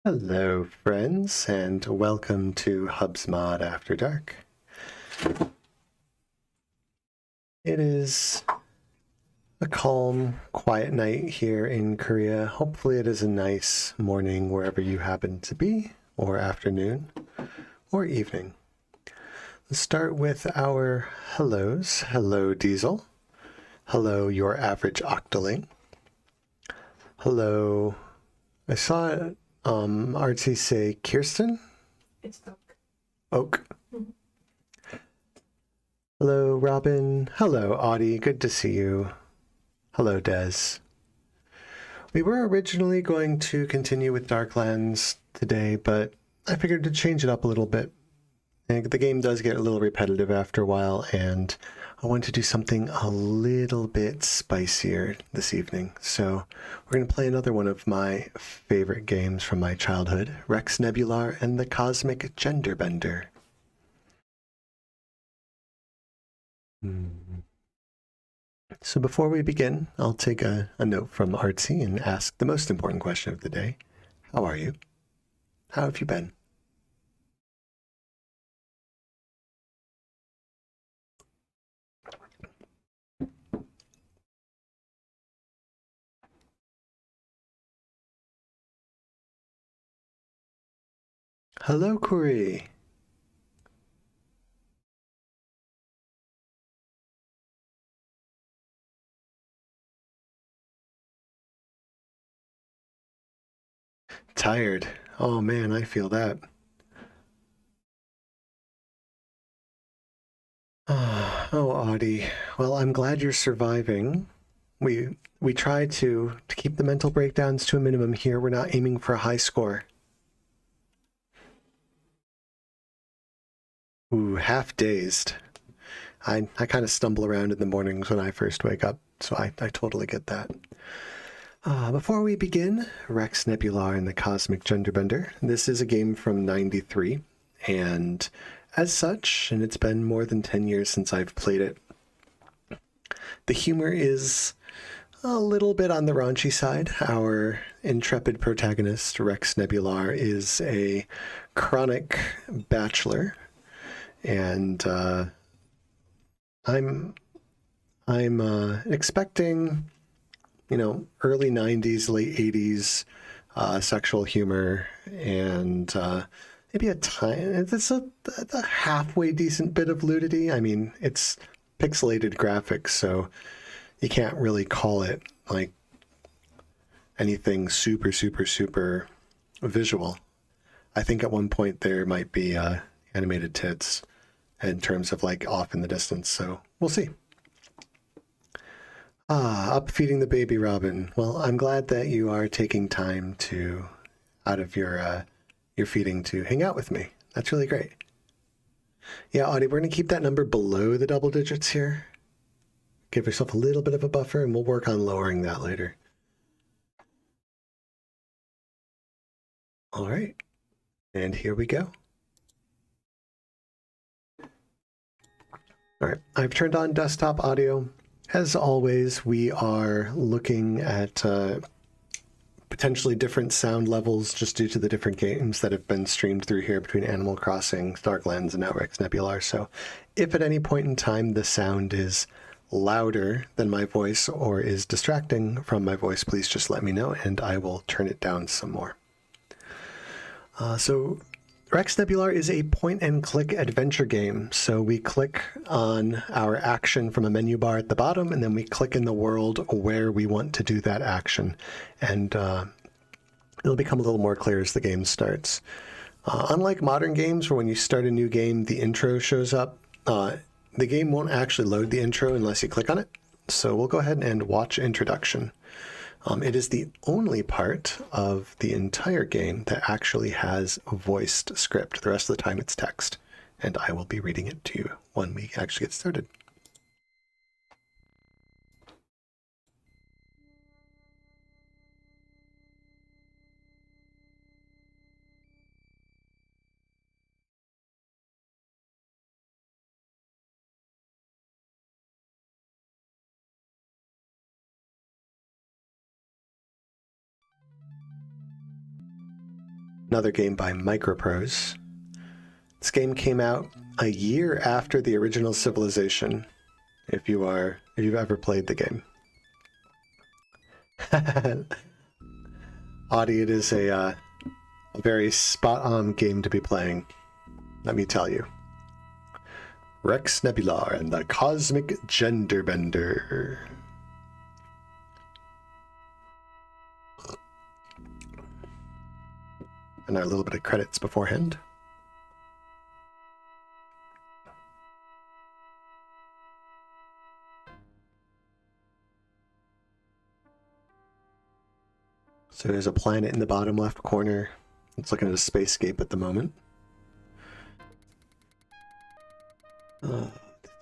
Hello friends, and welcome to Hubsmod After Dark. It is a calm, quiet night here in Korea. Hopefully it is a nice morning wherever you happen to be, or afternoon, or evening. Let's start with our hellos. Hello, Diesel. Hello, your average octoling. Hello. I saw Artsy say Kirsten? It's Oak. Oak. Hello, Robin. Hello, Audie. Good to see you. Hello, Des. We were originally going to continue with Darklands today, but I figured to change it up a little bit. And the game does get a little repetitive after a while, and I want to do something a little bit spicier this evening. So we're going to play another one of my favorite games from my childhood, Rex Nebular and the Cosmic Genderbender. So before we begin, I'll take a note from Artsy and ask the most important question of the day. How are you? How have you been? Hello, Kuri. Tired. Oh man, I feel that. Oh, Audie. Well, I'm glad you're surviving. We try to keep the mental breakdowns to a minimum here. We're not aiming for a high score. Ooh, half dazed. I kind of stumble around in the mornings when I first wake up, so I totally get that. Before we begin, Rex Nebular and the Cosmic Genderbender. This is a game from '93, and as such, and it's been more than 10 years since I've played it, the humor is a little bit on the raunchy side. Our intrepid protagonist, Rex Nebular, is a chronic bachelor, and I'm expecting, early 90s, late 80s sexual humor, and maybe it's a halfway decent bit of nudity. I mean, it's pixelated graphics, so you can't really call it like anything super, super, super visual. I think at one point there might be animated tits in terms of like off in the distance, so we'll see. Up feeding the baby, Robin. Well, I'm glad that you are taking time out of your feeding to hang out with me. That's really great. Yeah, Audie, we're going to keep that number below the double digits here. Give yourself a little bit of a buffer, and we'll work on lowering that later. All right. And here we go. All right. I've turned on desktop audio. As always, we are looking at potentially different sound levels just due to the different games that have been streamed through here between Animal Crossing, Darklands, and now Rex Nebular. So if at any point in time the sound is louder than my voice or is distracting from my voice, please just let me know and I will turn it down some more. So Rex Nebular is a point-and-click adventure game. So we click on our action from a menu bar at the bottom, and then we click in the world where we want to do that action. And it'll become a little more clear as the game starts. Unlike modern games where when you start a new game, the intro shows up, the game won't actually load the intro unless you click on it. So we'll go ahead and watch introduction. It is the only part of the entire game that actually has a voiced script. The rest of the time it's text, and I will be reading it to you when we actually get started. Another game by Microprose. This game came out a year after the original Civilization, if you've ever played the game. Audie, it is a very spot-on game to be playing, let me tell you. Rex Nebular and the Cosmic Genderbender. And our little bit of credits beforehand. So there's a planet in the bottom left corner. It's looking at a spacescape at the moment.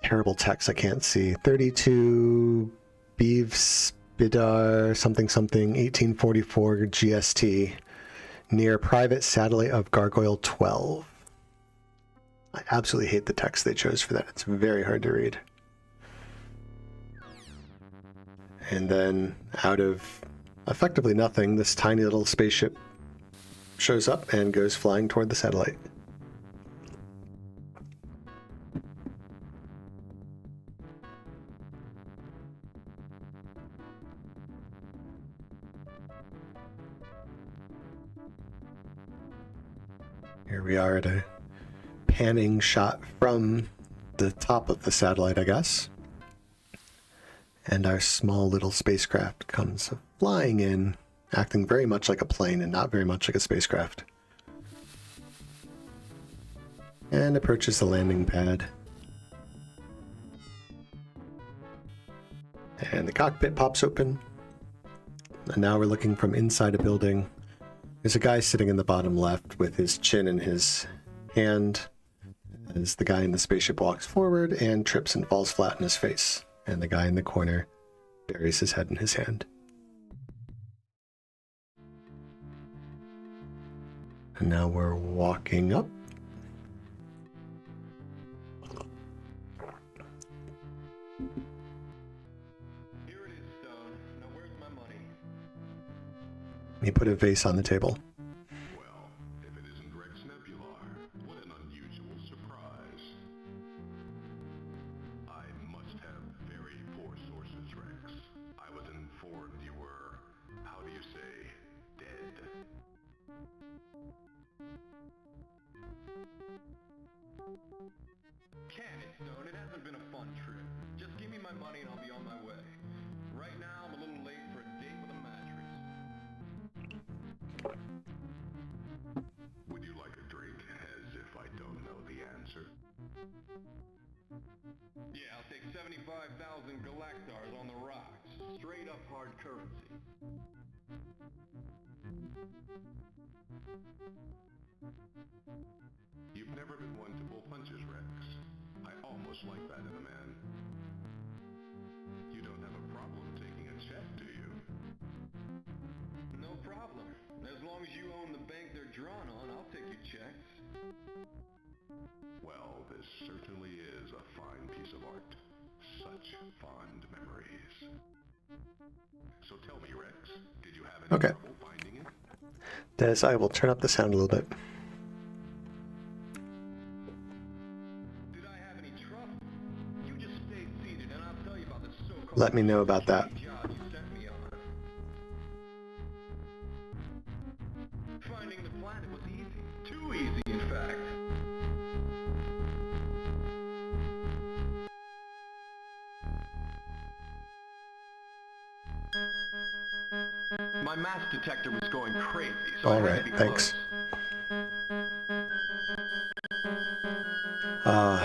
Terrible text I can't see. 32 Beevspidar something something 1844 GST near private satellite of Gargoyle 12. I absolutely hate the text they chose for that. It's very hard to read. And then out of effectively nothing, this tiny little spaceship shows up and goes flying toward the satellite. Here we are at a panning shot from the top of the satellite, I guess. And our small little spacecraft comes flying in, acting very much like a plane and not very much like a spacecraft. And approaches the landing pad. And the cockpit pops open. And now we're looking from inside a building. There's a guy sitting in the bottom left with his chin in his hand as the guy in the spaceship walks forward and trips and falls flat on his face. And the guy in the corner buries his head in his hand. And now we're walking up. Here it is, Stone. Now where's my money? He put a vase on the table. Well, if it isn't Rex Nebular, what an unusual surprise. I must have very poor sources, Rex. I was informed you were, how do you say, dead. Can it, Stone? It hasn't been a fun trip. Just give me my money and I'll be on my way. Right now, I'm a little late for a date with a mattress. Would you like a drink, as if I don't know the answer? Yeah, I'll take 75,000 galactars on the rocks. Straight up hard currency. You've never been one to pull punches, Rex. I almost like that in a man. You don't have a problem taking a check, do you? No problem. As long as you own the bank they're drawn on, I'll take your checks. Well, this certainly is a fine piece of art. Such fond memories. So tell me, Rex, did you have any trouble finding it? Des, I will turn up the sound a little bit. Did I have any trouble? You just stay seated and I'll tell you about the so-called Let me know about that. job you sent me on. Finding the planet was easy. Too easy, in fact. My mass detector was going crazy, so I had to be close. Thanks.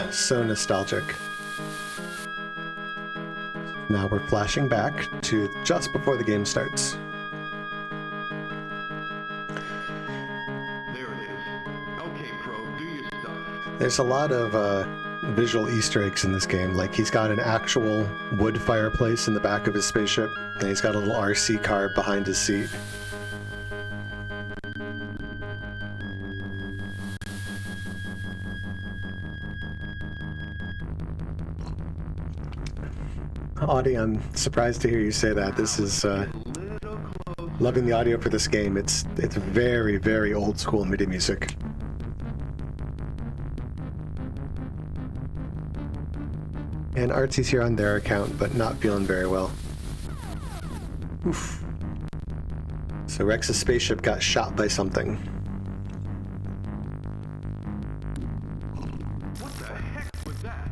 So nostalgic. Now we're flashing back to just before the game starts. There it is. Okay, Pro, do your stuff. There's a lot of visual Easter eggs in this game. Like, he's got an actual wood fireplace in the back of his spaceship, and he's got a little RC car behind his seat. Audie, I'm surprised to hear you say that. This is loving the audio for this game. It's very, very old school MIDI music. And Artsy's here on their account, but not feeling very well. Oof. So Rex's spaceship got shot by something. What the heck was that?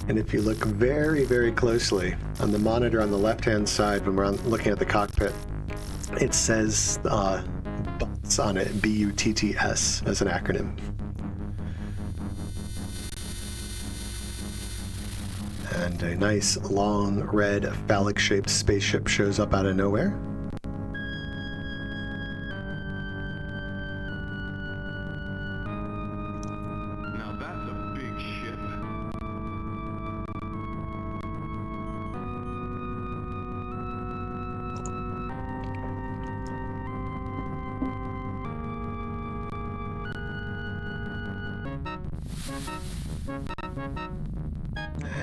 And if you look very, very closely on the monitor on the left-hand side when we're looking at the cockpit, it says BUTTS on it, B-U-T-T-S as an acronym. And a nice, long, red, phallic-shaped spaceship shows up out of nowhere. Now that's a big ship.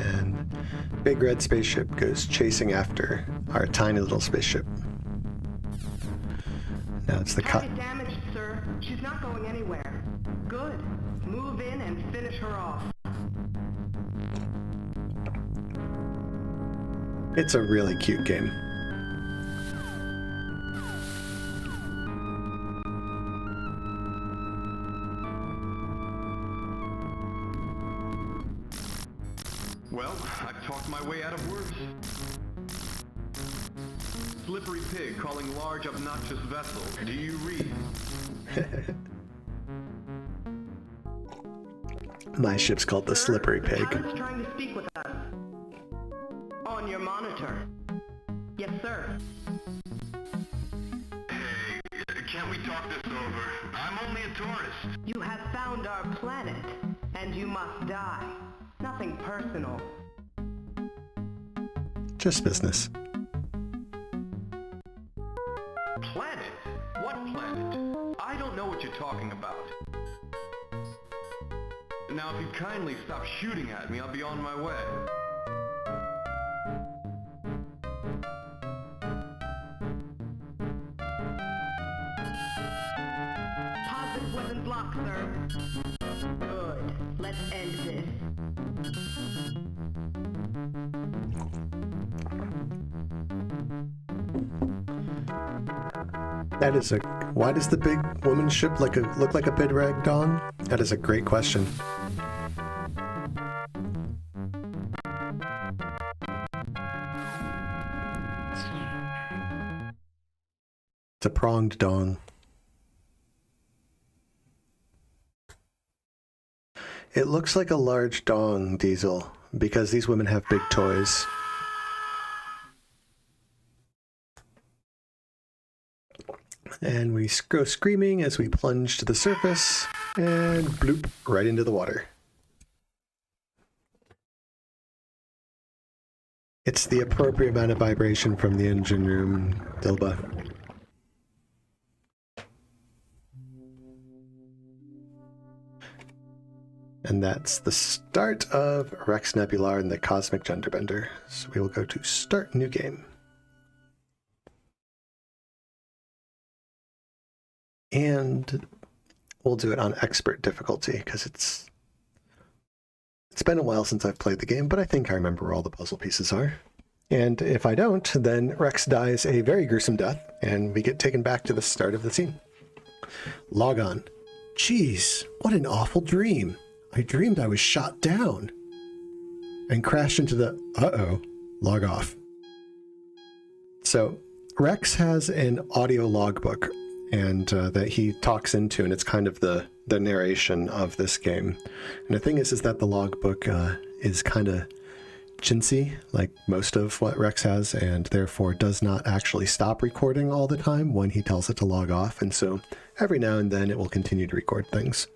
And big red spaceship goes chasing after our tiny little spaceship. Now it's the cut. Target damaged, sir. She's not going anywhere. Good. Move in and finish her off. It's a really cute game. Well, I've talked my way out of words. Slippery pig calling large obnoxious vessel. Do you read? My ship's called the Slippery The Pig. pilot's trying to speak with us. On your monitor. Yes, sir. Hey, can't we talk this over? I'm only a tourist. You have found our planet, and you must die. Nothing personal. Just business. Planet? What planet? I don't know what you're talking about. Now, if you'd kindly stop shooting at me, I'll be on my way. Positive weapons locked, sir. Good. Let's end this. That is a... Why does the big woman ship look like a big red dong? That is a great question. It's a pronged dong. It looks like a large dong, Diesel, because these women have big toys. And we go screaming as we plunge to the surface, and bloop, right into the water. It's the appropriate amount of vibration from the engine room, Dilba. And that's the start of Rex Nebular and the Cosmic Genderbender. So we will go to Start New Game. And we'll do it on expert difficulty because it's been a while since I've played the game, but I think I remember where all the puzzle pieces are. And if I don't, then Rex dies a very gruesome death, and we get taken back to the start of the scene. Log on. Jeez, what an awful dream. I dreamed I was shot down and crashed into the... Uh-oh. Log off. So Rex has an audio logbook and that he talks into, and it's kind of the narration of this game. And the thing is that the logbook is kind of chintzy, like most of what Rex has, and therefore does not actually stop recording all the time when he tells it to log off. And so every now and then it will continue to record things.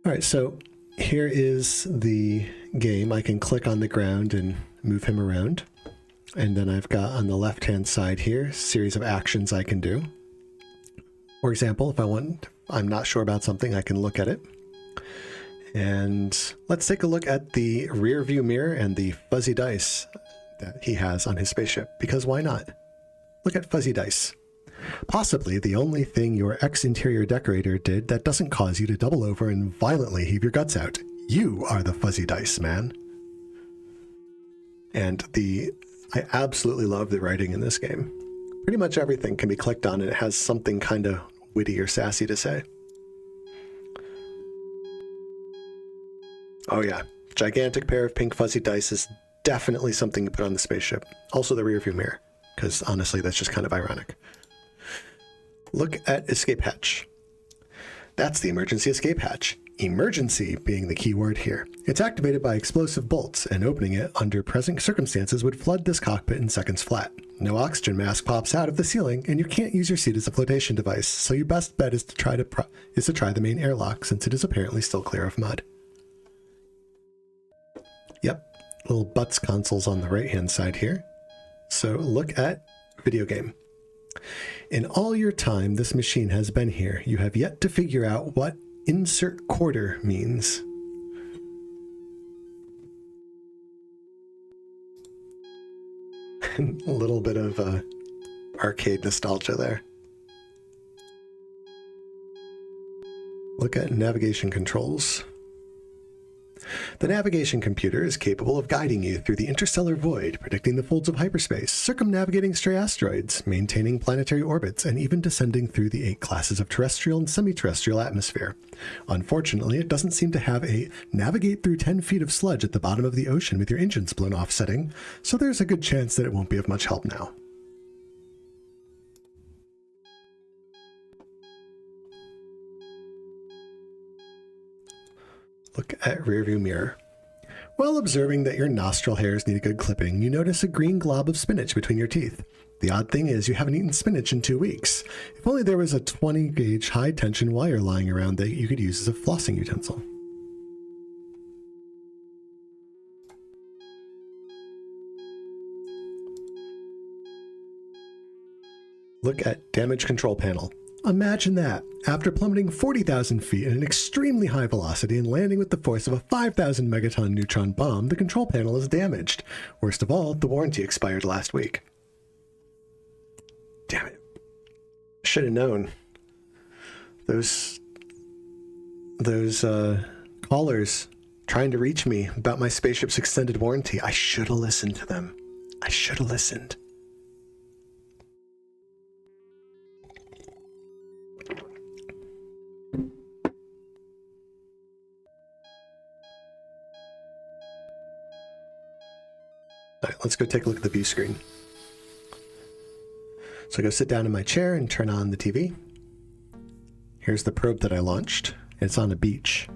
All right, so here is the game. I can click on the ground and move him around. And then I've got on the left-hand side here, a series of actions I can do. For example, if I'm not sure about something, I can look at it. And let's take a look at the rear view mirror and the fuzzy dice that he has on his spaceship, because why not? Look at fuzzy dice. Possibly the only thing your ex-interior decorator did that doesn't cause you to double over and violently heave your guts out. You are the fuzzy dice man. And I absolutely love the writing in this game. Pretty much everything can be clicked on and it has something kind of witty or sassy to say. Oh yeah, gigantic pair of pink fuzzy dice is definitely something you put on the spaceship. Also the rear view mirror, because honestly that's just kind of ironic. Look at escape hatch. That's the emergency escape hatch. Emergency being the key word here. It's activated by explosive bolts, and opening it under present circumstances would flood this cockpit in seconds flat. No oxygen mask pops out of the ceiling, and you can't use your seat as a flotation device, so your best bet is to try the main airlock, since it is apparently still clear of mud. Yep, little butts consoles on the right-hand side here. So look at video game. In all your time this machine has been here, you have yet to figure out what insert quarter means. A little bit of arcade nostalgia there. Look at navigation controls. The navigation computer is capable of guiding you through the interstellar void, predicting the folds of hyperspace, circumnavigating stray asteroids, maintaining planetary orbits, and even descending through the 8 classes of terrestrial and semi-terrestrial atmosphere. Unfortunately, it doesn't seem to have a navigate through 10 feet of sludge at the bottom of the ocean with your engines blown off setting, so there's a good chance that it won't be of much help now. Look at rearview mirror. While observing that your nostril hairs need a good clipping, you notice a green glob of spinach between your teeth. The odd thing is you haven't eaten spinach in 2 weeks. If only there was a 20-gauge high-tension wire lying around that you could use as a flossing utensil. Look at damage control panel. Imagine that. After plummeting 40,000 feet at an extremely high velocity and landing with the force of a 5,000 megaton neutron bomb, the control panel is damaged. Worst of all, the warranty expired last week. Damn it. Should have known. Those callers trying to reach me about my spaceship's extended warranty. I should have listened to them. I should have listened. All right, let's go take a look at the view screen. So I go sit down in my chair and turn on the TV. Here's the probe that I launched. It's on a beach.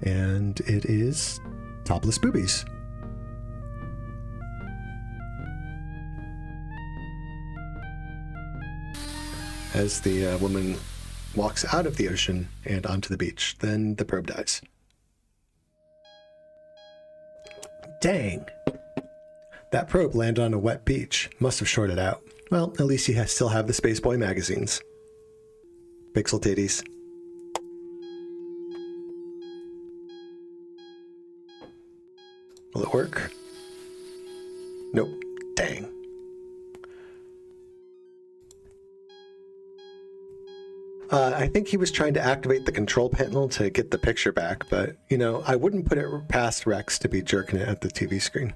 And it is topless boobies. As the woman walks out of the ocean and onto the beach, then the probe dies. Dang! That probe landed on a wet beach. Must have shorted out. Well, at least you still have the Spaceboy magazines. Pixel titties. Will it work? Nope. Dang. I think he was trying to activate the control panel to get the picture back, but, you know, I wouldn't put it past Rex to be jerking it at the TV screen.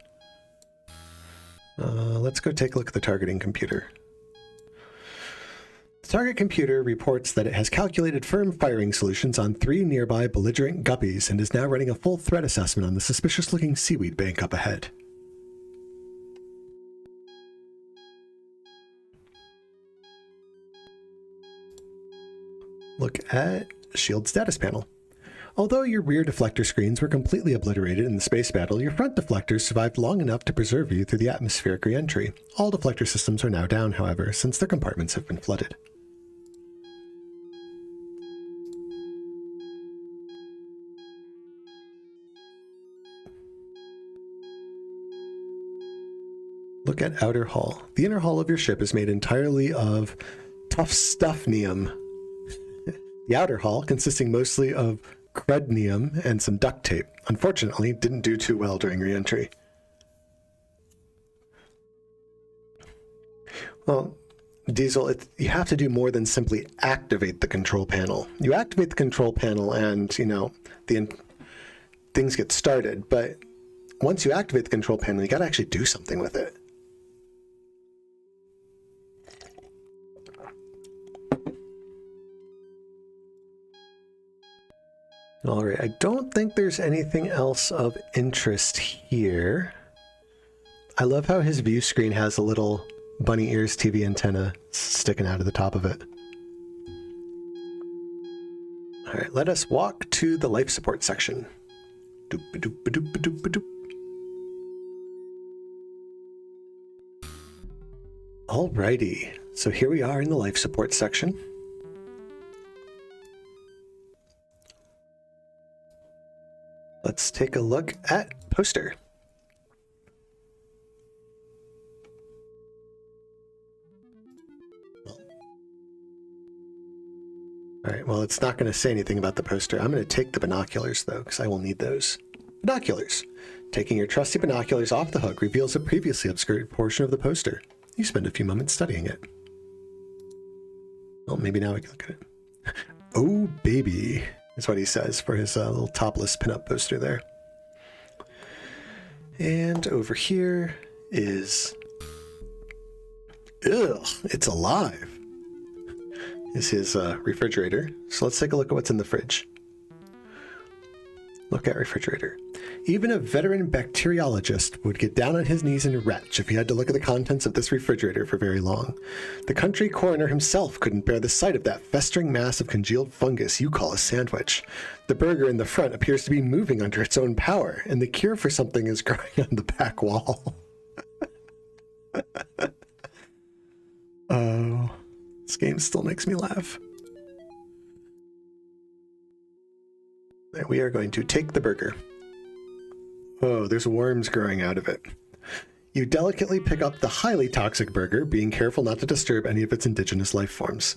Let's go take a look at the targeting computer. The target computer reports that it has calculated firm firing solutions on 3 nearby belligerent guppies and is now running a full threat assessment on the suspicious-looking seaweed bank up ahead. Look at shield status panel. Although your rear deflector screens were completely obliterated in the space battle, your front deflectors survived long enough to preserve you through the atmospheric re-entry. All deflector systems are now down, however, since their compartments have been flooded. Look at outer hull. The inner hull of your ship is made entirely of tough stuffnium. The outer hull, consisting mostly of crednium and some duct tape, unfortunately didn't do too well during re-entry. Well, Diesel, you have to do more than simply activate the control panel. You activate the control panel and, you know, things get started, but once you activate the control panel, you got to actually do something with it. All right, I don't think there's anything else of interest here. I love how his view screen has a little bunny ears TV antenna sticking out of the top of it. All right, let us walk to the life support section. Doop-a-doop-a-doop-a-doop-a-doop. Alrighty, so here we are in the life support section. Let's take a look at poster. All right, well, it's not going to say anything about the poster. I'm going to take the binoculars, though, because I will need those. Binoculars. Taking your trusty binoculars off the hook reveals a previously obscured portion of the poster. You spend a few moments studying it. Well, maybe now we can look at it. Oh, baby, is what he says for his little topless pinup poster there. And over here is... Ugh, it's alive. Is his refrigerator. So let's take a look at what's in the fridge. Look at refrigerator. Even a veteran bacteriologist would get down on his knees and retch if he had to look at the contents of this refrigerator for very long. The country coroner himself couldn't bear the sight of that festering mass of congealed fungus you call a sandwich. The burger in the front appears to be moving under its own power, and the cure for something is growing on the back wall. Oh, this game still makes me laugh. And we are going to take the burger. Oh, there's worms growing out of it. You delicately pick up the highly toxic burger, being careful not to disturb any of its indigenous life forms.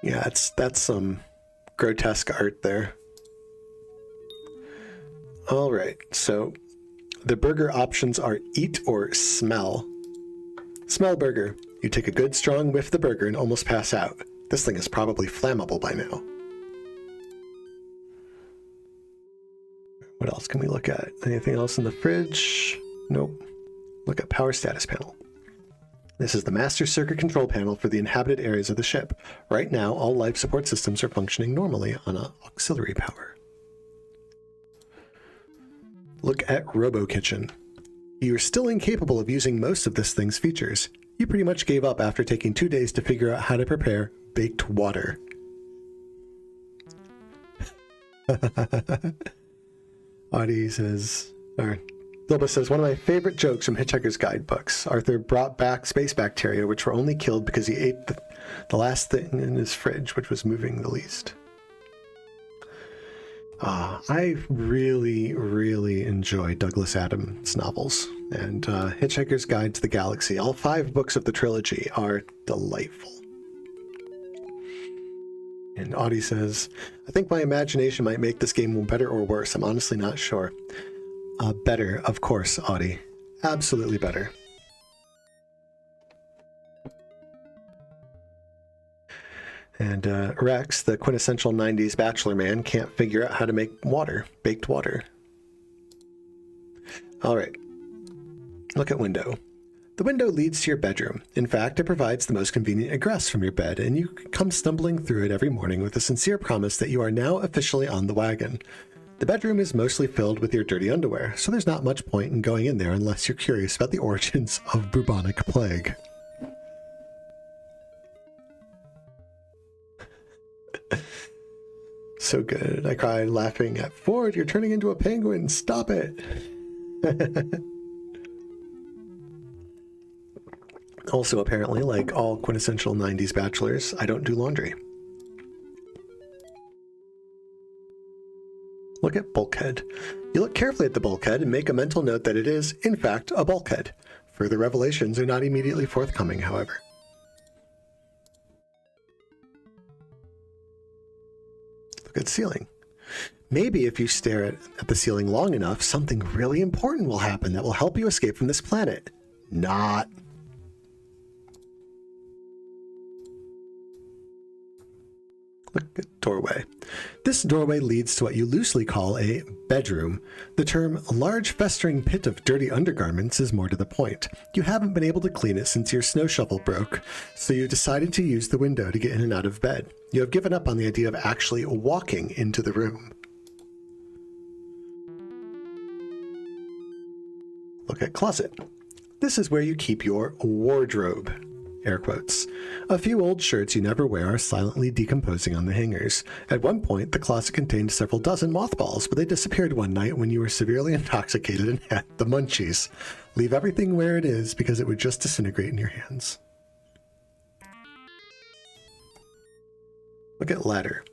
Yeah, that's some grotesque art there. All right, so the burger options are eat or smell. Smell burger. You take a good strong whiff of the burger and almost pass out. This thing is probably flammable by now. What else can we look at? Anything else in the fridge? Nope. Look at power status panel. This is the master circuit control panel for the inhabited areas of the ship. Right now, all life support systems are functioning normally on auxiliary power. Look at Robo Kitchen. You're still incapable of using most of this thing's features. You pretty much gave up after taking 2 days to figure out how to prepare baked water. Audie says, or Bilba says, one of my favorite jokes from Hitchhiker's Guidebooks. Arthur brought back space bacteria, which were only killed because he ate the last thing in his fridge, which was moving the least. I really, really enjoy Douglas Adams' novels, and Hitchhiker's Guide to the Galaxy. All 5 books of the trilogy are delightful. And Audie says, I think my imagination might make this game better or worse. I'm honestly not sure. Better, of course, Audie. Absolutely better. And Rex, the quintessential 90s bachelor man, can't figure out how to make water, baked water. All right. Look at window. The window leads to your bedroom. In fact, it provides the most convenient egress from your bed, and you come stumbling through it every morning with a sincere promise that you are now officially on the wagon. The bedroom is mostly filled with your dirty underwear, so there's not much point in going in there unless you're curious about the origins of bubonic plague. So good. I cried laughing at Ford, you're turning into a penguin. Stop it. Also, apparently, like all quintessential 90s bachelors, I don't do laundry. Look at bulkhead. You look carefully at the bulkhead and make a mental note that it is, in fact, a bulkhead. Further revelations are not immediately forthcoming, however. Look at ceiling. Maybe if you stare at the ceiling long enough, something really important will happen that will help you escape from this planet. Not. Look at doorway. This doorway leads to what you loosely call a bedroom. The term large festering pit of dirty undergarments is more to the point. You haven't been able to clean it since your snow shovel broke, so you decided to use the window to get in and out of bed. You have given up on the idea of actually walking into the room. Look at closet. This is where you keep your wardrobe. Air quotes. A few old shirts you never wear are silently decomposing on the hangers. At one point, the closet contained several dozen mothballs, but they disappeared one night when you were severely intoxicated and had the munchies. Leave everything where it is because it would just disintegrate in your hands. Look at ladder.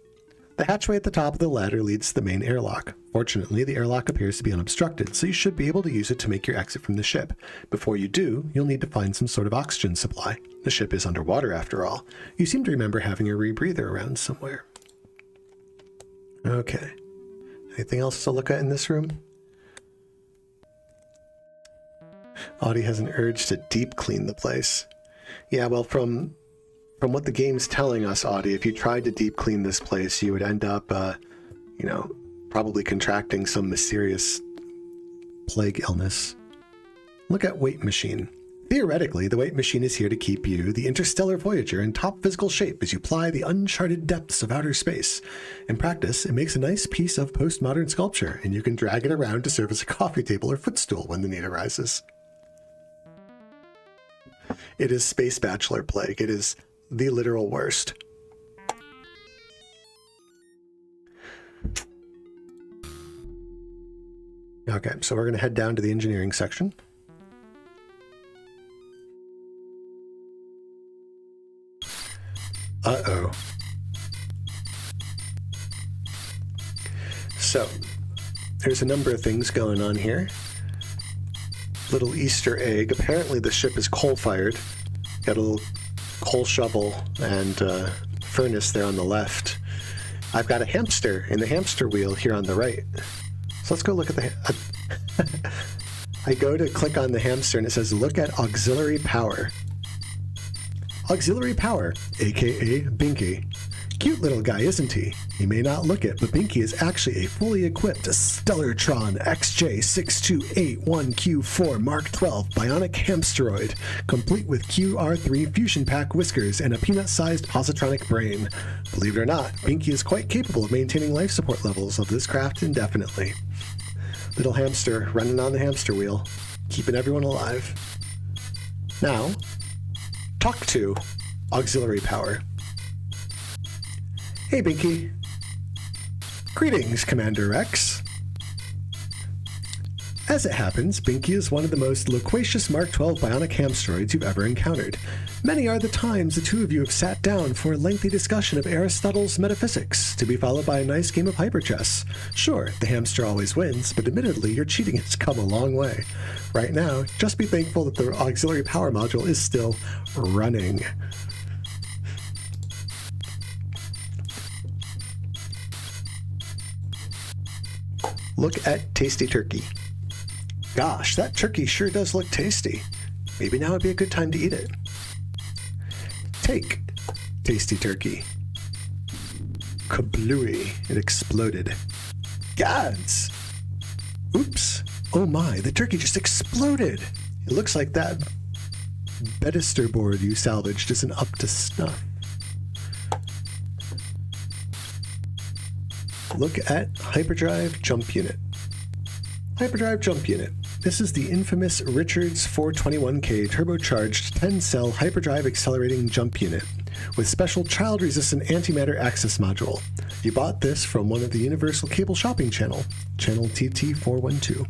The hatchway at the top of the ladder leads to the main airlock. Fortunately, the airlock appears to be unobstructed, so you should be able to use it to make your exit from the ship. Before you do, you'll need to find some sort of oxygen supply. The ship is underwater after all. You seem to remember having a rebreather around somewhere. Okay. Anything else to look at in this room? Audie has an urge to deep clean the place. Yeah, well, from what the game's telling us, Audie, if you tried to deep clean this place, you would end up, probably contracting some mysterious plague illness. Look at weight machine. Theoretically, the weight machine is here to keep you, the interstellar voyager, in top physical shape as you ply the uncharted depths of outer space. In practice, it makes a nice piece of postmodern sculpture, and you can drag it around to serve as a coffee table or footstool when the need arises. It is Space Bachelor plague. It is the literal worst. Okay, so we're going to head down to the engineering section. Uh-oh. So, there's a number of things going on here. Little Easter egg. Apparently the ship is coal-fired. Got a little coal shovel and furnace there on the left. I've got a hamster in the hamster wheel here on the right. So let's go look at the... I go to click on the hamster and it says, look at auxiliary power. Auxiliary power, aka Binky. Cute little guy, isn't he? He may not look it, but Binky is actually a fully equipped Stellartron XJ6281Q4 Mark 12 bionic hamsteroid, complete with QR3 fusion pack whiskers and a peanut-sized positronic brain. Believe it or not, Binky is quite capable of maintaining life support levels of this craft indefinitely. Little hamster running on the hamster wheel, keeping everyone alive. Now, talk to auxiliary power. Hey, Binky. Greetings, Commander Rex. As it happens, Binky is one of the most loquacious Mark 12 bionic hamsteroids you've ever encountered. Many are the times the two of you have sat down for a lengthy discussion of Aristotle's metaphysics, to be followed by a nice game of hyper chess. Sure, the hamster always wins, but admittedly, your cheating has come a long way. Right now, just be thankful that the auxiliary power module is still running. Look at Tasty Turkey. Gosh, that turkey sure does look tasty. Maybe now would be a good time to eat it. Take Tasty Turkey. Kablooey, it exploded. Gads! Oops. Oh my, the turkey just exploded. It looks like that Bedister board you salvaged isn't up to snuff. Look at Hyperdrive Jump Unit. Hyperdrive Jump Unit. This is the infamous Richards 421K turbocharged 10-cell Hyperdrive Accelerating Jump Unit with special child-resistant antimatter access module. You bought this from one of the Universal Cable Shopping Channel, Channel TT412.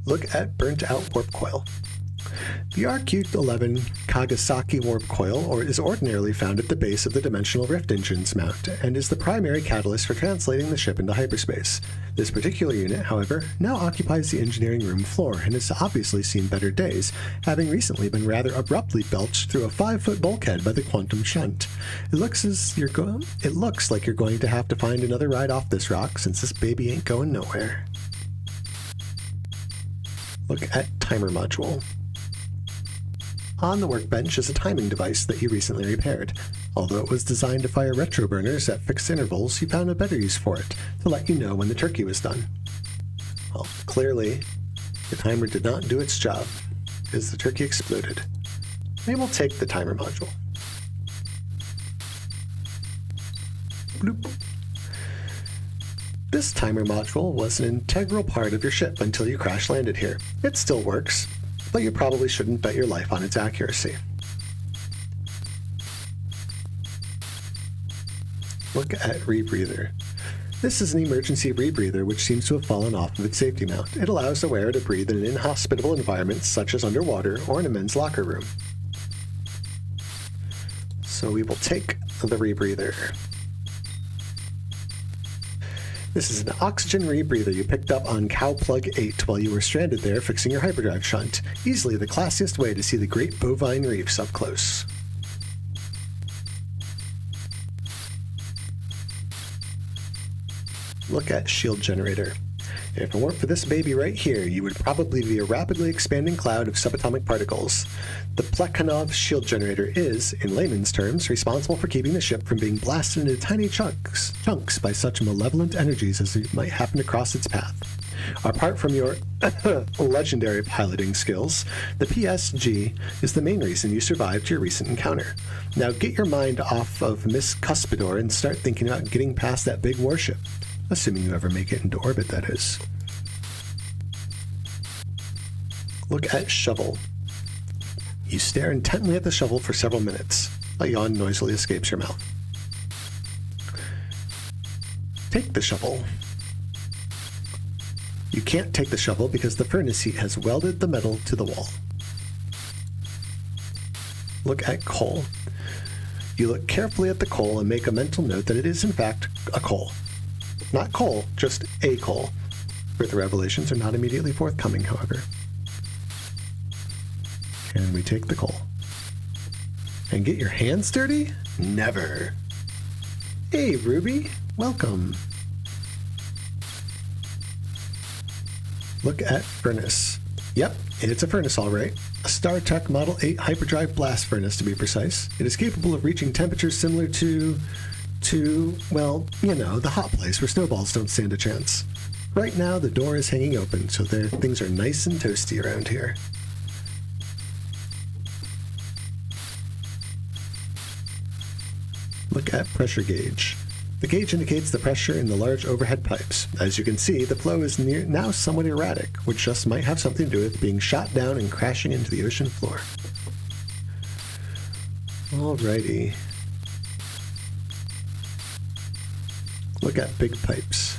Look at Burnt Out Warp Coil. The RQ-11 Kagasaki warp coil is ordinarily found at the base of the Dimensional Rift Engine's mount, and is the primary catalyst for translating the ship into hyperspace. This particular unit, however, now occupies the engineering room floor, and has obviously seen better days, having recently been rather abruptly belched through a 5-foot bulkhead by the quantum shunt. It looks like you're going to have to find another ride off this rock, since this baby ain't going nowhere. Look at timer module. On the workbench is a timing device that you recently repaired. Although it was designed to fire retro burners at fixed intervals, you found a better use for it, to let you know when the turkey was done. Well, clearly, the timer did not do its job, because the turkey exploded. We will take the timer module. Bloop. This timer module was an integral part of your ship until you crash landed here. It still works, but you probably shouldn't bet your life on its accuracy. Look at rebreather. This is an emergency rebreather which seems to have fallen off of its safety mount. It allows the wearer to breathe in an inhospitable environment such as underwater or in a men's locker room. So we will take the rebreather. This is an oxygen rebreather you picked up on Cowplug 8 while you were stranded there fixing your hyperdrive shunt. Easily the classiest way to see the great bovine reefs up close. Look at shield generator. If it weren't for this baby right here, you would probably be a rapidly expanding cloud of subatomic particles. The Plekhanov shield generator is, in layman's terms, responsible for keeping the ship from being blasted into tiny chunks by such malevolent energies as might happen to cross its path. Apart from your legendary piloting skills, the PSG is the main reason you survived your recent encounter. Now get your mind off of Miss Cuspidor and start thinking about getting past that big warship. Assuming you ever make it into orbit, that is. Look at shovel. You stare intently at the shovel for several minutes. A yawn noisily escapes your mouth. Take the shovel. You can't take the shovel because the furnace heat has welded the metal to the wall. Look at coal. You look carefully at the coal and make a mental note that it is in fact a coal. Not coal, just a coal. Further revelations are not immediately forthcoming, however. Can we take the coal? And get your hands dirty? Never. Hey, Ruby. Welcome. Look at furnace. Yep, it's a furnace all right. A StarTech Model 8 hyperdrive blast furnace, to be precise. It is capable of reaching temperatures similar to, well, you know, the hot place where snowballs don't stand a chance. Right now, the door is hanging open, so things are nice and toasty around here. Look at pressure gauge. The gauge indicates the pressure in the large overhead pipes. As you can see, the flow is now somewhat erratic, which just might have something to do with being shot down and crashing into the ocean floor. Alrighty. Look at big pipes.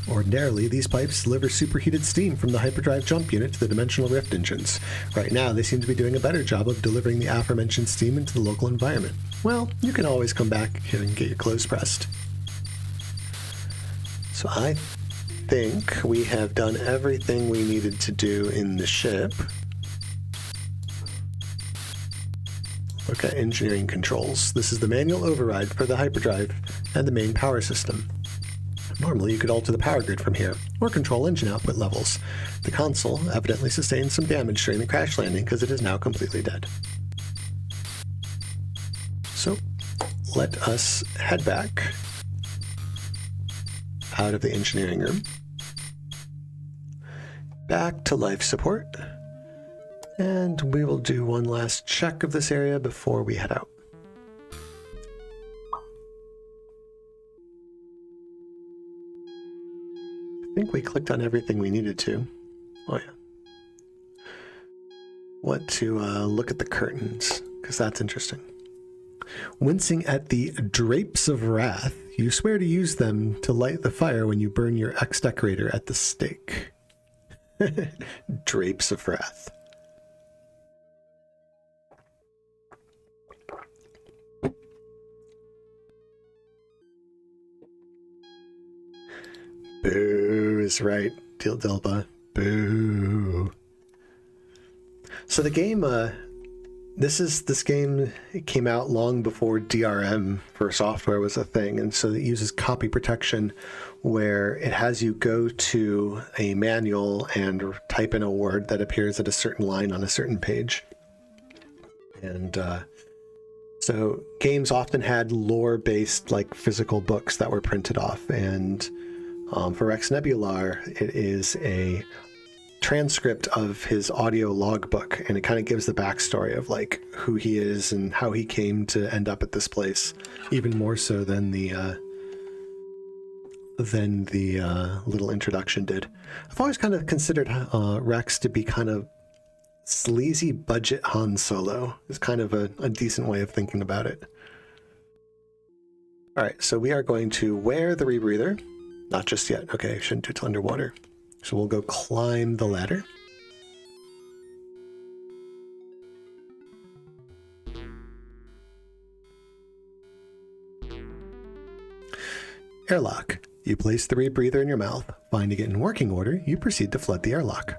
Ordinarily, these pipes deliver superheated steam from the hyperdrive jump unit to the dimensional rift engines. Right now, they seem to be doing a better job of delivering the aforementioned steam into the local environment. Well, you can always come back here and get your clothes pressed. So I think we have done everything we needed to do in the ship. Look at engineering controls. This is the manual override for the hyperdrive and the main power system. Normally you could alter the power grid from here, or control engine output levels. The console evidently sustained some damage during the crash landing because it is now completely dead. So, let us head back out of the engineering room, back to life support, and we will do one last check of this area before we head out. I think we clicked on everything we needed to. Oh yeah. Want to look at the curtains, because that's interesting. Wincing at the drapes of wrath, you swear to use them to light the fire when you burn your ex-decorator at the stake. Drapes of wrath. is right, Dilba. Boo. So the game, this game came out long before DRM for software was a thing, and so it uses copy protection, where it has you go to a manual and type in a word that appears at a certain line on a certain page. And so games often had lore-based, like, physical books that were printed off, and for Rex Nebular, it is a transcript of his audio logbook, and it kind of gives the backstory of, like, who he is and how he came to end up at this place, even more so than the little introduction did. I've always kind of considered Rex to be kind of sleazy budget Han Solo. Is kind of a decent way of thinking about it. All right, so we are going to wear the rebreather. Not just yet. Okay, shouldn't do it till underwater. So we'll go climb the ladder. Airlock. You place the rebreather in your mouth. Finding it in working order, you proceed to flood the airlock.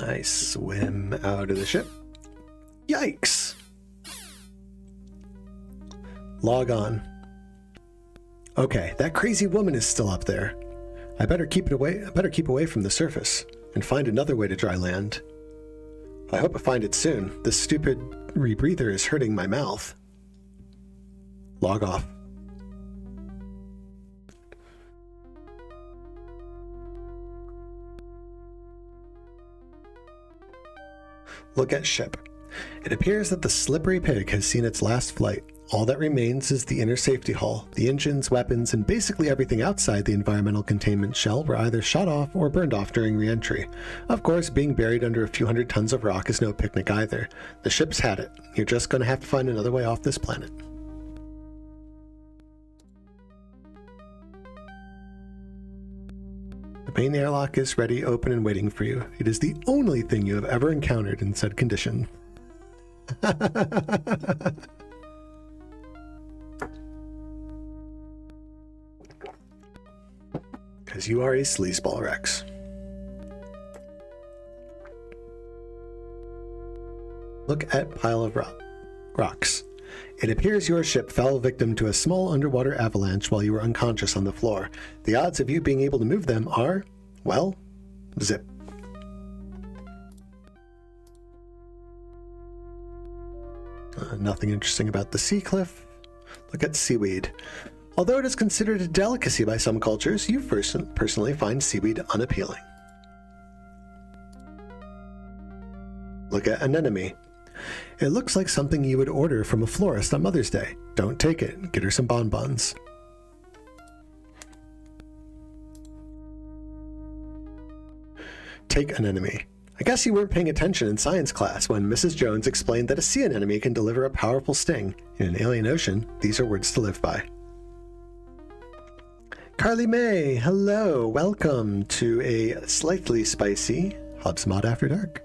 I swim out of the ship. Yikes! Log on. Okay, that crazy woman is still up there. I better keep away from the surface and find another way to dry land. I hope I find it soon. This stupid rebreather is hurting my mouth. Log off. Look at ship. It appears that the slippery pig has seen its last flight. All that remains is the inner safety hull. The engines, weapons, and basically everything outside the environmental containment shell were either shot off or burned off during re-entry. Of course, being buried under a few hundred tons of rock is no picnic either. The ship's had it. You're just going to have to find another way off this planet. The main airlock is ready, open, and waiting for you. It is the only thing you have ever encountered in said condition. Because you are a sleazeball, Rex. Look at pile of rocks. It appears your ship fell victim to a small underwater avalanche while you were unconscious on the floor. The odds of you being able to move them are, well, zip. Nothing interesting about the sea cliff. Look at seaweed. Although it is considered a delicacy by some cultures, you personally find seaweed unappealing. Look at anemone. It looks like something you would order from a florist on Mother's Day. Don't take it. Get her some bonbons. Take anemone. I guess you weren't paying attention in science class when Mrs. Jones explained that a sea anemone can deliver a powerful sting. In an alien ocean, these are words to live by. Carly May, hello. Welcome to a slightly spicy Hubsmod After Dark.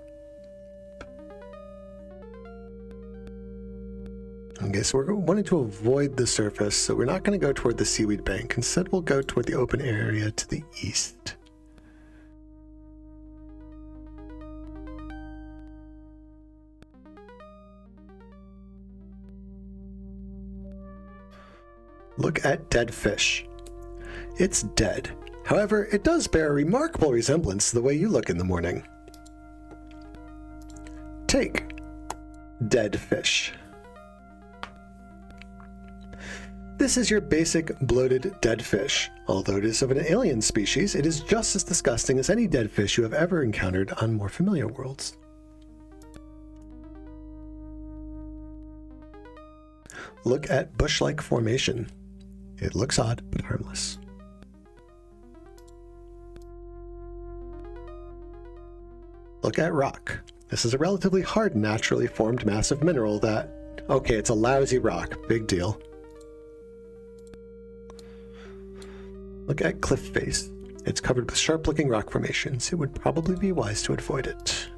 Okay, so we're wanting to avoid the surface, so we're not going to go toward the seaweed bank. Instead, we'll go toward the open area to the east. Look at dead fish. It's dead. However, it does bear a remarkable resemblance to the way you look in the morning. Take dead fish. This is your basic bloated dead fish. Although it is of an alien species, it is just as disgusting as any dead fish you have ever encountered on more familiar worlds. Look at bush-like formation. It looks odd, but harmless. Look at rock. This is a relatively hard, naturally formed massive mineral that... Okay, it's a lousy rock. Big deal. Look at cliff face. It's covered with sharp-looking rock formations. It would probably be wise to avoid it.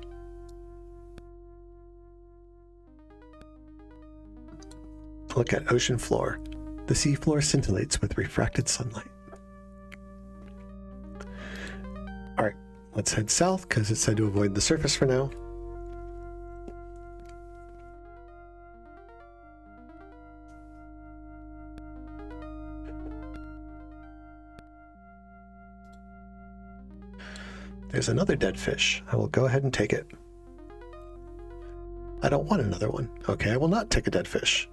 Look at ocean floor. The seafloor scintillates with refracted sunlight. Alright, let's head south because it said to avoid the surface for now. There's another dead fish. I will go ahead and take it. I don't want another one. Okay, I will not take a dead fish.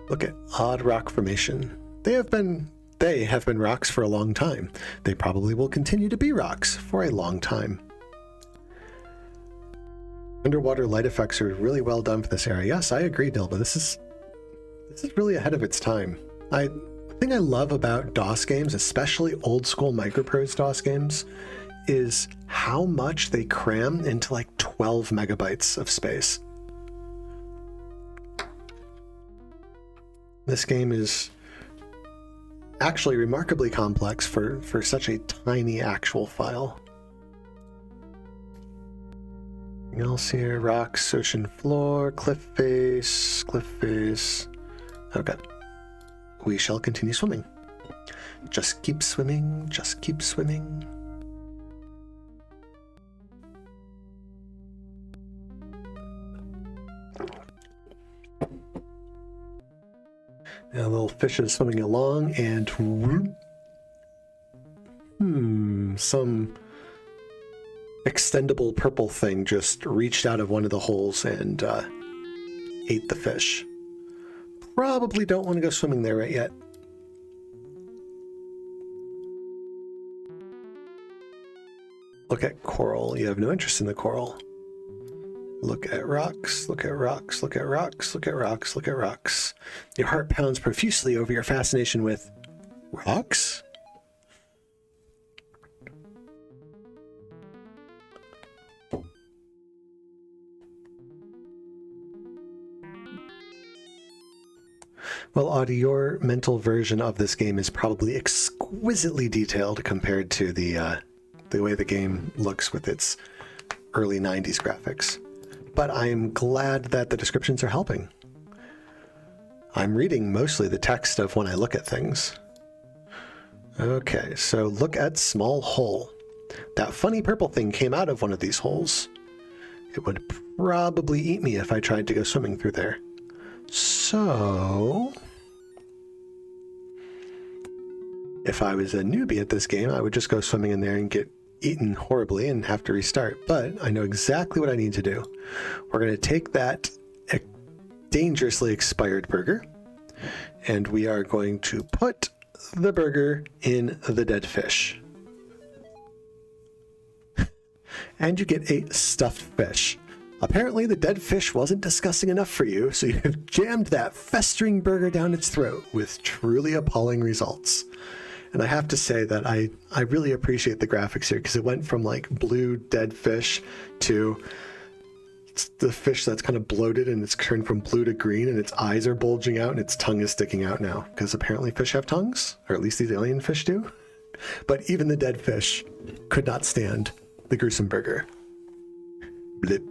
Look at odd rock formation. They have been rocks for a long time. They probably will continue to be rocks for a long time. Underwater light effects are really well done for this area. Yes, I agree, Dilba. This is really ahead of its time. The thing I love about DOS games, especially old school Microprose DOS games, is how much they cram into like 12 megabytes of space. This game is actually remarkably complex for such a tiny actual file. Anything else here? Rocks, ocean floor, cliff face, cliff face. Okay. We shall continue swimming. Just keep swimming, just keep swimming. Now the little fish is swimming along and some extendable purple thing just reached out of one of the holes and ate the fish. Probably don't want to go swimming there right yet. Look at coral. You have no interest in the coral. Look at rocks, look at rocks, look at rocks, look at rocks, look at rocks. Your heart pounds profusely over your fascination with rocks? Well, Audie, your mental version of this game is probably exquisitely detailed compared to the way the game looks with its early 90s graphics. But I'm glad that the descriptions are helping. I'm reading mostly the text of when I look at things. Okay, so look at small hole. That funny purple thing came out of one of these holes. It would probably eat me if I tried to go swimming through there. So if I was a newbie at this game, I would just go swimming in there and get eaten horribly and have to restart. But I know exactly what I need to do. We're going to take that dangerously expired burger and we are going to put the burger in the dead fish. And you get a stuffed fish. Apparently the dead fish wasn't disgusting enough for you, so you have jammed that festering burger down its throat with truly appalling results. And I have to say that I really appreciate the graphics here, because it went from like blue dead fish to the fish that's kind of bloated and it's turned from blue to green and its eyes are bulging out and its tongue is sticking out now, because apparently fish have tongues, or at least these alien fish do. But even the dead fish could not stand the gruesome burger. Blip.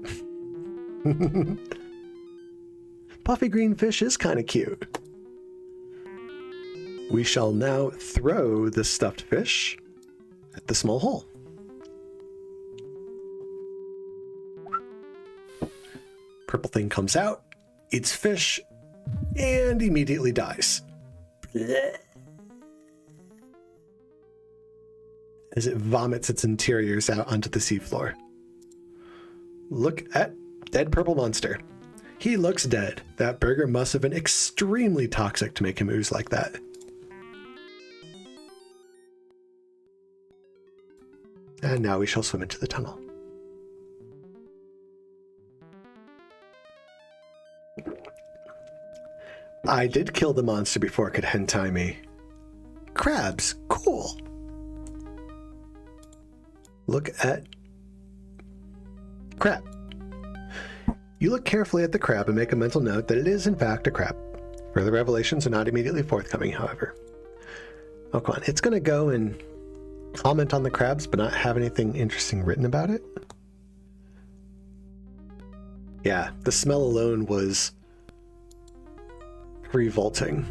Puffy green fish is kind of cute. We shall now throw the stuffed fish at the small hole. Purple thing comes out, eats fish, and immediately dies. As it vomits its interiors out onto the seafloor. Look at dead purple monster. He looks dead. That burger must have been extremely toxic to make him ooze like that. And now we shall swim into the tunnel. I did kill the monster before it could hentai me. Crabs, cool. Look at crab. You look carefully at the crab and make a mental note that it is in fact a crab. Further revelations are not immediately forthcoming, however. Oh, come on. It's going to go and comment on the crabs, but not have anything interesting written about it. Yeah, the smell alone was revolting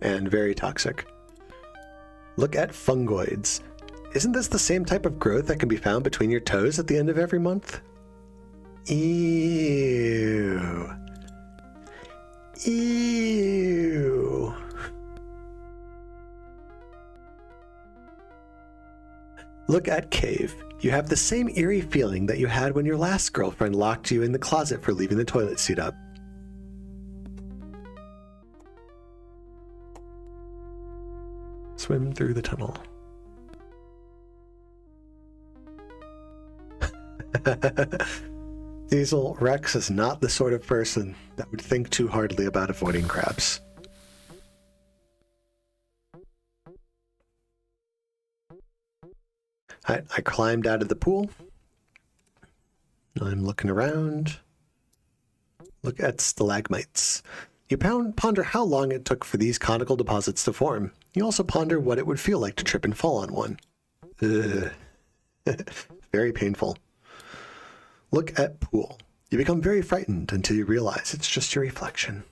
and very toxic. Look at fungoids. Isn't this the same type of growth that can be found between your toes at the end of every month? Ew. Ew. Look at cave. You have the same eerie feeling that you had when your last girlfriend locked you in the closet for leaving the toilet seat up. Swim through the tunnel. Diesel, Rex is not the sort of person that would think too hardly about avoiding crabs. I climbed out of the pool. I'm looking around. Look at stalagmites. You ponder how long it took for these conical deposits to form. You also ponder what it would feel like to trip and fall on one. Ugh. Very painful. Look at pool. You become very frightened until you realize it's just your reflection.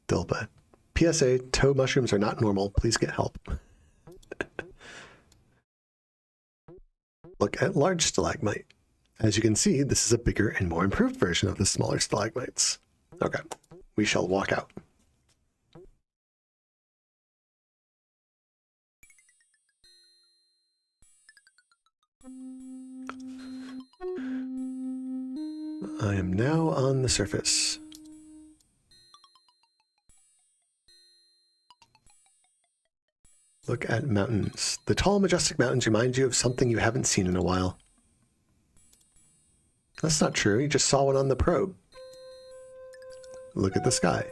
Dilba. PSA, toe mushrooms are not normal. Please get help. Look at large stalagmite. As you can see, this is a bigger and more improved version of the smaller stalagmites. Okay, we shall walk out. I am now on the surface. Look at mountains. The tall, majestic mountains remind you of something you haven't seen in a while. That's not true. You just saw one on the probe. Look at the sky.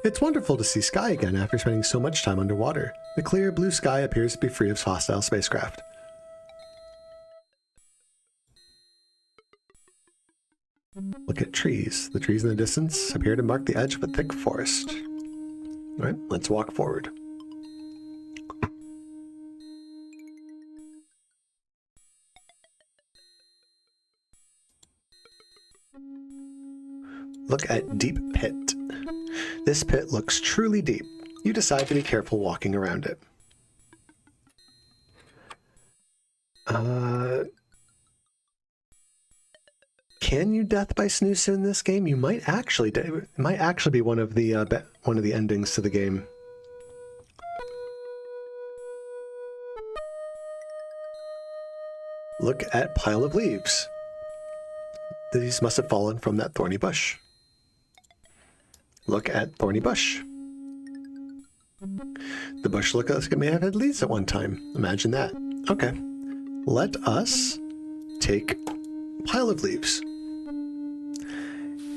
It's wonderful to see sky again after spending so much time underwater. The clear blue sky appears to be free of hostile spacecraft. Look at trees. The trees in the distance appear to mark the edge of a thick forest. All right, let's walk forward. Look at deep pit. This pit looks truly deep. You decide to be careful walking around it. Can you death by snooze in this game? You might actually. It might actually be one of the endings to the game. Look at pile of leaves. These must have fallen from that thorny bush. Look at thorny bush. The bush looks like it may have had leaves at one time. Imagine that. Okay. Let us take a pile of leaves.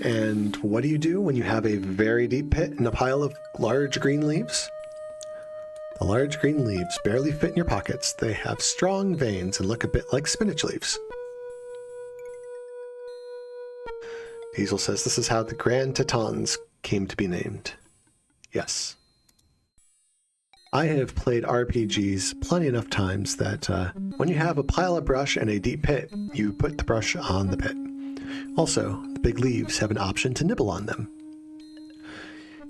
And what do you do when you have a very deep pit and a pile of large green leaves? The large green leaves barely fit in your pockets. They have strong veins and look a bit like spinach leaves. Diesel says this is how the Grand Tetons came to be named. Yes. I have played RPGs plenty enough times that when you have a pile of brush and a deep pit, you put the brush on the pit. Also, the big leaves have an option to nibble on them.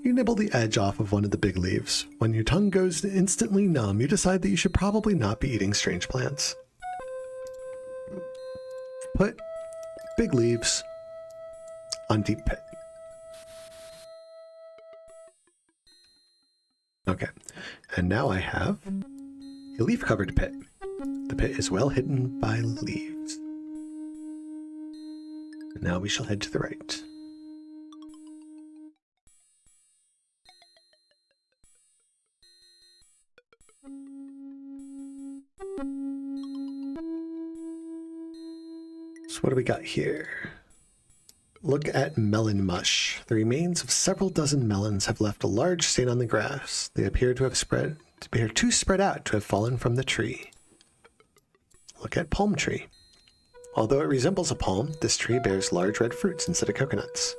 You nibble the edge off of one of the big leaves. When your tongue goes instantly numb, you decide that you should probably not be eating strange plants. Put big leaves on deep pit. Okay, and now I have a leaf-covered pit. The pit is well hidden by leaves. And now we shall head to the right. So what do we got here? Look at melon mush. The remains of several dozen melons have left a large stain on the grass. They appear to spread out to have fallen from the tree. Look at palm tree. Although it resembles a palm, this tree bears large red fruits instead of coconuts.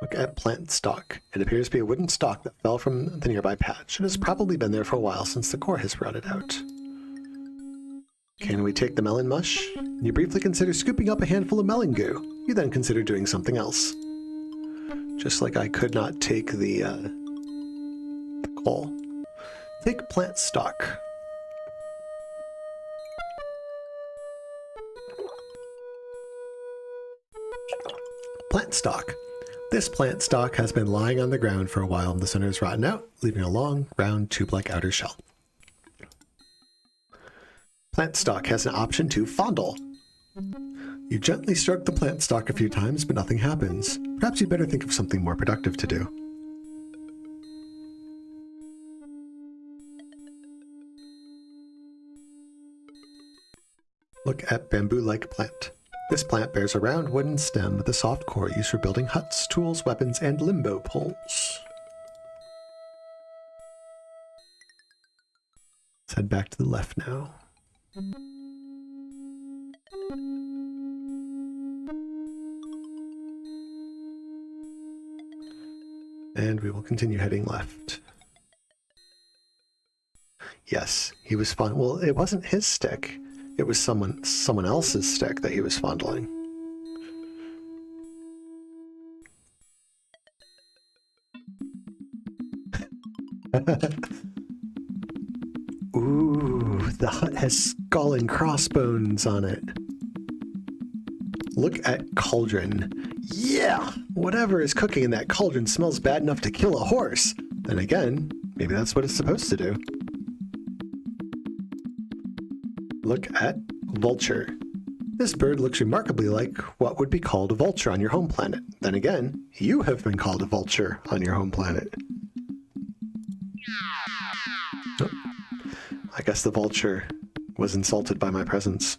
Look at plant stalk. It appears to be a wooden stalk that fell from the nearby patch. It has probably been there for a while since the core has rotted out. Can we take the melon mush? You briefly consider scooping up a handful of melon goo. You then consider doing something else. Just like I could not take the coal. Take plant stock. Plant stock. This plant stock has been lying on the ground for a while and the center is rotten out, leaving a long, round, tube-like outer shell. Plant stock has an option to fondle. You gently stroke the plant stock a few times, but nothing happens. Perhaps you'd better think of something more productive to do. Look at bamboo-like plant. This plant bears a round wooden stem with a soft core used for building huts, tools, weapons, and limbo poles. Let's head back to the left now. And we will continue heading left. Yes, he was fun. Well, it wasn't his stick. It was someone else's stick that he was fondling. Ooh, the hut has skull and crossbones on it. Look at cauldron. Yeah! Whatever is cooking in that cauldron smells bad enough to kill a horse. Then again, maybe that's what it's supposed to do. Look at vulture. This bird looks remarkably like what would be called a vulture on your home planet. Then again, you have been called a vulture on your home planet. Oh, I guess the vulture was insulted by my presence.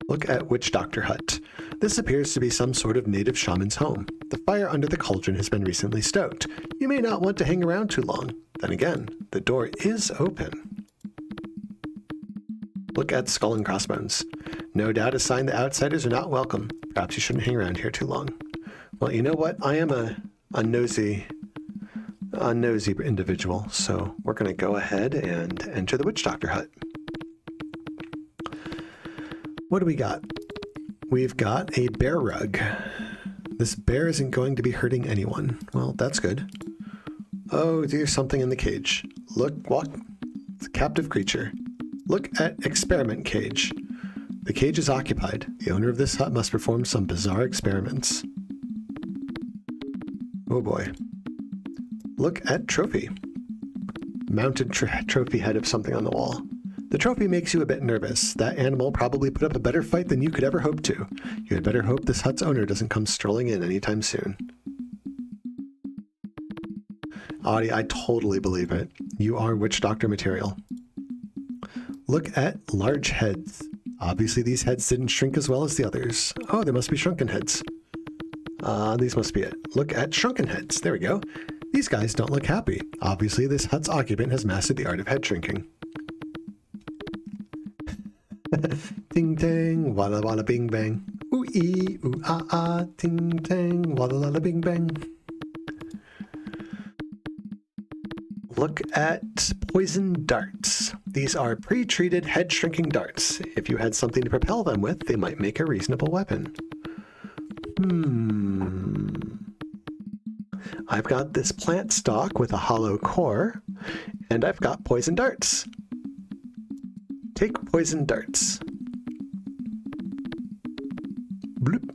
Look at Witch Doctor Hut. This appears to be some sort of native shaman's home. The fire under the cauldron has been recently stoked. You may not want to hang around too long. Then again, the door is open. Look at Skull and Crossbones. No doubt a sign that outsiders are not welcome. Perhaps you shouldn't hang around here too long. Well, you know what? I am a nosy individual, so we're going to go ahead and enter the Witch Doctor Hut. What do we got? We've got a bear rug. This bear isn't going to be hurting anyone. Well, that's good. Oh, there's something in the cage. Look, what? It's a captive creature. Look at experiment cage. The cage is occupied. The owner of this hut must perform some bizarre experiments. Oh boy. Look at trophy. Mounted trophy head of something on the wall. The trophy makes you a bit nervous. That animal probably put up a better fight than you could ever hope to. You had better hope this hut's owner doesn't come strolling in anytime soon. Audie, I totally believe it. You are Witch Doctor material. Look at large heads. Obviously these heads didn't shrink as well as the others. Oh, they must be shrunken heads. These must be it. Look at shrunken heads. There we go. These guys don't look happy. Obviously this hut's occupant has mastered the art of head shrinking. Ting tang, walla walla bing bang. Ooh ee, ooh ah ah, ting tang, walla walla bing bang. Look at poison darts. These are pre-treated head-shrinking darts. If you had something to propel them with, they might make a reasonable weapon. I've got this plant stock with a hollow core, and I've got poison darts. Take poison darts. Bloop.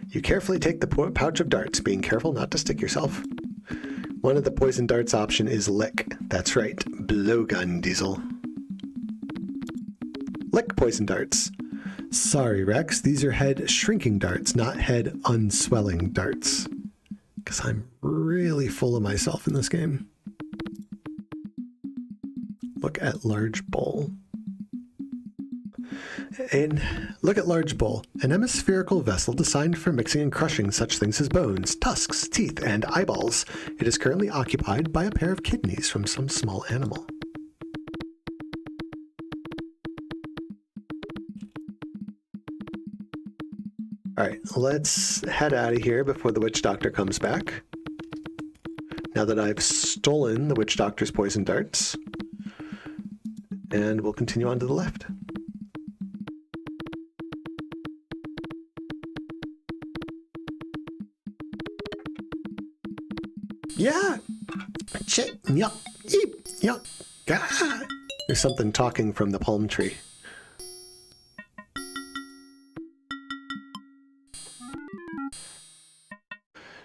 You carefully take the pouch of darts, being careful not to stick yourself. One of the poison darts option is lick. That's right, blowgun diesel. Lick poison darts. Sorry, Rex, these are head shrinking darts, not head unswelling darts. Because I'm really full of myself in this game. Look at large bowl. And look at large bowl, an hemispherical vessel designed for mixing and crushing such things as bones, tusks, teeth, and eyeballs. It is currently occupied by a pair of kidneys from some small animal. Alright, let's head out of here before the Witch Doctor comes back. Now that I've stolen the Witch Doctor's poison darts. And we'll continue on to the left. Yeah. Shit. Yuck. Eep. Yuck. Ah. There's something talking from the palm tree.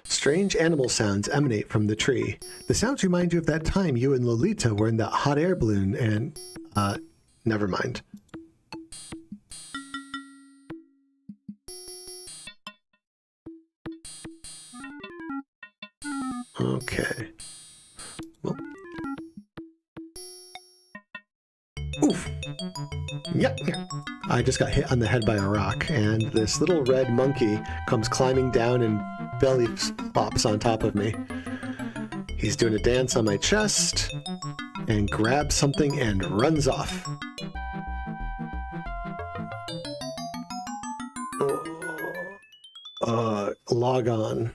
Strange animal sounds emanate from the tree. The sounds remind you of that time you and Lolita were in that hot air balloon and, never mind. Okay. Well. Oof. Yep. I just got hit on the head by a rock, and this little red monkey comes climbing down and belly flops on top of me. He's doing a dance on my chest, and grabs something and runs off. Log on.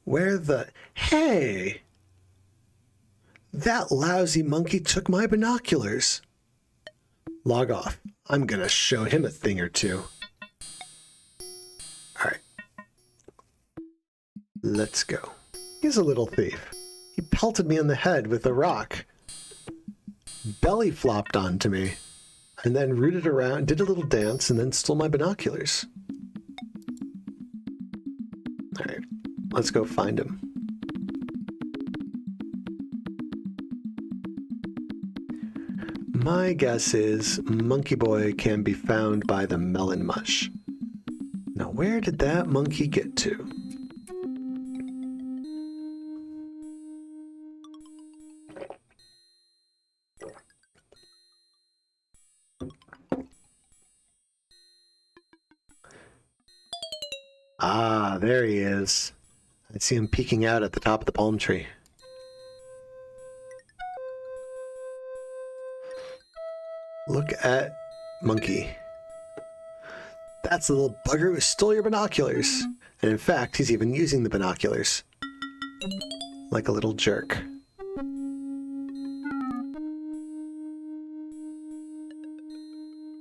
Where the... Hey! That lousy monkey took my binoculars. Log off. I'm gonna show him a thing or two. Alright. Let's go. He's a little thief. He pelted me in the head with a rock. Belly flopped onto me. And then rooted around, did a little dance, and then stole my binoculars. Alright. Let's go find him. My guess is Monkey Boy can be found by the melon mush. Now, where did that monkey get to? Ah, there he is. I see him peeking out at the top of the palm tree. Look at Monkey. That's the little bugger who stole your binoculars. And in fact, he's even using the binoculars. Like a little jerk.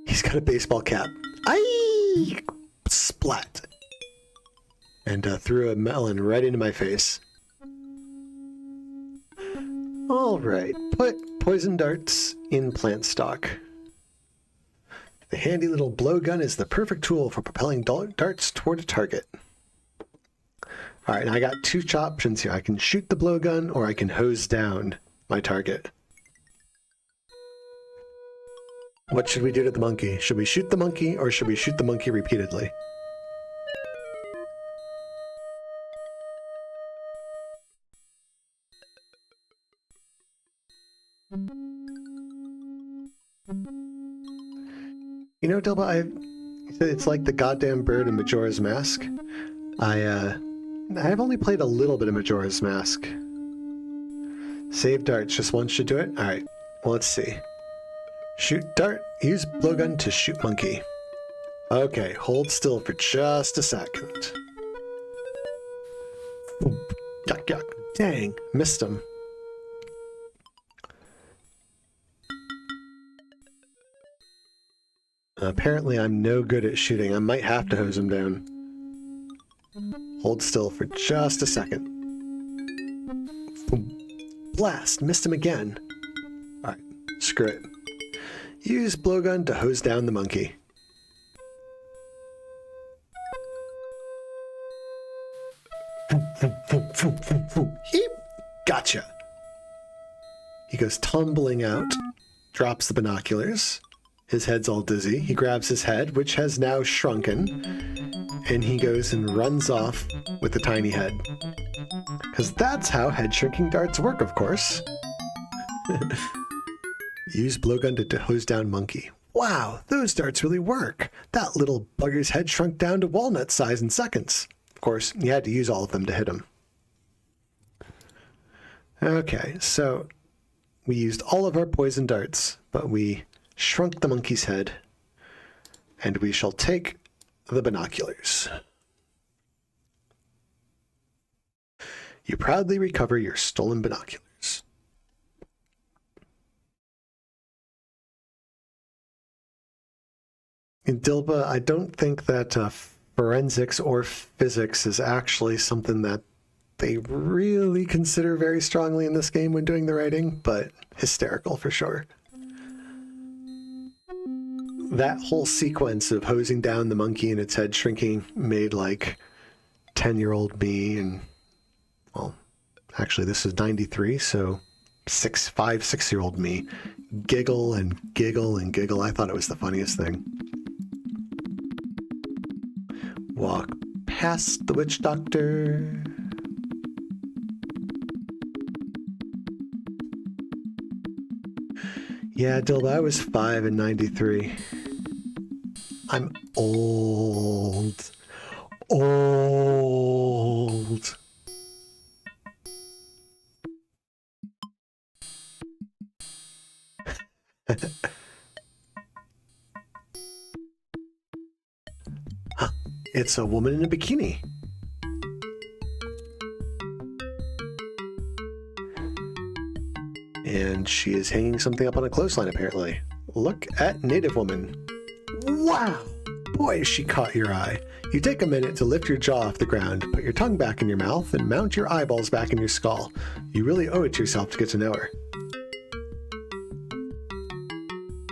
He's got a baseball cap. Aye! Splat. And threw a melon right into my face. Alright, put poison darts in plant stock. The handy little blowgun is the perfect tool for propelling darts toward a target. Alright, now I got two options here. I can shoot the blowgun or I can hose down my target. What should we do to the monkey? Should we shoot the monkey or should we shoot the monkey repeatedly? You know, Dilba, it's like the goddamn bird in Majora's Mask. I've only played a little bit of Majora's Mask. Save darts, just once should do it? Alright, well, let's see. Shoot dart, use blowgun to shoot monkey. Okay, hold still for just a second. Yuck, yuck. Dang, missed him. Apparently I'm no good at shooting. I might have to hose him down. Hold still for just a second. Blast! Missed him again. Alright, screw it. Use blowgun to hose down the monkey. Heep! Gotcha! He goes tumbling out, drops the binoculars. His head's all dizzy. He grabs his head, which has now shrunken, and he goes and runs off with the tiny head. Because that's how head-shrinking darts work, of course. Use blowgun to hose down monkey. Wow, those darts really work. That little bugger's head shrunk down to walnut size in seconds. Of course, you had to use all of them to hit him. Okay, so we used all of our poison darts, but we shrunk the monkey's head, and we shall take the binoculars. You proudly recover your stolen binoculars. In Dilba, I don't think that forensics or physics is actually something that they really consider very strongly in this game when doing the writing, but hysterical for sure. That whole sequence of hosing down the monkey and its head shrinking made like 10-year-old me, and well, actually this is 93, so 6-year-old me giggle and giggle and giggle. I thought it was the funniest thing. Walk past the witch doctor. Yeah, Dilba, I was 5 in 93. I'm old. Old. It's a woman in a bikini. And she is hanging something up on a clothesline, apparently. Look at Native Woman. Wow! Boy, she caught your eye. You take a minute to lift your jaw off the ground, put your tongue back in your mouth, and mount your eyeballs back in your skull. You really owe it to yourself to get to know her.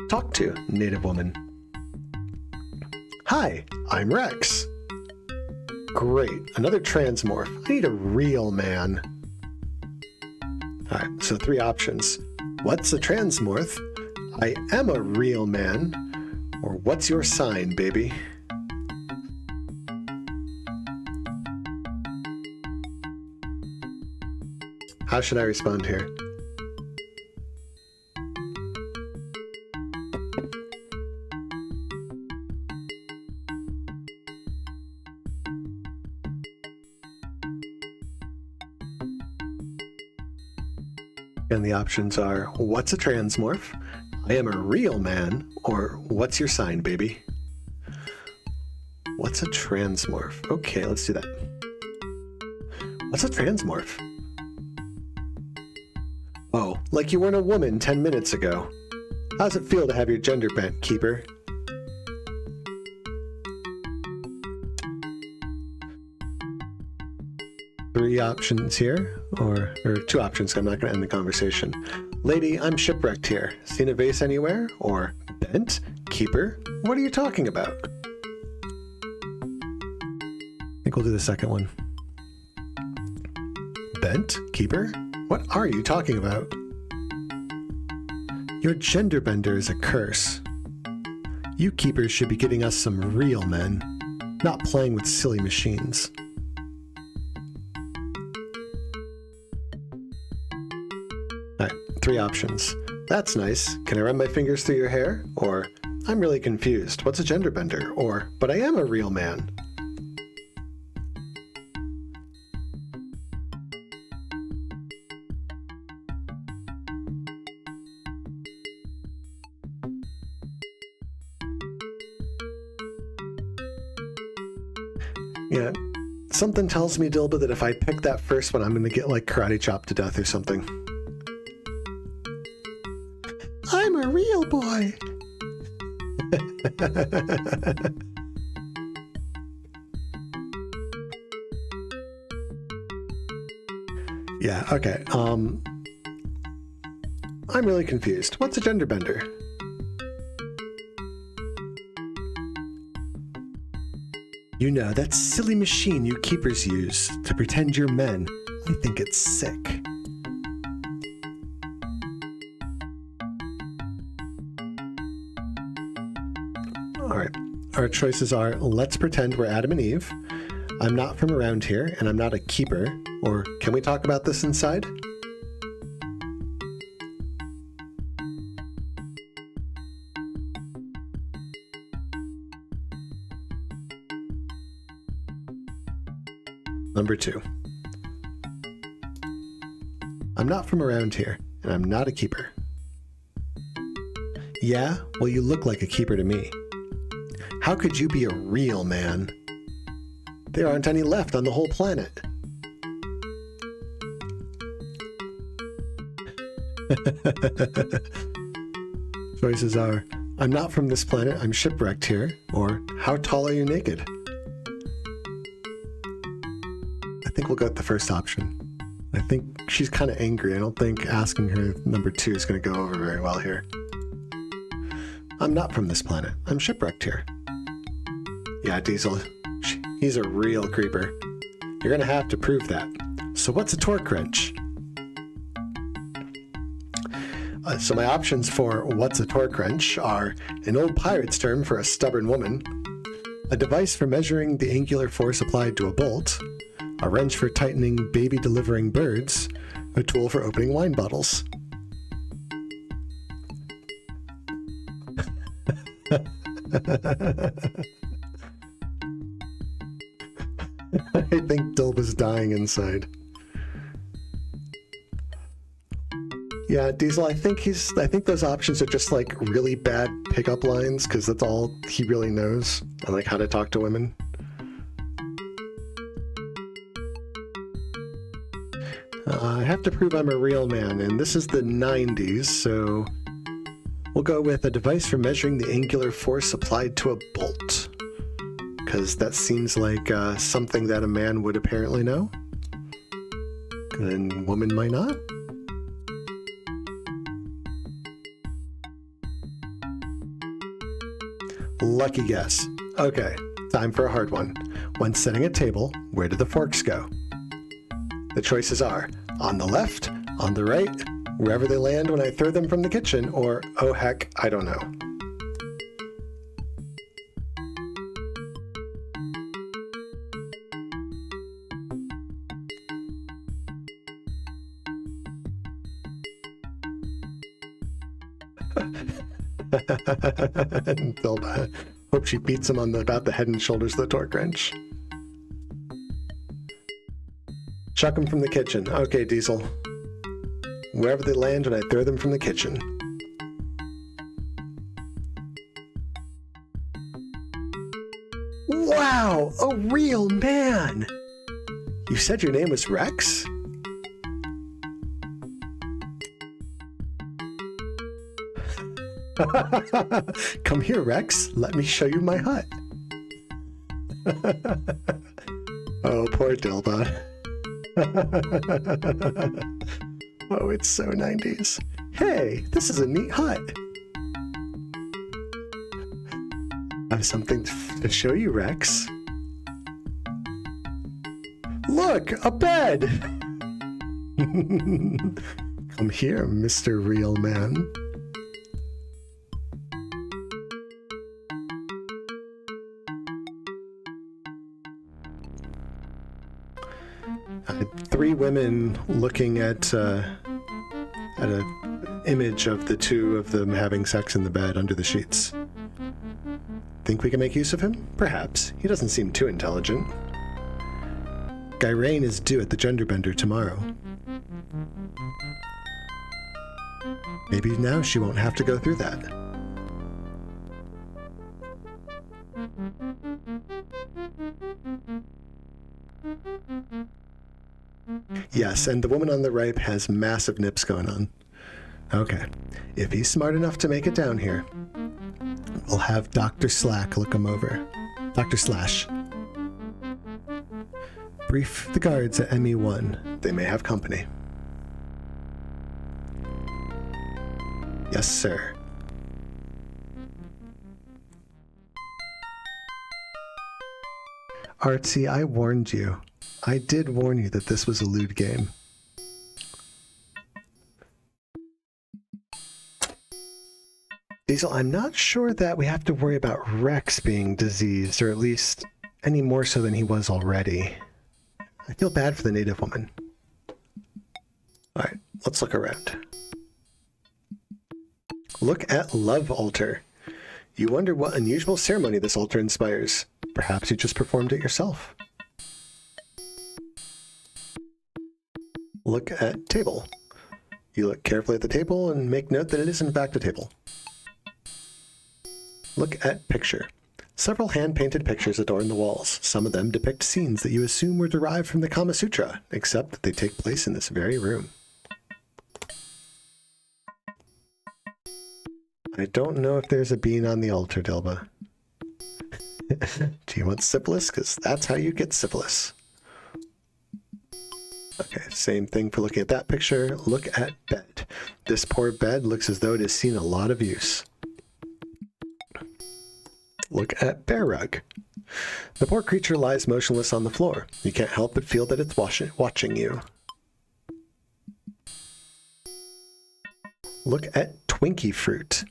Talk to Native Woman. Hi, I'm Rex. Great, another transmorph. I need a real man. Alright, so 3 options. What's a transmorph? I am a real man. Or what's your sign, baby? How should I respond here? And the options are, what's a transmorph? I am a real man, or what's your sign, baby? What's a transmorph? Okay, let's do that. What's a transmorph? Oh, like you weren't a woman 10 minutes ago. How's it feel to have your gender bent, keeper? Three options here, or 2 options, I'm not going to end the conversation. Lady, I'm shipwrecked here. Seen a vase anywhere? Or bent? Keeper? What are you talking about? I think we'll do the second one. Bent? Keeper? What are you talking about? Your gender bender is a curse. You keepers should be getting us some real men, not playing with silly machines. Alright, 3 options. That's nice. Can I run my fingers through your hair? Or, I'm really confused. What's a gender bender? Or, but I am a real man. Yeah, something tells me, Dilba, that if I pick that first one, I'm going to get, like, karate chopped to death or something. I'm a real boy! Yeah, okay, I'm really confused. What's a gender bender? You know, that silly machine you keepers use to pretend you're men. I think it's sick. Alright, our choices are, let's pretend we're Adam and Eve, I'm not from around here, and I'm not a keeper, or can we talk about this inside? Number 2. I'm not from around here, and I'm not a keeper. Yeah? Well, you look like a keeper to me. How could you be a real man? There aren't any left on the whole planet. Choices are, I'm not from this planet, I'm shipwrecked here, or how tall are you naked? I think we'll go with the first option. I think she's kind of angry. I don't think asking her number 2 is going to go over very well here. I'm not from this planet, I'm shipwrecked here. Yeah, Diesel, he's a real creeper. You're going to have to prove that. So what's a torque wrench? So my options for what's a torque wrench are an old pirate's term for a stubborn woman, a device for measuring the angular force applied to a bolt, a wrench for tightening baby-delivering birds, a tool for opening wine bottles. I think Dilba's dying inside. Yeah, Diesel, I think those options are just like really bad pickup lines because that's all he really knows on like how to talk to women. I have to prove I'm a real man, and this is the 90s, so we'll go with a device for measuring the angular force applied to a bolt, because that seems like something that a man would apparently know, and woman might not. Lucky guess. Okay, time for a hard one. When setting a table, where do the forks go? The choices are on the left, on the right, wherever they land when I throw them from the kitchen, or oh heck, I don't know. They'll hope she beats him on about the head and shoulders of the torque wrench. Chuck them from the kitchen. Okay, Diesel. Wherever they land when I throw them from the kitchen. Wow! A real man! You said your name was Rex? Come here, Rex. Let me show you my hut. Oh, poor Dilba. Oh, it's so 90s. Hey, this is a neat hut. I have something to show you, Rex. Look, a bed! Come here, Mr. Real Man. Three women looking at an image of the two of them having sex in the bed under the sheets. Think we can make use of him? Perhaps. He doesn't seem too intelligent. Gyrane is due at the gender bender tomorrow. Maybe now she won't have to go through that. Yes, and the woman on the right has massive nips going on. Okay, if he's smart enough to make it down here, we'll have Dr. Slack look him over. Dr. Slash. Brief the guards at ME1. They may have company. Yes, sir. Artsy, I warned you. I did warn you that this was a lewd game. Diesel, I'm not sure that we have to worry about Rex being diseased, or at least any more so than he was already. I feel bad for the native woman. Alright, let's look around. Look at Love Altar. You wonder what unusual ceremony this altar inspires. Perhaps you just performed it yourself. Look at table. You look carefully at the table and make note that it is in fact a table. Look at picture. Several hand-painted pictures adorn the walls. Some of them depict scenes that you assume were derived from the Kama Sutra, except that they take place in this very room. I don't know if there's a bean on the altar, Dilba. Do you want syphilis? Because that's how you get syphilis. Okay, same thing for looking at that picture. Look at bed. This poor bed looks as though it has seen a lot of use. Look at bear rug. The poor creature lies motionless on the floor. You can't help but feel that it's watching you. Look at Twinkie fruit.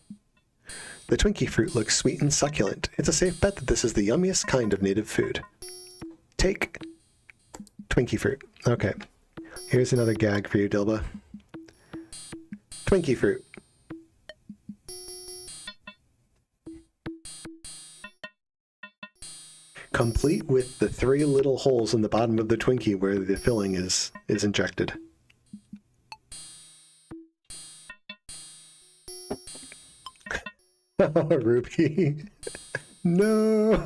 The Twinkie fruit looks sweet and succulent. It's a safe bet that this is the yummiest kind of native food. Take Twinkie fruit. Okay. Here's another gag for you, Dilba. Twinkie fruit. Complete with the 3 little holes in the bottom of the Twinkie where the filling is injected. Oh, Ruby. No!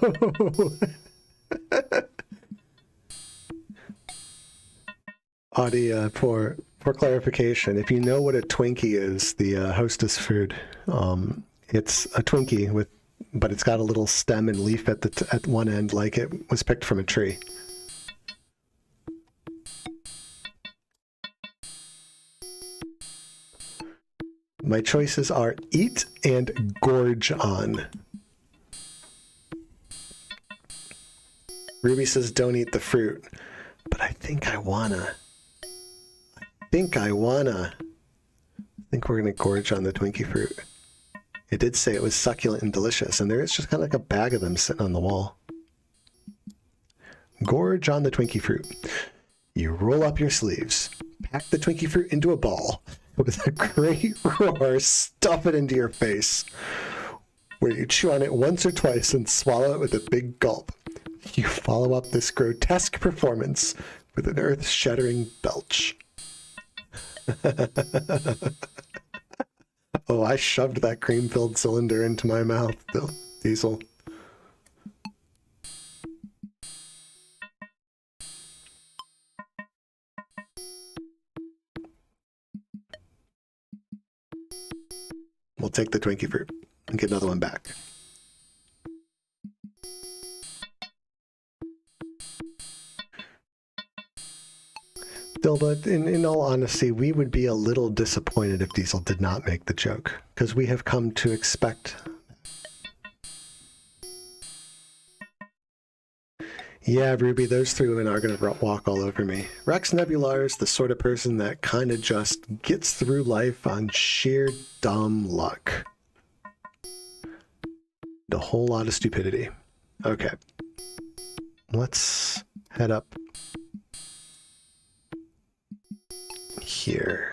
Audie, for clarification, if you know what a Twinkie is, the hostess food, it's a Twinkie but it's got a little stem and leaf at one end, like it was picked from a tree. My choices are eat and gorge on. Ruby says don't eat the fruit, but I think I wanna. I think we're gonna gorge on the Twinkie fruit. It did say it was succulent and delicious, and there is just kind of like a bag of them sitting on the wall. Gorge on the Twinkie fruit. You roll up your sleeves, pack the Twinkie fruit into a ball, with a great roar, stuff it into your face, where you chew on it once or twice and swallow it with a big gulp. You follow up this grotesque performance with an earth-shattering belch. Oh, I shoved that cream-filled cylinder into my mouth, Diesel. We'll take the Twinkie fruit and get another one back. Dilba, in all honesty, we would be a little disappointed if Diesel did not make the joke, because we have come to expect. Yeah, Ruby, those 3 women are going to walk all over me. Rex Nebular is the sort of person that kind of just gets through life on sheer dumb luck. A whole lot of stupidity. Okay. Let's head up here.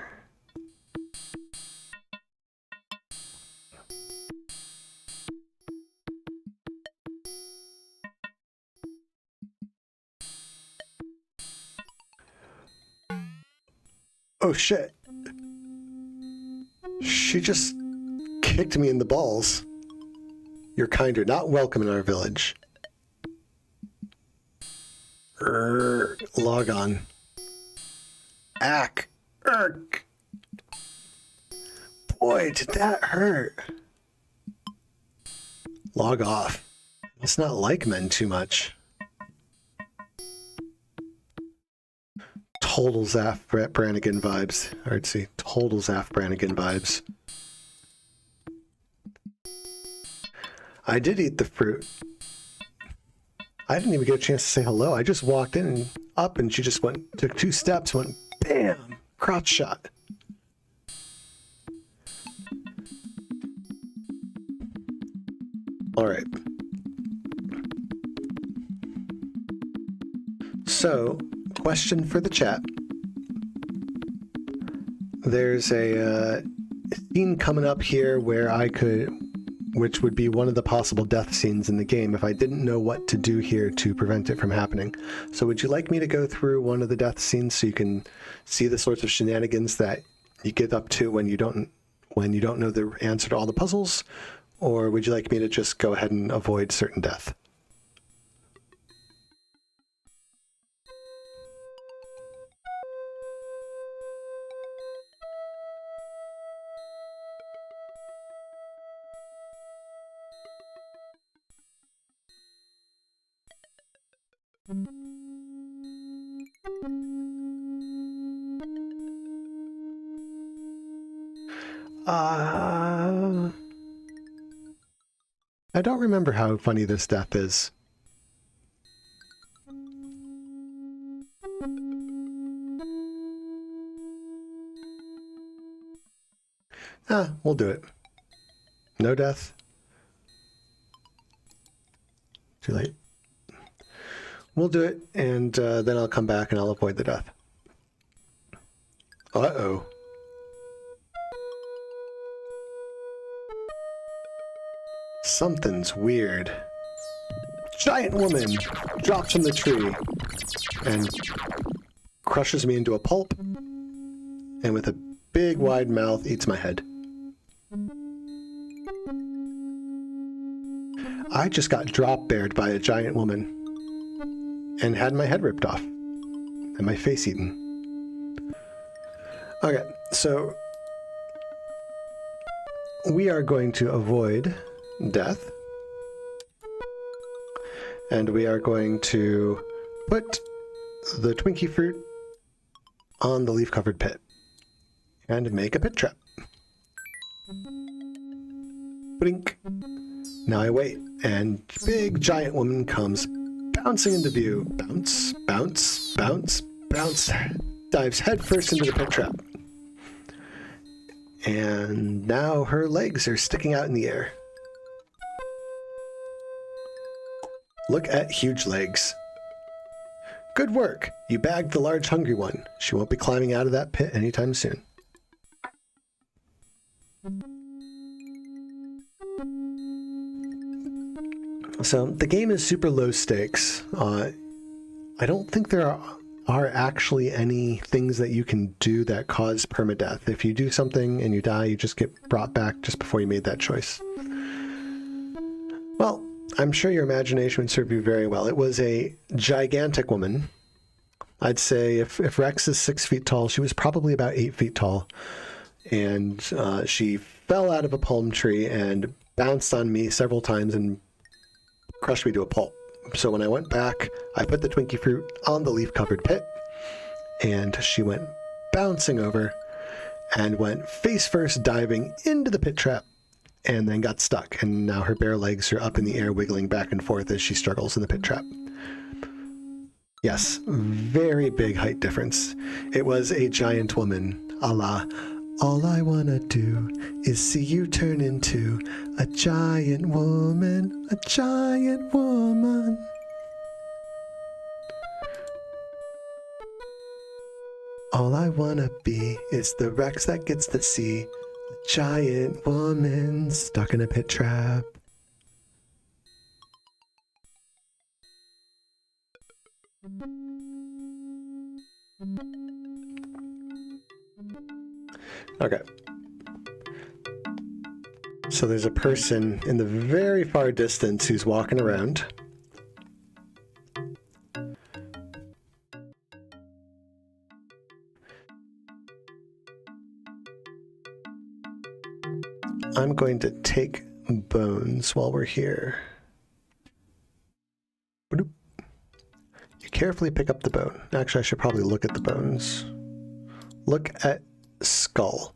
Oh shit. She just kicked me in the balls. Your kind are not welcome in our village. Log on. Ack. Irk. Boy, did that hurt. Log off. Let's not like men too much. Total Zaf Brannigan vibes, Artsy. Total Zaf Brannigan vibes. I did eat the fruit. I didn't even get a chance to say hello. I just walked in and up and she just took 2 steps, went bam, crotch shot. All right. So, question for the chat. There's a scene coming up here where which would be one of the possible death scenes in the game if I didn't know what to do here to prevent it from happening. So would you like me to go through one of the death scenes so you can see the sorts of shenanigans that you get up to when you don't know the answer to all the puzzles? Or would you like me to just go ahead and avoid certain death? I don't remember how funny this death is. We'll do it. No death. Too late. We'll do it, and then I'll come back and I'll avoid the death. Uh-oh. Something's weird. Giant woman drops from the tree and crushes me into a pulp, and with a big wide mouth eats my head. I just got drop-beared by a giant woman and had my head ripped off and my face eaten. Okay, so we are going to avoid death, and we are going to put the Twinkie fruit on the leaf-covered pit and make a pit trap. Blink. Now I wait, and big giant woman comes bouncing into view. Bounce, bounce, bounce, bounce. Dives headfirst into the pit trap. And now her legs are sticking out in the air. Look at huge legs. Good work! You bagged the large hungry one. She won't be climbing out of that pit anytime soon. So the game is super low stakes. I don't think there are actually any things that you can do that cause permadeath. If you do something and you die, you just get brought back just before you made that choice. Well, I'm sure your imagination would serve you very well. It was a gigantic woman. I'd say if Rex is 6 feet tall, she was probably about 8 feet tall. And she fell out of a palm tree and bounced on me several times and crushed me to a pulp. So when I went back, I put the Twinkie fruit on the leaf-covered pit, and she went bouncing over and went face-first diving into the pit trap, and then got stuck, and now her bare legs are up in the air wiggling back and forth as she struggles in the pit trap. Yes, very big height difference. It was a giant woman, a la, all I wanna do is see you turn into a giant woman, a giant woman. All I wanna be is the Rex that gets to see a giant woman stuck in a pit trap. Okay. So there's a person in the very far distance who's walking around. I'm going to take bones while we're here. Bloop. You carefully pick up the bone. Actually, I should probably look at the bones. Look at skull.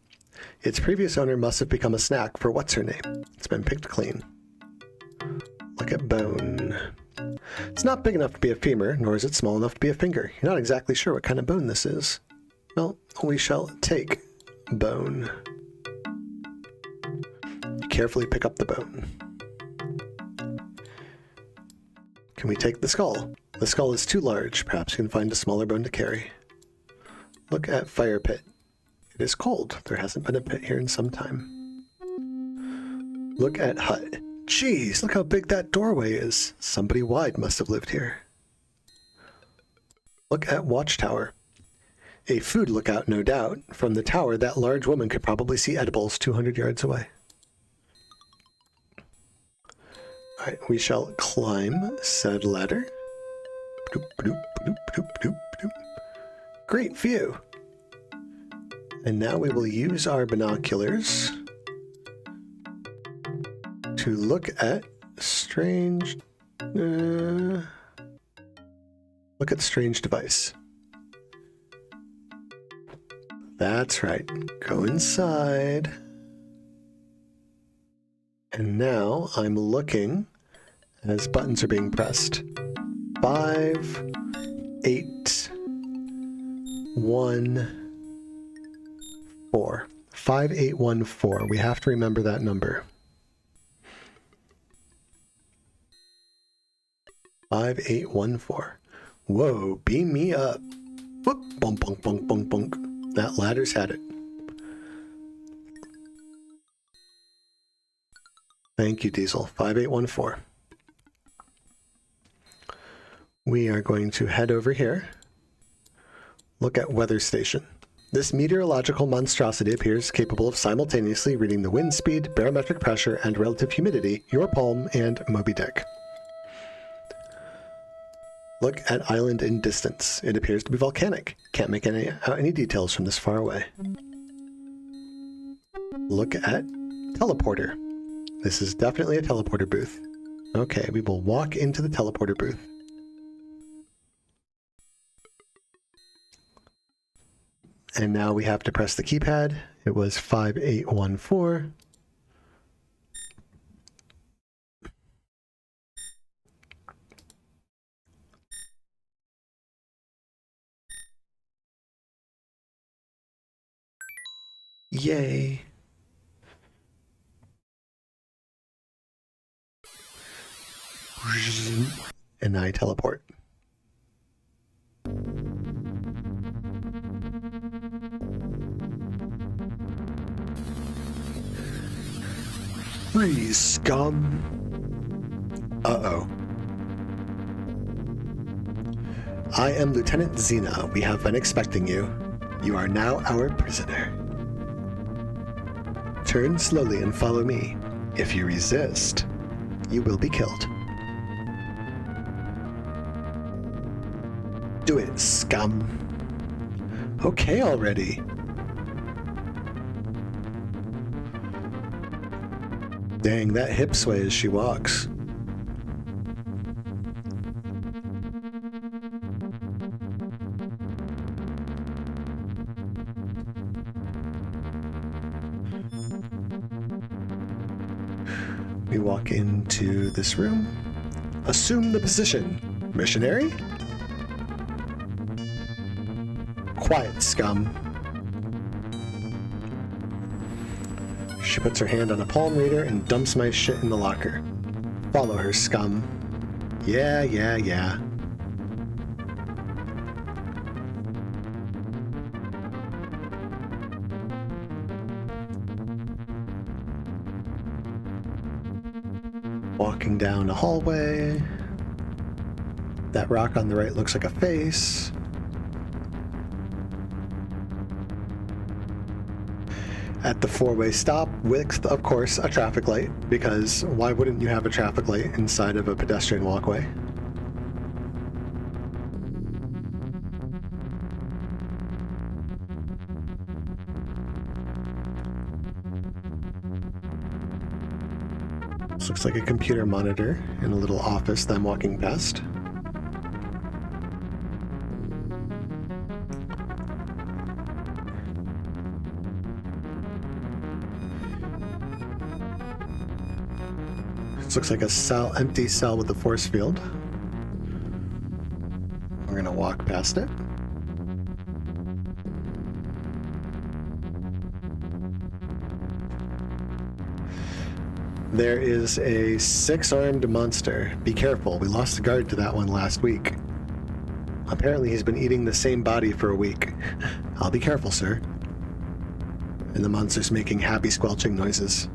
Its previous owner must have become a snack for what's her name. It's been picked clean. Look at bone. It's not big enough to be a femur, nor is it small enough to be a finger. You're not exactly sure what kind of bone this is. Well, we shall take bone. Carefully pick up the bone. Can we take the skull? The skull is too large. Perhaps you can find a smaller bone to carry. Look at fire pit. It is cold. There hasn't been a pit here in some time. Look at hut. Jeez, look how big that doorway is. Somebody wide must have lived here. Look at watchtower. A food lookout, no doubt. From the tower, that large woman could probably see edibles 200 yards away. Alright, we shall climb said ladder. Bloop, bloop, bloop, bloop, bloop, bloop. Great view! And now we will use our binoculars to look at strange... Look at strange device. That's right. Go inside. And now I'm looking as buttons are being pressed. 5, 8, 1, 4. 5, 8, 1, 4. We have to remember that number. 5, 8, 1, 4. Whoa, beam me up. Whoop, bunk, bunk, bunk, bunk, bunk. That ladder's had it. Thank you, Diesel. 5814. We are going to head over here. Look at weather station. This meteorological monstrosity appears capable of simultaneously reading the wind speed, barometric pressure, and relative humidity, your palm, and Moby Dick. Look at island in distance. It appears to be volcanic. Can't make out any details from this far away. Look at teleporter. This is definitely a teleporter booth. Okay, we will walk into the teleporter booth. And now we have to press the keypad. It was 5814. Yay. And I teleport. Freeze, scum! Uh-oh. I am Lieutenant Xena. We have been expecting you. You are now our prisoner. Turn slowly and follow me. If you resist, you will be killed. Do it, scum. Okay already. Dang, that hip sway as she walks. We walk into this room. Assume the position. Missionary? Quiet, scum. She puts her hand on a palm reader and dumps my shit in the locker. Follow her, scum. Yeah. Walking down a hallway. That rock on the right looks like a face. At the four-way stop with, of course, a traffic light, because why wouldn't you have a traffic light inside of a pedestrian walkway? This looks like a computer monitor in a little office that I'm walking past. This looks like a empty cell with a force field. We're going to walk past it. There is a 6-armed monster. Be careful, we lost the guard to that one last week. Apparently he's been eating the same body for a week. I'll be careful, sir. And the monster's making happy squelching noises.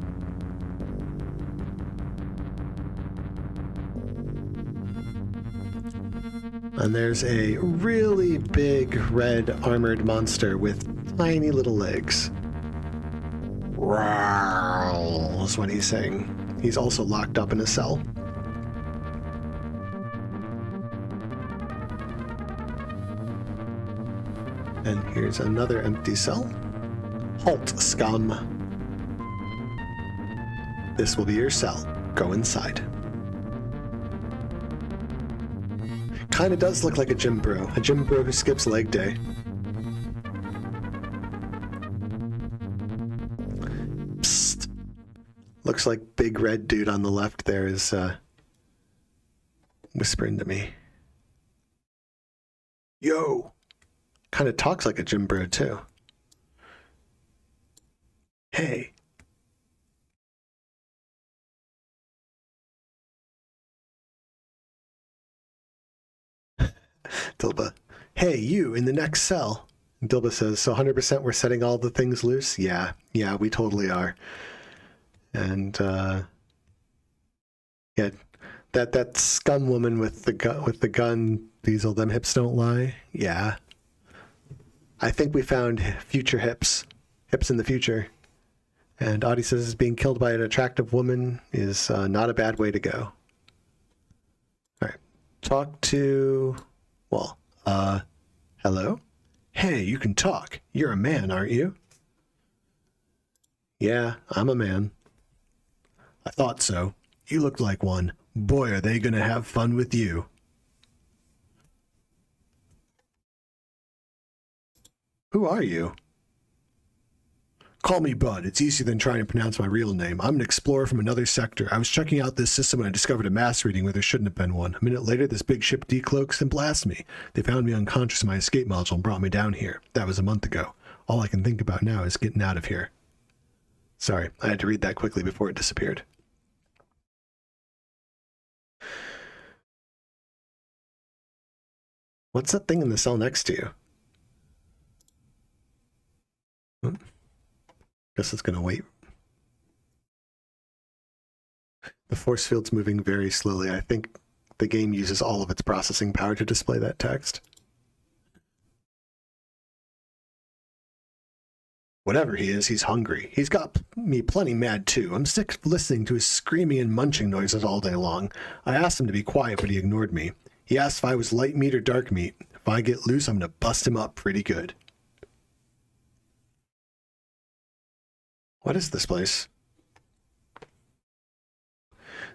And there's a really big red armored monster with tiny little legs. Rawr is what he's saying. He's also locked up in a cell. And here's another empty cell. Halt, scum. This will be your cell. Go inside. kind of does look like a gym bro who skips leg day. Psst. Looks like big red dude on the left there is whispering to me. Yo! Kind of talks like a gym bro too. Hey. Dilba. Hey, you, in the next cell. Dilba says, so 100% we're setting all the things loose? Yeah, we totally are. And, yeah, that scum woman with the gun, Diesel, them hips don't lie? Yeah. I think we found future hips. Hips in the future. And Audie says being killed by an attractive woman is not a bad way to go. Alright. Talk to... Well, hello? Hey, you can talk. You're a man, aren't you? Yeah, I'm a man. I thought so. You looked like one. Boy, are they gonna have fun with you. Who are you? Call me Bud. It's easier than trying to pronounce my real name. I'm an explorer from another sector. I was checking out this system when I discovered a mass reading where there shouldn't have been one. A minute later, this big ship decloaks and blasts me. They found me unconscious in my escape module and brought me down here. That was a month ago. All I can think about now is getting out of here. Sorry, I had to read that quickly before it disappeared. What's that thing in the cell next to you? Guess it's gonna wait. The force field's moving very slowly. I think the game uses all of its processing power to display that text. Whatever he is, he's hungry. He's got me plenty mad too. I'm sick of listening to his screaming and munching noises all day long. I asked him to be quiet, but he ignored me. He asked if I was light meat or dark meat. If I get loose, I'm gonna bust him up pretty good. What is this place?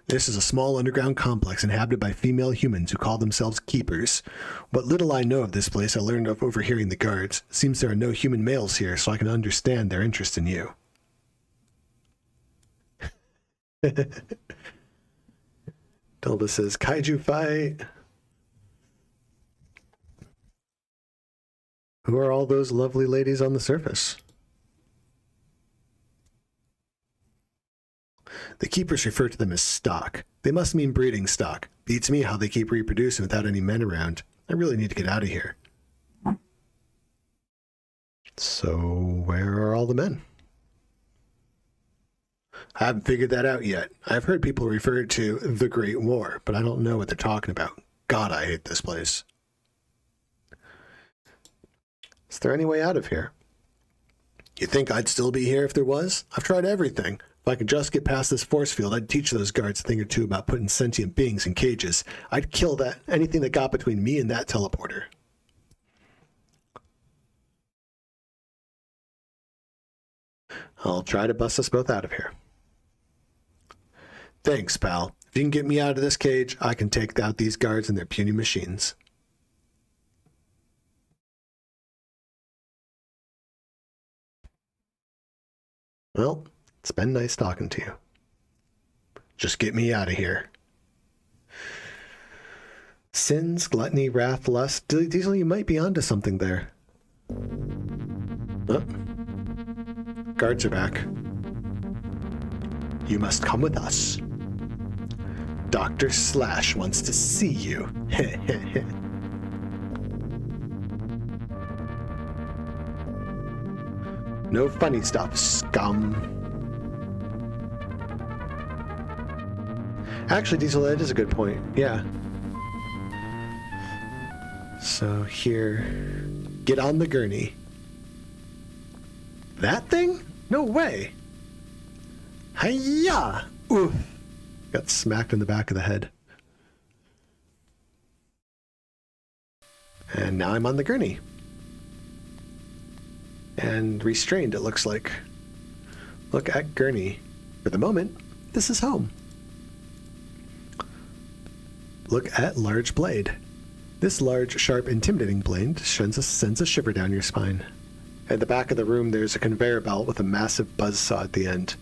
This is a small underground complex inhabited by female humans who call themselves keepers. What little I know of this place I learned of overhearing the guards. Seems there are no human males here, so I can understand their interest in you. Dilba says, Kaiju fight. Who are all those lovely ladies on the surface? The keepers refer to them as stock. They must mean breeding stock. Beats me how they keep reproducing without any men around. I really need to get out of here. So, where are all the men? I haven't figured that out yet. I've heard people refer to the Great War, but I don't know what they're talking about. God, I hate this place. Is there any way out of here? You think I'd still be here if there was? I've tried everything. If I could just get past this force field, I'd teach those guards a thing or two about putting sentient beings in cages. I'd kill anything that got between me and that teleporter. I'll try to bust us both out of here. Thanks, pal. If you can get me out of this cage, I can take out these guards and their puny machines. Well, it's been nice talking to you. Just get me out of here. Sins, gluttony, wrath, lust. Diesel, you might be onto something there. Oh. Guards are back. You must come with us. Dr. Slash wants to see you. No funny stuff, scum. Actually, Diesel, that is a good point. Yeah. So here, get on the gurney. That thing? No way. Hiya! Oof. Got smacked in the back of the head. And now I'm on the gurney. And restrained, it looks like. Look at gurney. For the moment, this is home. Look at large blade. This large, sharp, intimidating blade sends a shiver down your spine. At the back of the room, there's a conveyor belt with a massive buzzsaw at the end.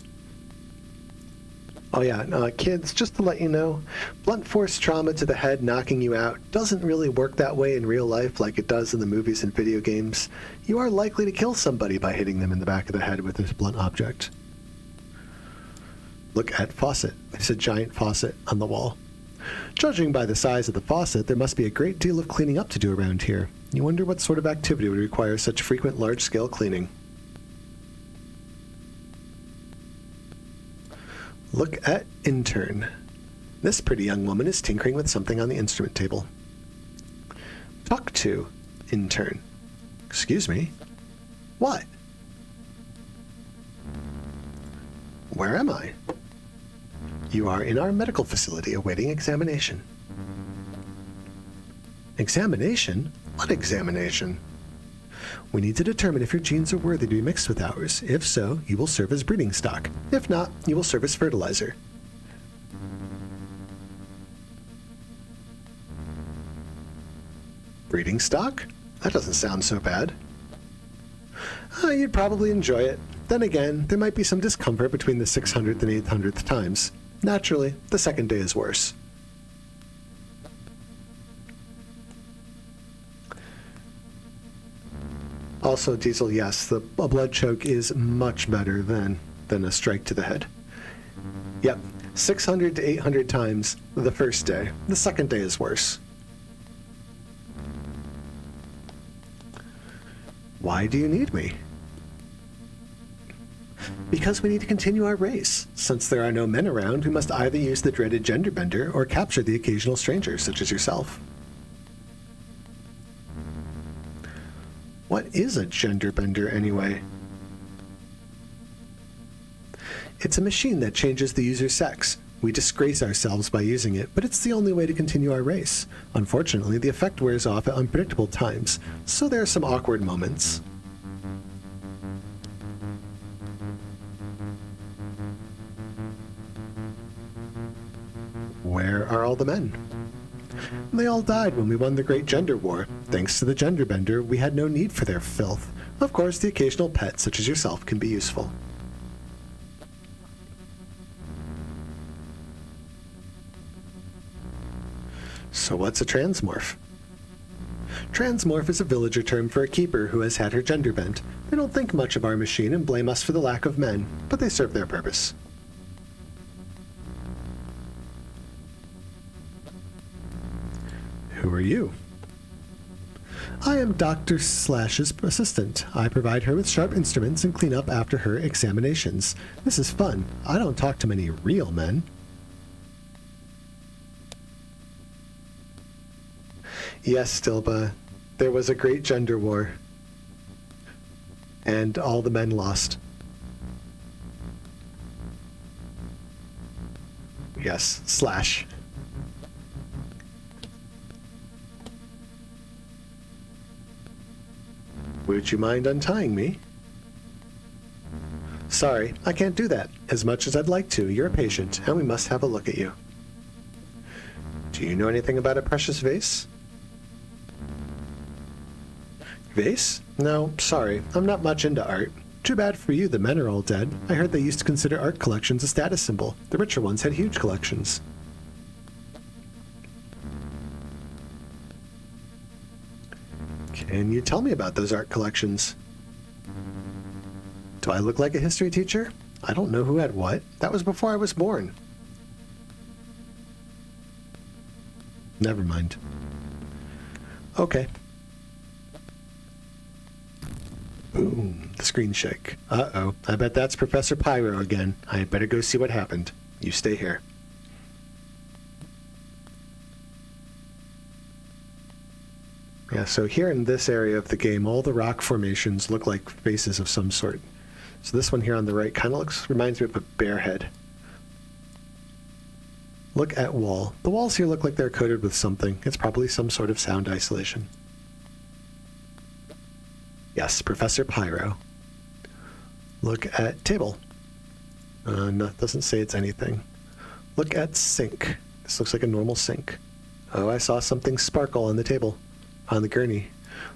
Oh yeah, kids, just to let you know, blunt force trauma to the head knocking you out doesn't really work that way in real life like it does in the movies and video games. You are likely to kill somebody by hitting them in the back of the head with this blunt object. Look at faucet. It's a giant faucet on the wall. Judging by the size of the faucet, there must be a great deal of cleaning up to do around here. You wonder what sort of activity would require such frequent large-scale cleaning. Look at intern. This pretty young woman is tinkering with something on the instrument table. Talk to intern. Excuse me? What? Where am I? You are in our medical facility awaiting examination. Examination? What examination? We need to determine if your genes are worthy to be mixed with ours. If so, you will serve as breeding stock. If not, you will serve as fertilizer. Breeding stock? That doesn't sound so bad. You'd probably enjoy it. Then again, there might be some discomfort between the 600th and 800th times. Naturally, the second day is worse. Also, Diesel, yes, a blood choke is much better than a strike to the head. Yep, 600 to 800 times the first day. The second day is worse. Why do you need me? Because we need to continue our race. Since there are no men around, we must either use the dreaded gender bender or capture the occasional stranger, such as yourself. What is a gender bender, anyway? It's a machine that changes the user's sex. We disgrace ourselves by using it, but it's the only way to continue our race. Unfortunately, the effect wears off at unpredictable times, so there are some awkward moments. Where are all the men? They all died when we won the Great Gender War. Thanks to the gender bender, we had no need for their filth. Of course, the occasional pet, such as yourself, can be useful. So what's a transmorph? Transmorph is a villager term for a keeper who has had her gender bent. They don't think much of our machine and blame us for the lack of men, but they serve their purpose. Who are you? I am Dr. Slash's assistant. I provide her with sharp instruments and clean up after her examinations. This is fun. I don't talk to many real men. Yes, Stilba, there was a great gender war. And all the men lost. Yes, Slash. Would you mind untying me? Sorry, I can't do that. As much as I'd like to, you're a patient, and we must have a look at you. Do you know anything about a precious vase? Vase? No, sorry, I'm not much into art. Too bad for you, the men are all dead. I heard they used to consider art collections a status symbol. The richer ones had huge collections. Can you tell me about those art collections? Do I look like a history teacher? I don't know who had what. That was before I was born. Never mind. Okay. Boom. The screen shake. Uh-oh. I bet that's Professor Pyro again. I had better go see what happened. You stay here. Yeah, so here in this area of the game, all the rock formations look like faces of some sort. So this one here on the right kind of reminds me of a bear head. Look at wall. The walls here look like they're coated with something. It's probably some sort of sound isolation. Yes, Professor Pyro. Look at table. No, it doesn't say it's anything. Look at sink. This looks like a normal sink. Oh, I saw something sparkle on the table, on the gurney.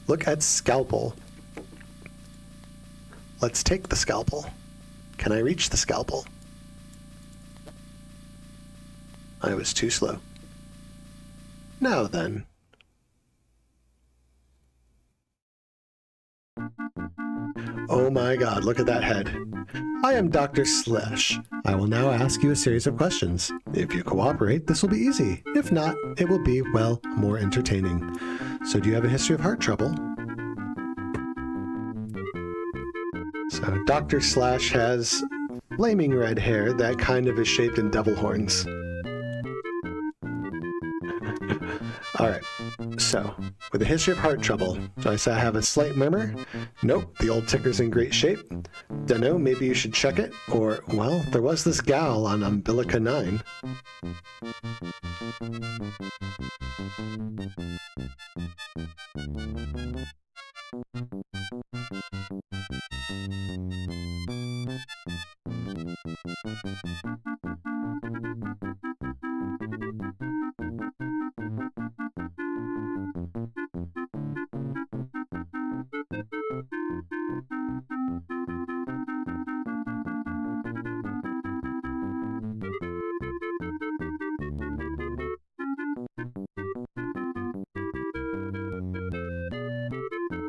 Look at scalpel. Let's take the scalpel. Can I reach the scalpel? I was too slow. Now then. Oh my god, look at that head. I am Dr. Slash. I will now ask you a series of questions. If you cooperate, this will be easy. If not, it will be, well, more entertaining. So do you have a history of heart trouble? So Dr. Slash has flaming red hair that kind of is shaped in devil horns. Alright, so, with a history of heart trouble, do I say I have a slight murmur? Nope, the old ticker's in great shape. Dunno, maybe you should check it, or, well, there was this gal on Umbilica 9.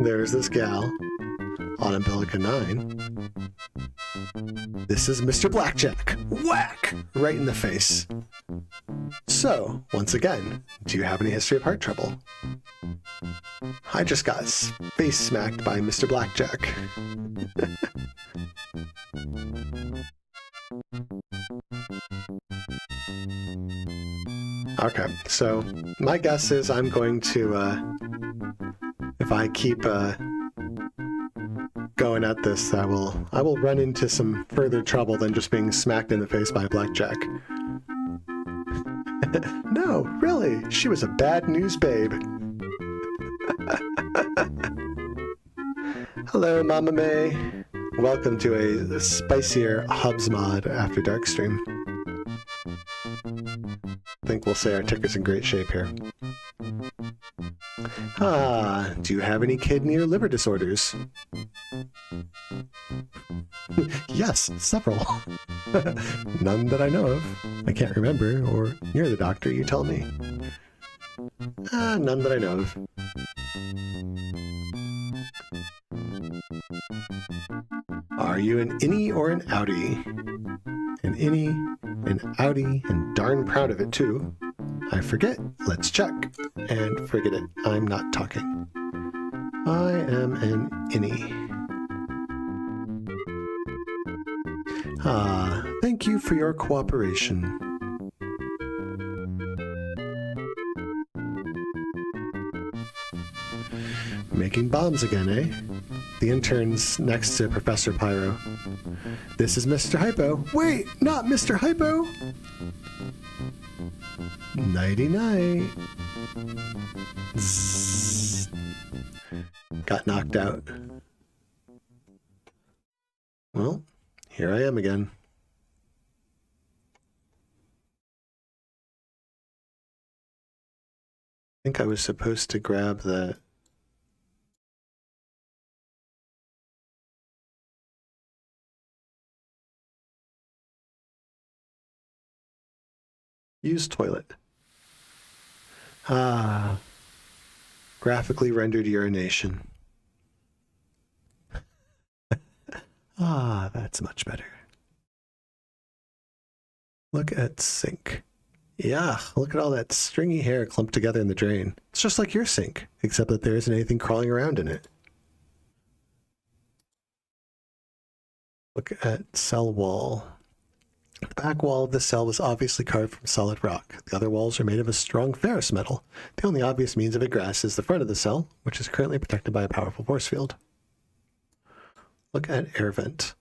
There's this gal on Umbilica 9. This is Mr. Blackjack. Whack! Right in the face. So, once again, do you have any history of heart trouble? I just got face smacked by Mr. Blackjack. Okay, so my guess is I'm going to, if I keep going at this, I will run into some further trouble than just being smacked in the face by Blackjack. No, really, she was a bad news babe. Hello, Mama May. Welcome to a spicier Hubsmod After Dark stream. I think we'll say our ticker's in great shape here. Ah, do you have any kidney or liver disorders? Yes, several. None that I know of. I can't remember, or you're the doctor, you tell me. None that I know of. Are you an innie or an outie? An innie, an outie, and darn proud of it too. I forget. Let's check. And forget it. I'm not talking. I am an innie. Ah, thank you for your cooperation. Making bombs again, eh? The intern's next to Professor Pyro. This is Mr. Hypo. Wait, not Mr. Hypo! Nighty-night. Zzz. Got knocked out. Well, here I am again. I think I was supposed to grab that. Use toilet. Ah, graphically rendered urination. Ah, that's much better. Look at sink. Yeah, look at all that stringy hair clumped together in the drain. It's just like your sink, except that there isn't anything crawling around in it. Look at cell wall. The back wall of the cell was obviously carved from solid rock. The other walls are made of a strong ferrous metal. The only obvious means of egress is the front of the cell, which is currently protected by a powerful force field. Look at air vent.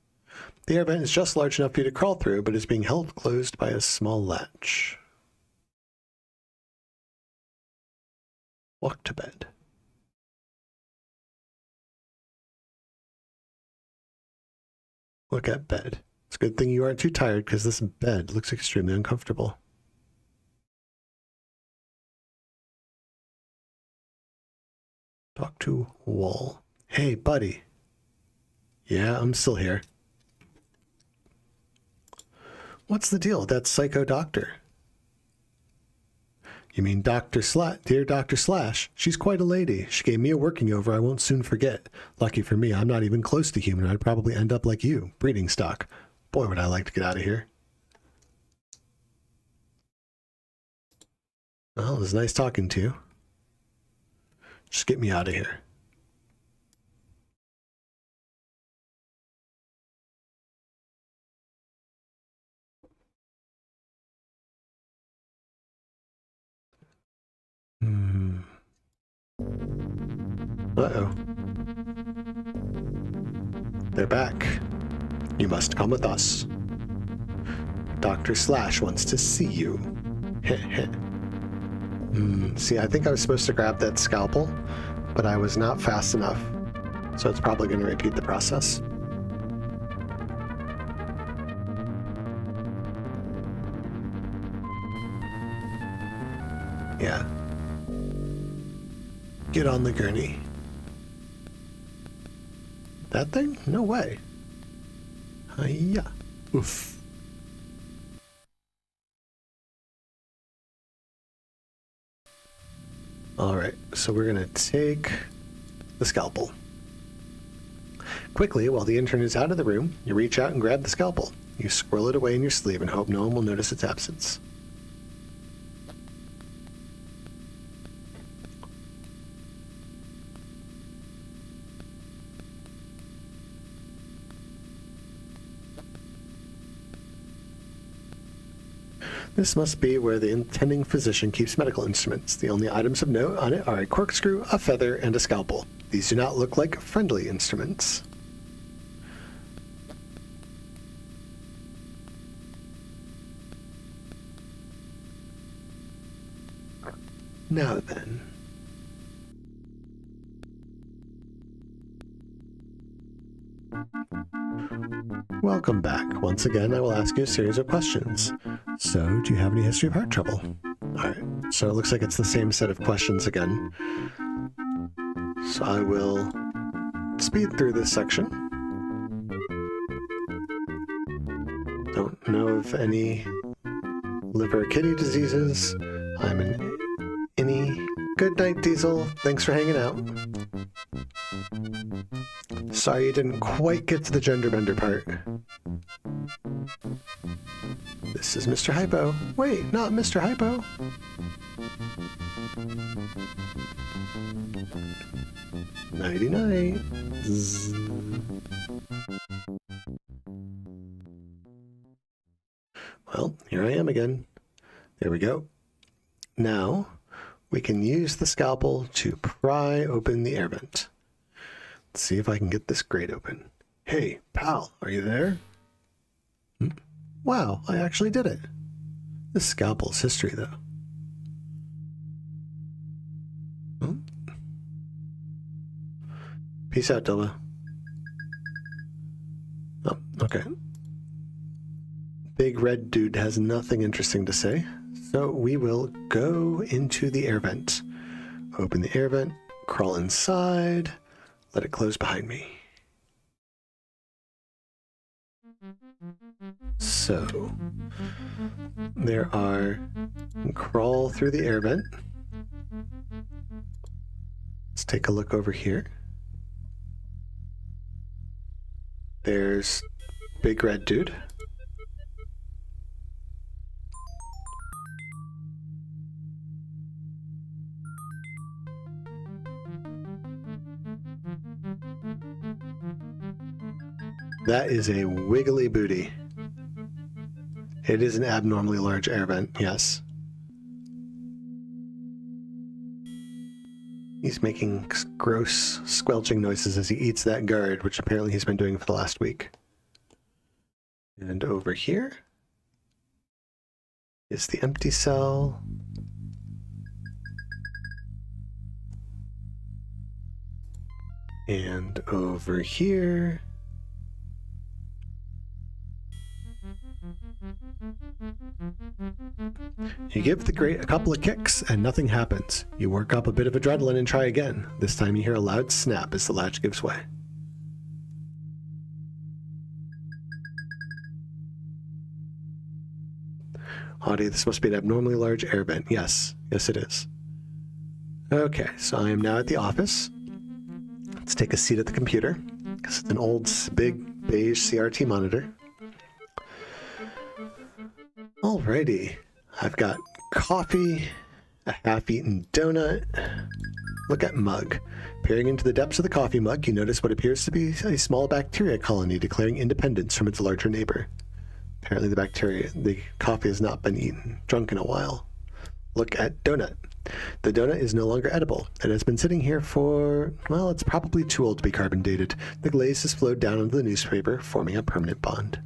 The air vent is just large enough for you to crawl through, but is being held closed by a small latch. Walk to bed. Look at bed. It's a good thing you aren't too tired, because this bed looks extremely uncomfortable. Talk to wall. Hey, buddy. Yeah, I'm still here. What's the deal with that psycho doctor? You mean Dear Dr. Slash? She's quite a lady. She gave me a working over I won't soon forget. Lucky for me, I'm not even close to human. I'd probably end up like you, breeding stock. Boy, would I like to get out of here. Well, it was nice talking to you. Just get me out of here. Uh-oh. They're back. You must come with us. Dr. Slash wants to see you. Heh heh. See, I think I was supposed to grab that scalpel, but I was not fast enough. So it's probably going to repeat the process. Yeah. Get on the gurney. That thing? No way. Hiya. Oof. Alright, so we're gonna take the scalpel. Quickly, while the intern is out of the room, you reach out and grab the scalpel. You squirrel it away in your sleeve and hope no one will notice its absence. This must be where the intending physician keeps medical instruments. The only items of note on it are a corkscrew, a feather, and a scalpel. These do not look like friendly instruments. Now then. Welcome back. Once again, I will ask you a series of questions. So, do you have any history of heart trouble? Alright, so it looks like it's the same set of questions again. So I will speed through this section. Don't know of any liver or kidney diseases. I'm an innie. Good night, Diesel. Thanks for hanging out. Sorry you didn't quite get to the gender bender part. This is Mr. Hypo. Wait, not Mr. Hypo. Nighty-night. Zzz. Well, here I am again. There we go. Now, we can use the scalpel to pry open the air vent. Let's see if I can get this grate open. Hey, pal, are you there? Wow, I actually did it. This scalpel's history, though. Peace out, Dilma. Oh, okay. Big red dude has nothing interesting to say, so we will go into the air vent. Open the air vent, crawl inside, let it close behind me. So, there are, crawl through the air vent. Let's take a look over here. There's big red dude. That is a wiggly booty. It is an abnormally large air vent, yes. He's making gross, squelching noises as he eats that guard, which apparently he's been doing for the last week. And over here is the empty cell. And over here You give the grate a couple of kicks and nothing happens. You work up a bit of adrenaline and try again. This time you hear a loud snap as the latch gives way. Audie, this must be an abnormally large air vent. Yes. Yes, it is. Okay, so I am now at the office. Let's take a seat at the computer, because it's an old, big, beige CRT monitor. Alrighty. I've got coffee, a half-eaten donut. Look at mug. Peering into the depths of the coffee mug, you notice what appears to be a small bacteria colony declaring independence from its larger neighbor. Apparently the coffee has not been drunk in a while. Look at donut. The donut is no longer edible. It has been sitting here for, well, it's probably too old to be carbon dated. The glaze has flowed down onto the newspaper, forming a permanent bond.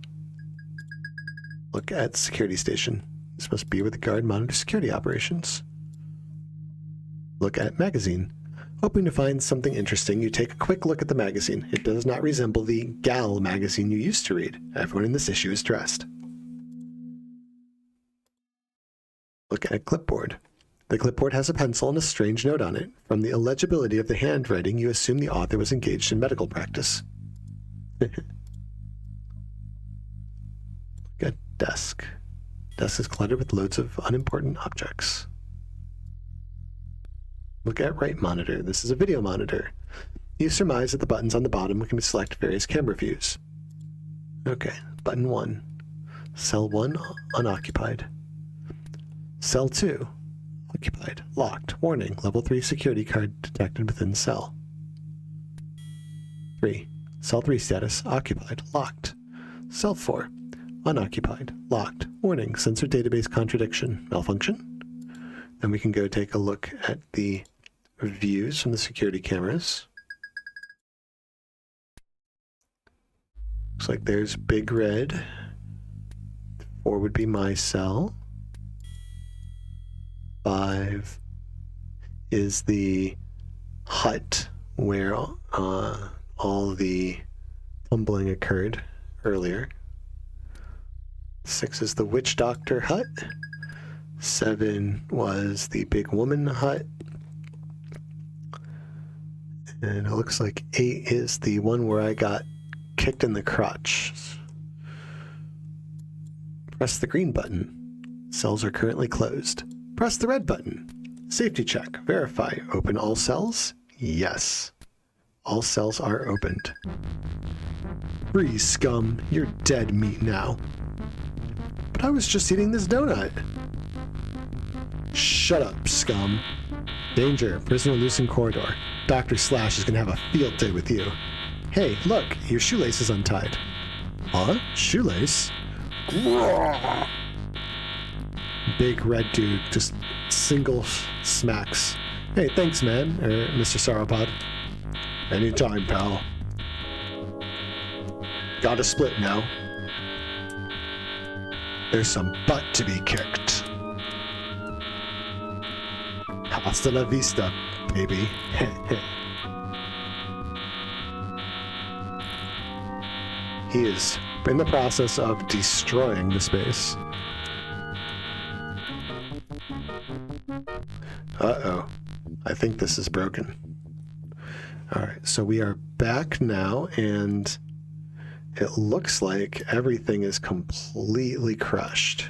Look at security station. This must be where the guard monitors security operations. Look at magazine. Hoping to find something interesting, you take a quick look at the magazine. It does not resemble the Gal magazine you used to read. Everyone in this issue is dressed. Look at a clipboard. The clipboard has a pencil and a strange note on it. From the illegibility of the handwriting, you assume the author was engaged in medical practice. Look at desk. Desk is cluttered with loads of unimportant objects. Look at right monitor. This is a video monitor. You surmise that the buttons on the bottom can select various camera views. Okay, button 1. Cell 1, unoccupied. Cell 2, occupied. Locked. Warning, level 3 security card detected within cell. 3. Cell 3 status, occupied. Locked. Cell 4, unoccupied. Locked. Warning, sensor database contradiction. Malfunction? Then we can go take a look at the views from the security cameras. Looks like there's Big Red. 4 would be my cell. 5 is the hut where all the tumbling occurred earlier. 6 is the witch doctor hut. 7 was the big woman hut. And it looks like 8 is the one where I got kicked in the crotch. Press the green button. Cells are currently closed. Press the red button. Safety check. Verify. Open all cells? Yes. All cells are opened. Freeze, scum. You're dead meat now. But I was just eating this donut. Shut up, scum. Danger. Prisoner loose in corridor. Dr. Slash is gonna have a field day with you. Hey, look. Your shoelace is untied. Huh? Shoelace? Grrr! Big red dude just single smacks. Hey, thanks, man. Mr. Sauropod. Anytime, pal. Gotta split now. There's some butt to be kicked. Hasta la vista, baby. He is in the process of destroying the space. Uh-oh. I think this is broken. Alright, so we are back now, and it looks like everything is completely crushed.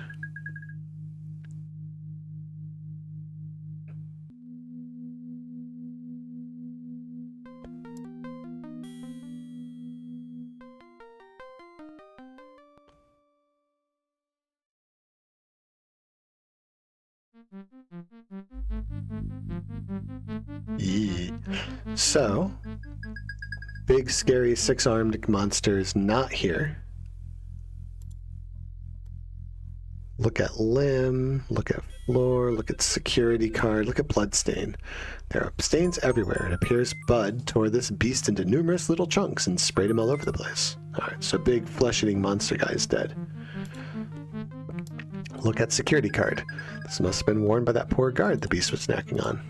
So, big scary 6-armed monster is not here. Look at limb, look at floor, look at security card, look at bloodstain. There are stains everywhere. It appears Bud tore this beast into numerous little chunks and sprayed him all over the place. Alright, so big flesh-eating monster guy is dead. Look at security card. This must have been worn by that poor guard the beast was snacking on.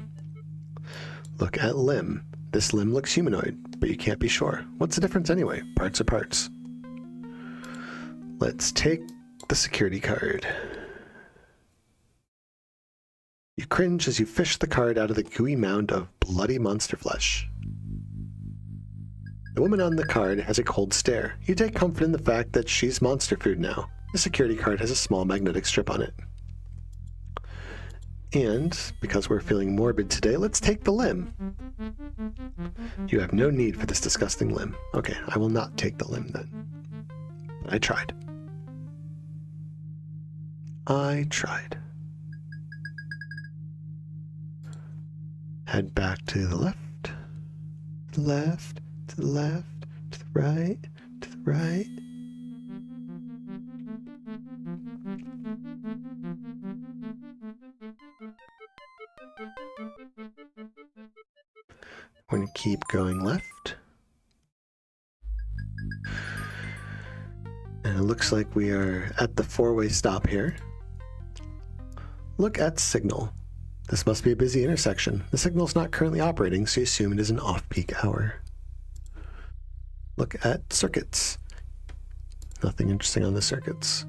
Look at limb. This limb looks humanoid, but you can't be sure. What's the difference anyway? Parts are parts. Let's take the security card. You cringe as you fish the card out of the gooey mound of bloody monster flesh. The woman on the card has a cold stare. You take comfort in the fact that she's monster food now. The security card has a small magnetic strip on it. And, because we're feeling morbid today, let's take the limb. You have no need for this disgusting limb. Okay, I will not take the limb then. I tried. I tried. Head back to the left, to the left, to the left, to the right, to the right. We're going to keep going left. And it looks like we are at the four-way stop here. Look at signal. This must be a busy intersection. The signal is not currently operating, so you assume it is an off-peak hour. Look at circuits. Nothing interesting on the circuits.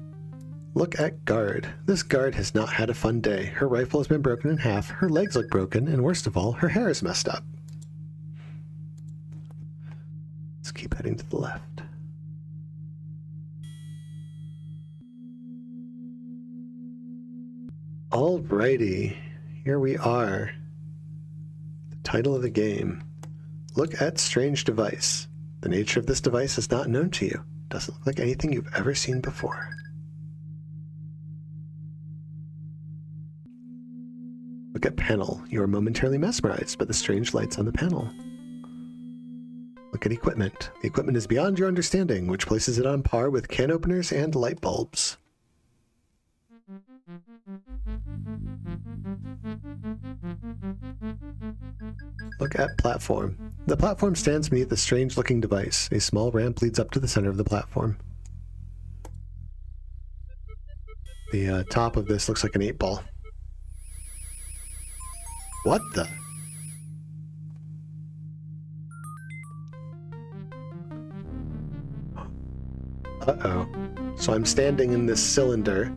Look at guard. This guard has not had a fun day. Her rifle has been broken in half, her legs look broken, and worst of all, her hair is messed up. Let's keep heading to the left. Alrighty, here we are. The title of the game. Look at strange device. The nature of this device is not known to you. Doesn't look like anything you've ever seen before. Look at panel. You are momentarily mesmerized by the strange lights on the panel. Look at equipment. The equipment is beyond your understanding, which places it on par with can openers and light bulbs. Look at platform. The platform stands beneath a strange-looking device. A small ramp leads up to the center of the platform. The top of this looks like an 8-ball. What the? Uh-oh. So I'm standing in this cylinder.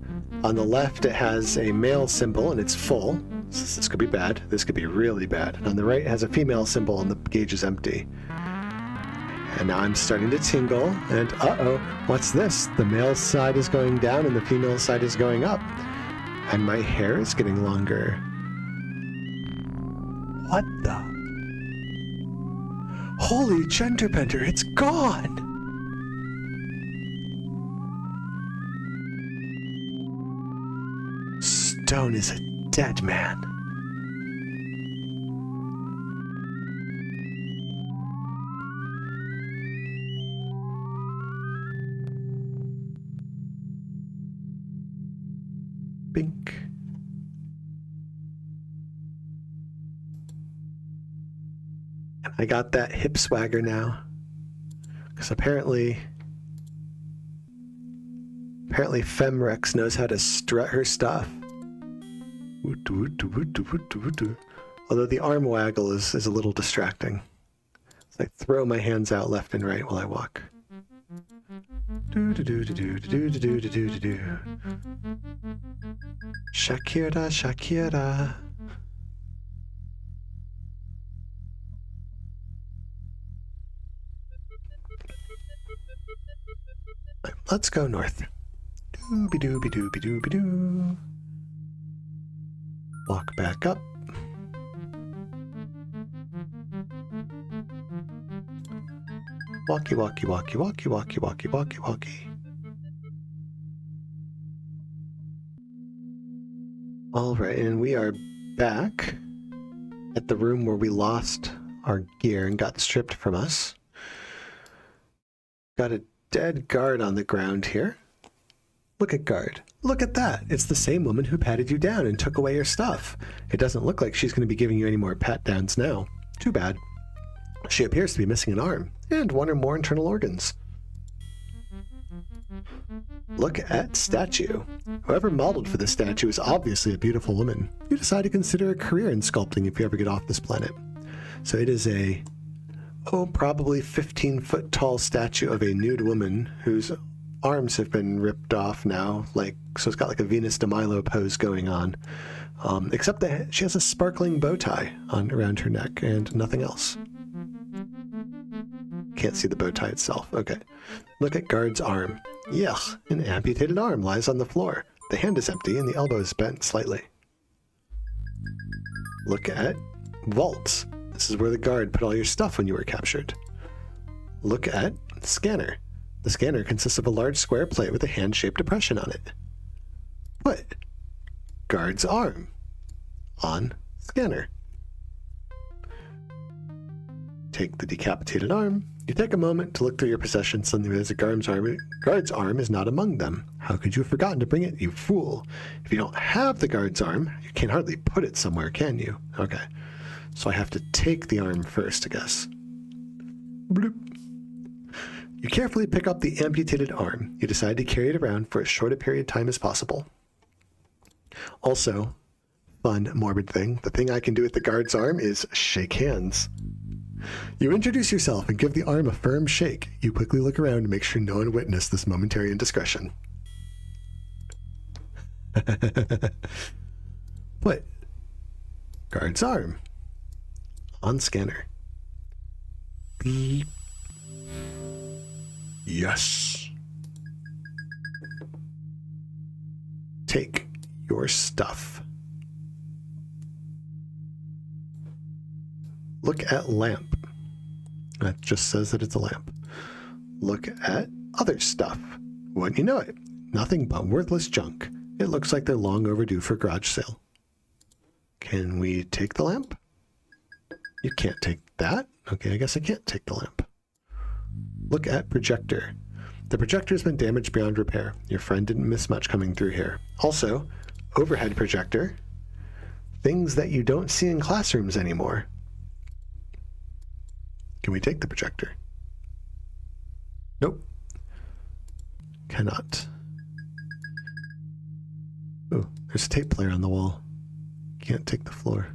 On the left, it has a male symbol, and it's full. So this could be bad. This could be really bad. And on the right, it has a female symbol, and the gauge is empty. And now I'm starting to tingle, and uh-oh, what's this? The male side is going down, and the female side is going up. And my hair is getting longer. What the? Holy gender bender, it's gone! Stone is a dead man. Bink. And I got that hip swagger now. Because apparently Femrex knows how to strut her stuff. Although the arm waggle is a little distracting. So I throw my hands out left and right while I walk. Shakira, Shakira. Let's go north. Dooby-dooby-dooby-dooby-doo. Walk back up. Walkie, walkie, walkie, walkie, walkie, walkie, walkie, walkie. All right, and we are back at the room where we lost our gear and got stripped from us. Got a dead guard on the ground here. Look at guard. Look at that. It's the same woman who patted you down and took away your stuff. It doesn't look like she's going to be giving you any more pat downs now. Too bad. She appears to be missing an arm and one or more internal organs. Look at statue. Whoever modeled for this statue is obviously a beautiful woman. You decide to consider a career in sculpting if you ever get off this planet. So it is a, probably 15-foot tall statue of a nude woman whose arms have been ripped off now, like, so it's got like a Venus de Milo pose going on. Except that she has a sparkling bow tie around her neck and nothing else. Can't see the bow tie itself. Okay. Look at guard's arm. Yuck, an amputated arm lies on the floor. The hand is empty and the elbow is bent slightly. Look at vaults. This is where the guard put all your stuff when you were captured. Look at scanner. The scanner consists of a large square plate with a hand-shaped depression on it. Put guard's arm on scanner. Take the decapitated arm. You take a moment to look through your possessions. Suddenly there's a guard's arm is not among them. How could you have forgotten to bring it, you fool? If you don't have the guard's arm, you can't hardly put it somewhere, can you? Okay. So I have to take the arm first, I guess. Bloop. You carefully pick up the amputated arm. You decide to carry it around for as short a period of time as possible. Also, fun, morbid thing, the thing I can do with the guard's arm is shake hands. You introduce yourself and give the arm a firm shake. You quickly look around to make sure no one witnessed this momentary indiscretion. Put guard's arm on scanner. Beep. Yes. Take your stuff. Look at lamp. That just says that it's a lamp. Look at other stuff. Wouldn't you know it? Nothing but worthless junk. It looks like they're long overdue for garage sale. Can we take the lamp? You can't take that. Okay, I guess I can't take the lamp. Look at projector. The projector's been damaged beyond repair. Your friend didn't miss much coming through here. Also, overhead projector. Things that you don't see in classrooms anymore. Can we take the projector? Nope. Cannot. Oh, there's a tape player on the wall. Can't take the floor.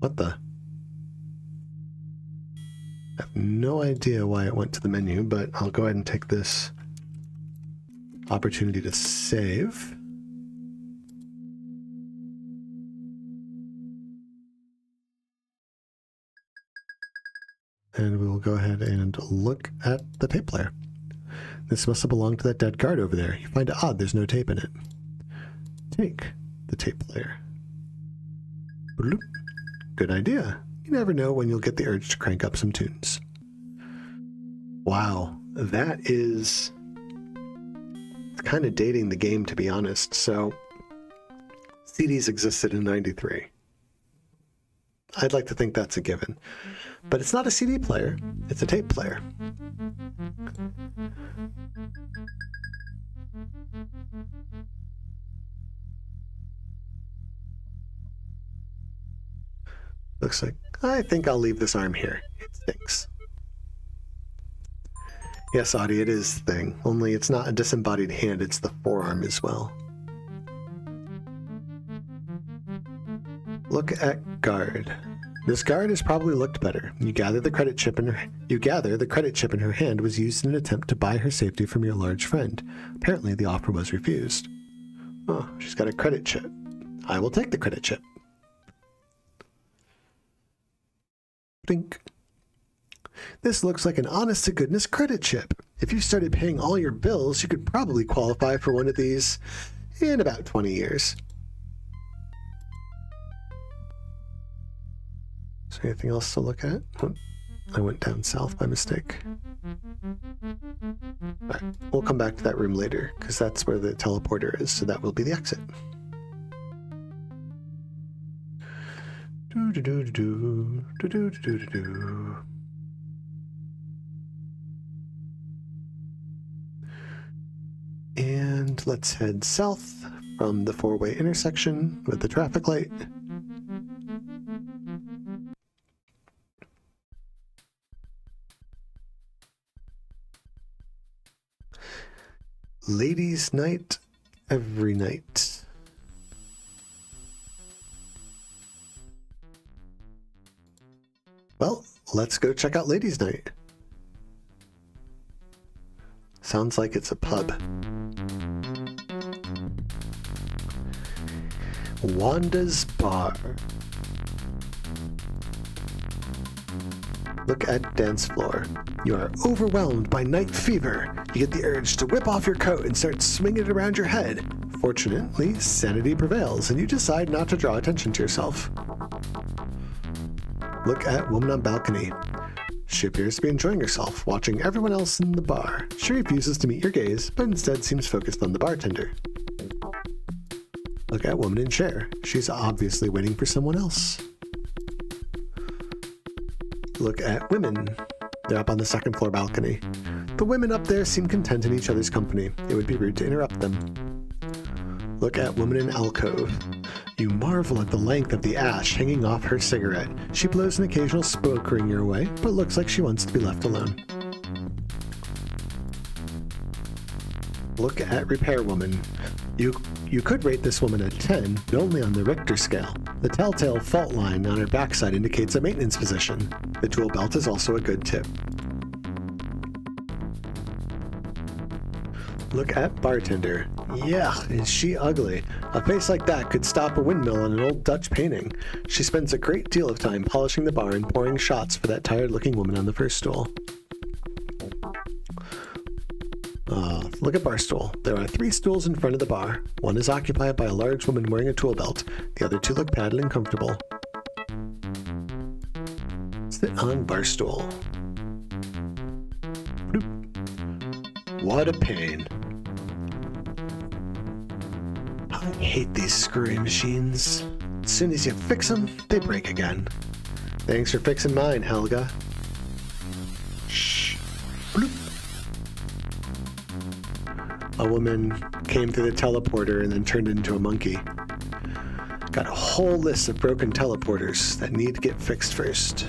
What the? I have no idea why it went to the menu, but I'll go ahead and take this opportunity to save. And we will go ahead and look at the tape player. This must have belonged to that dead guard over there. You find it odd there's no tape in it. Take the tape player. Bloop. Good idea. You never know when you'll get the urge to crank up some tunes. Wow, that is kind of dating the game, to be honest. So, CDs existed in '93. I'd like to think that's a given. But it's not a CD player, it's a tape player. Looks like, I think I'll leave this arm here. It stinks. Yes, Audie, it is the thing. Only it's not a disembodied hand, it's the forearm as well. Look at guard. This guard has probably looked better. You gather the credit chip in her hand was used in an attempt to buy her safety from your large friend. Apparently the offer was refused. Oh, she's got a credit chip. I will take the credit chip. Dink. This looks like an honest-to-goodness credit chip. If you started paying all your bills, you could probably qualify for one of these in about 20 years. Is there anything else to look at? Oh, I went down south by mistake. Alright, we'll come back to that room later, because that's where the teleporter is, so that will be the exit. And let's head south from the four-way intersection with the traffic light. Ladies' night every night. Well, let's go check out Ladies' Night. Sounds like it's a pub. Wanda's Bar. Look at dance floor. You are overwhelmed by night fever. You get the urge to whip off your coat and start swinging it around your head. Fortunately, sanity prevails, and you decide not to draw attention to yourself. Look at woman on balcony. She appears to be enjoying herself, watching everyone else in the bar. She refuses to meet your gaze, but instead seems focused on the bartender. Look at woman in chair. She's obviously waiting for someone else. Look at women. They're up on the second floor balcony. The women up there seem content in each other's company. It would be rude to interrupt them. Look at woman in alcove. You marvel at the length of the ash hanging off her cigarette. She blows an occasional smoke ring your way, but looks like she wants to be left alone. Look at repair woman. You could rate this woman a 10, but only on the Richter scale. The telltale fault line on her backside indicates a maintenance position. The tool belt is also a good tip. Look at bartender. Yeah, is she ugly. A face like that could stop a windmill on an old Dutch painting. She spends a great deal of time polishing the bar and pouring shots for that tired-looking woman on the first stool. Look at bar stool. There are 3 stools in front of the bar. One is occupied by a large woman wearing a tool belt. The other 2 look padded and comfortable. Sit on bar stool. Bloop. What a pain. I hate these screwy machines. As soon as you fix them, they break again. Thanks for fixing mine, Helga. Shh. Bloop. A woman came through the teleporter and then turned into a monkey. Got a whole list of broken teleporters that need to get fixed first.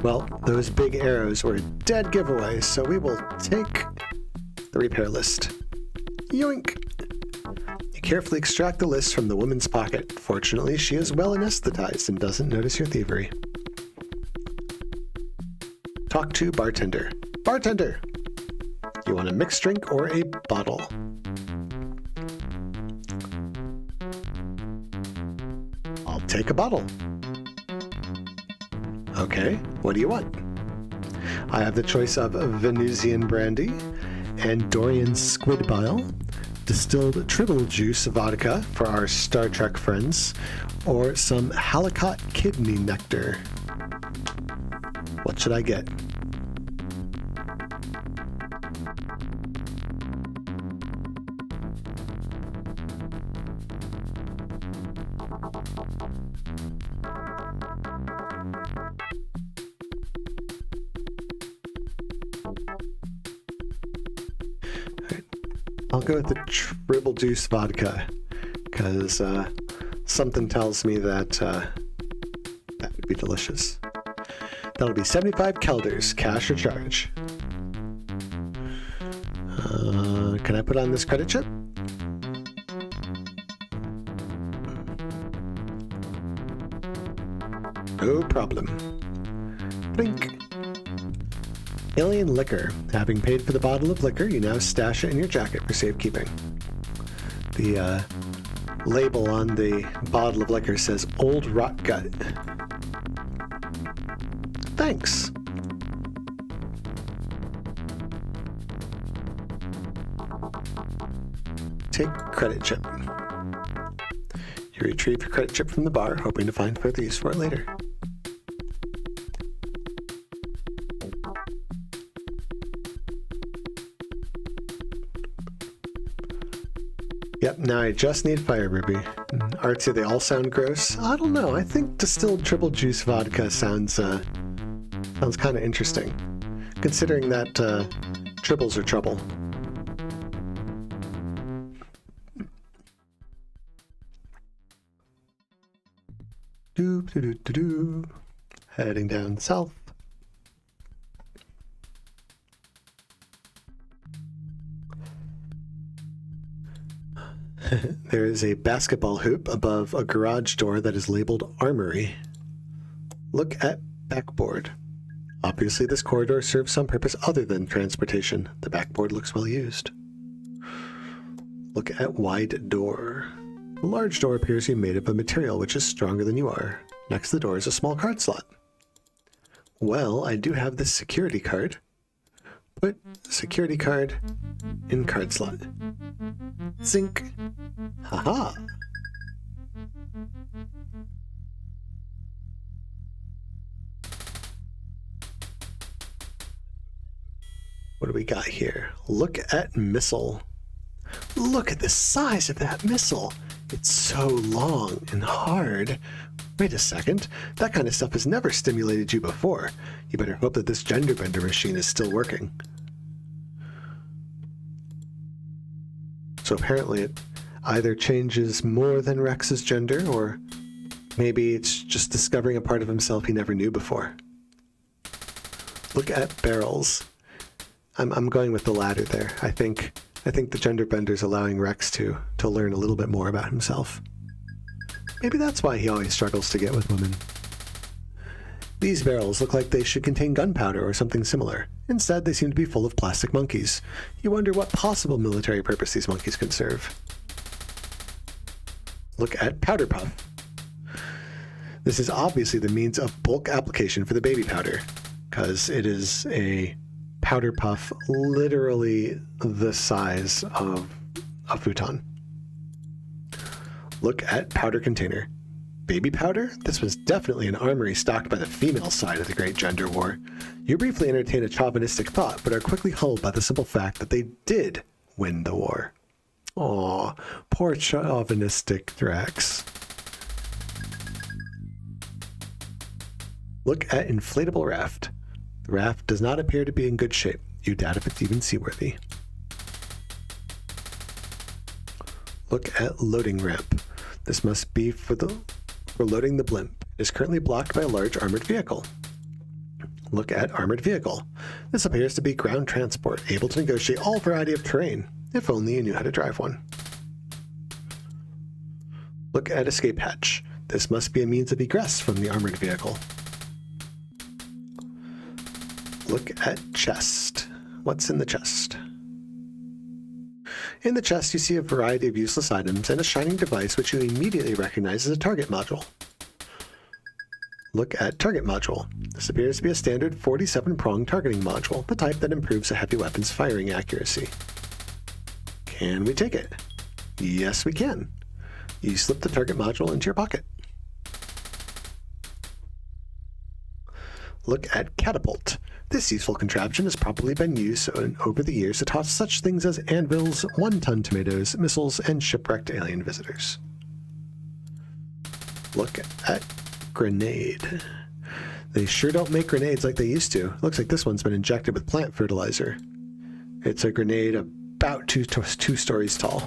Well, those big arrows were a dead giveaway, so we will take the repair list. Yoink! You carefully extract the list from the woman's pocket. Fortunately, she is well anesthetized and doesn't notice your thievery. Talk to bartender. Bartender! You want a mixed drink or a bottle? I'll take a bottle. Okay, what do you want? I have the choice of Venusian brandy, Andorian squid bile, distilled triple juice vodka for our Star Trek friends, or some halakot kidney nectar. What should I get? I'll go with the triple juice vodka, because something tells me that that would be delicious. That'll be 75 kelders, cash or charge. Can I put on this credit chip? No problem. Blink. Alien liquor. Having paid for the bottle of liquor, you now stash it in your jacket for safekeeping. The label on the bottle of liquor says Old Rot Gut. Thanks. Take credit chip. You retrieve your credit chip from the bar, hoping to find further use for it later. Yep, now I just need fire ruby. Artsy, they all sound gross. I don't know, I think distilled triple juice vodka sounds kind of interesting, considering that triples are trouble. Doo-doo-doo-doo-doo. Heading down south. There is a basketball hoop above a garage door that is labeled Armory. Look at backboard. Obviously, this corridor serves some purpose other than transportation. The backboard looks well used. Look at wide door. The large door appears to be made of a material which is stronger than you are. Next to the door is a small card slot. Well, I do have this security card. Put security card in card slot. Zinc. Haha. What do we got here? Look at missile. Look at the size of that missile. It's so long and hard. Wait a second. That kind of stuff has never stimulated you before. You better hope that this gender bender machine is still working. So apparently it either changes more than Rex's gender, or maybe it's just discovering a part of himself he never knew before. Look at barrels. I'm going with the latter there. I think the gender bender's allowing Rex to learn a little bit more about himself. Maybe that's why he always struggles to get with women. These barrels look like they should contain gunpowder or something similar. Instead, they seem to be full of plastic monkeys. You wonder what possible military purpose these monkeys could serve. Look at powder puff. This is obviously the means of bulk application for the baby powder, because it is a powder puff literally the size of a futon. Look at powder container. Baby powder? This was definitely an armory stocked by the female side of the Great Gender War. You briefly entertain a chauvinistic thought, but are quickly humbled by the simple fact that they did win the war. Aw, poor chauvinistic Rex. Look at inflatable raft. The raft does not appear to be in good shape. You doubt if it's even seaworthy. Look at loading ramp. This must be for loading the blimp. It is currently blocked by a large armored vehicle. Look at armored vehicle. This appears to be ground transport, able to negotiate all variety of terrain, if only you knew how to drive one. Look at escape hatch. This must be a means of egress from the armored vehicle. Look at chest. What's in the chest? In the chest, you see a variety of useless items and a shining device which you immediately recognize as a target module. Look at target module. This appears to be a standard 47-prong targeting module, the type that improves a heavy weapon's firing accuracy. Can we take it? Yes, we can. You slip the target module into your pocket. Look at catapult. This useful contraption has probably been used over the years to toss such things as anvils, one-ton tomatoes, missiles, and shipwrecked alien visitors. Look at grenade. They sure don't make grenades like they used to. Looks like this one's been injected with plant fertilizer. It's a grenade about two stories tall.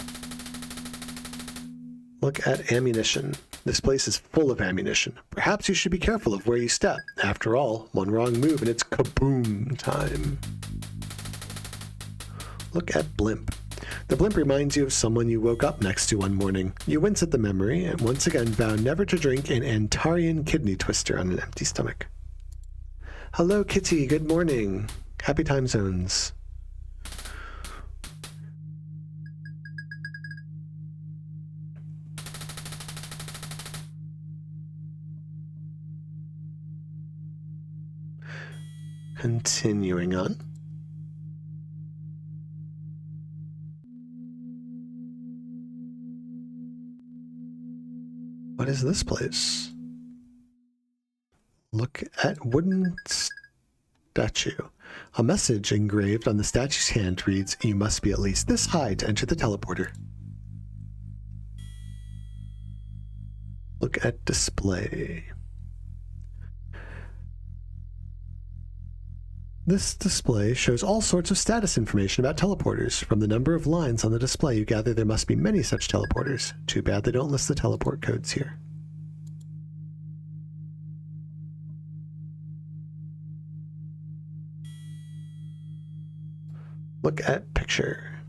Look at ammunition. This place is full of ammunition. Perhaps you should be careful of where you step. After all, one wrong move and it's kaboom time. Look at blimp. The blimp reminds you of someone you woke up next to one morning. You wince at the memory and once again vow never to drink an Antarian kidney twister on an empty stomach. Hello, Kitty. Good morning. Happy time zones. Continuing on. What is this place? Look at wooden statue. A message engraved on the statue's hand reads, "You must be at least this high to enter the teleporter." Look at display. This display shows all sorts of status information about teleporters. From the number of lines on the display, you gather there must be many such teleporters. Too bad they don't list the teleport codes here. Look at picture.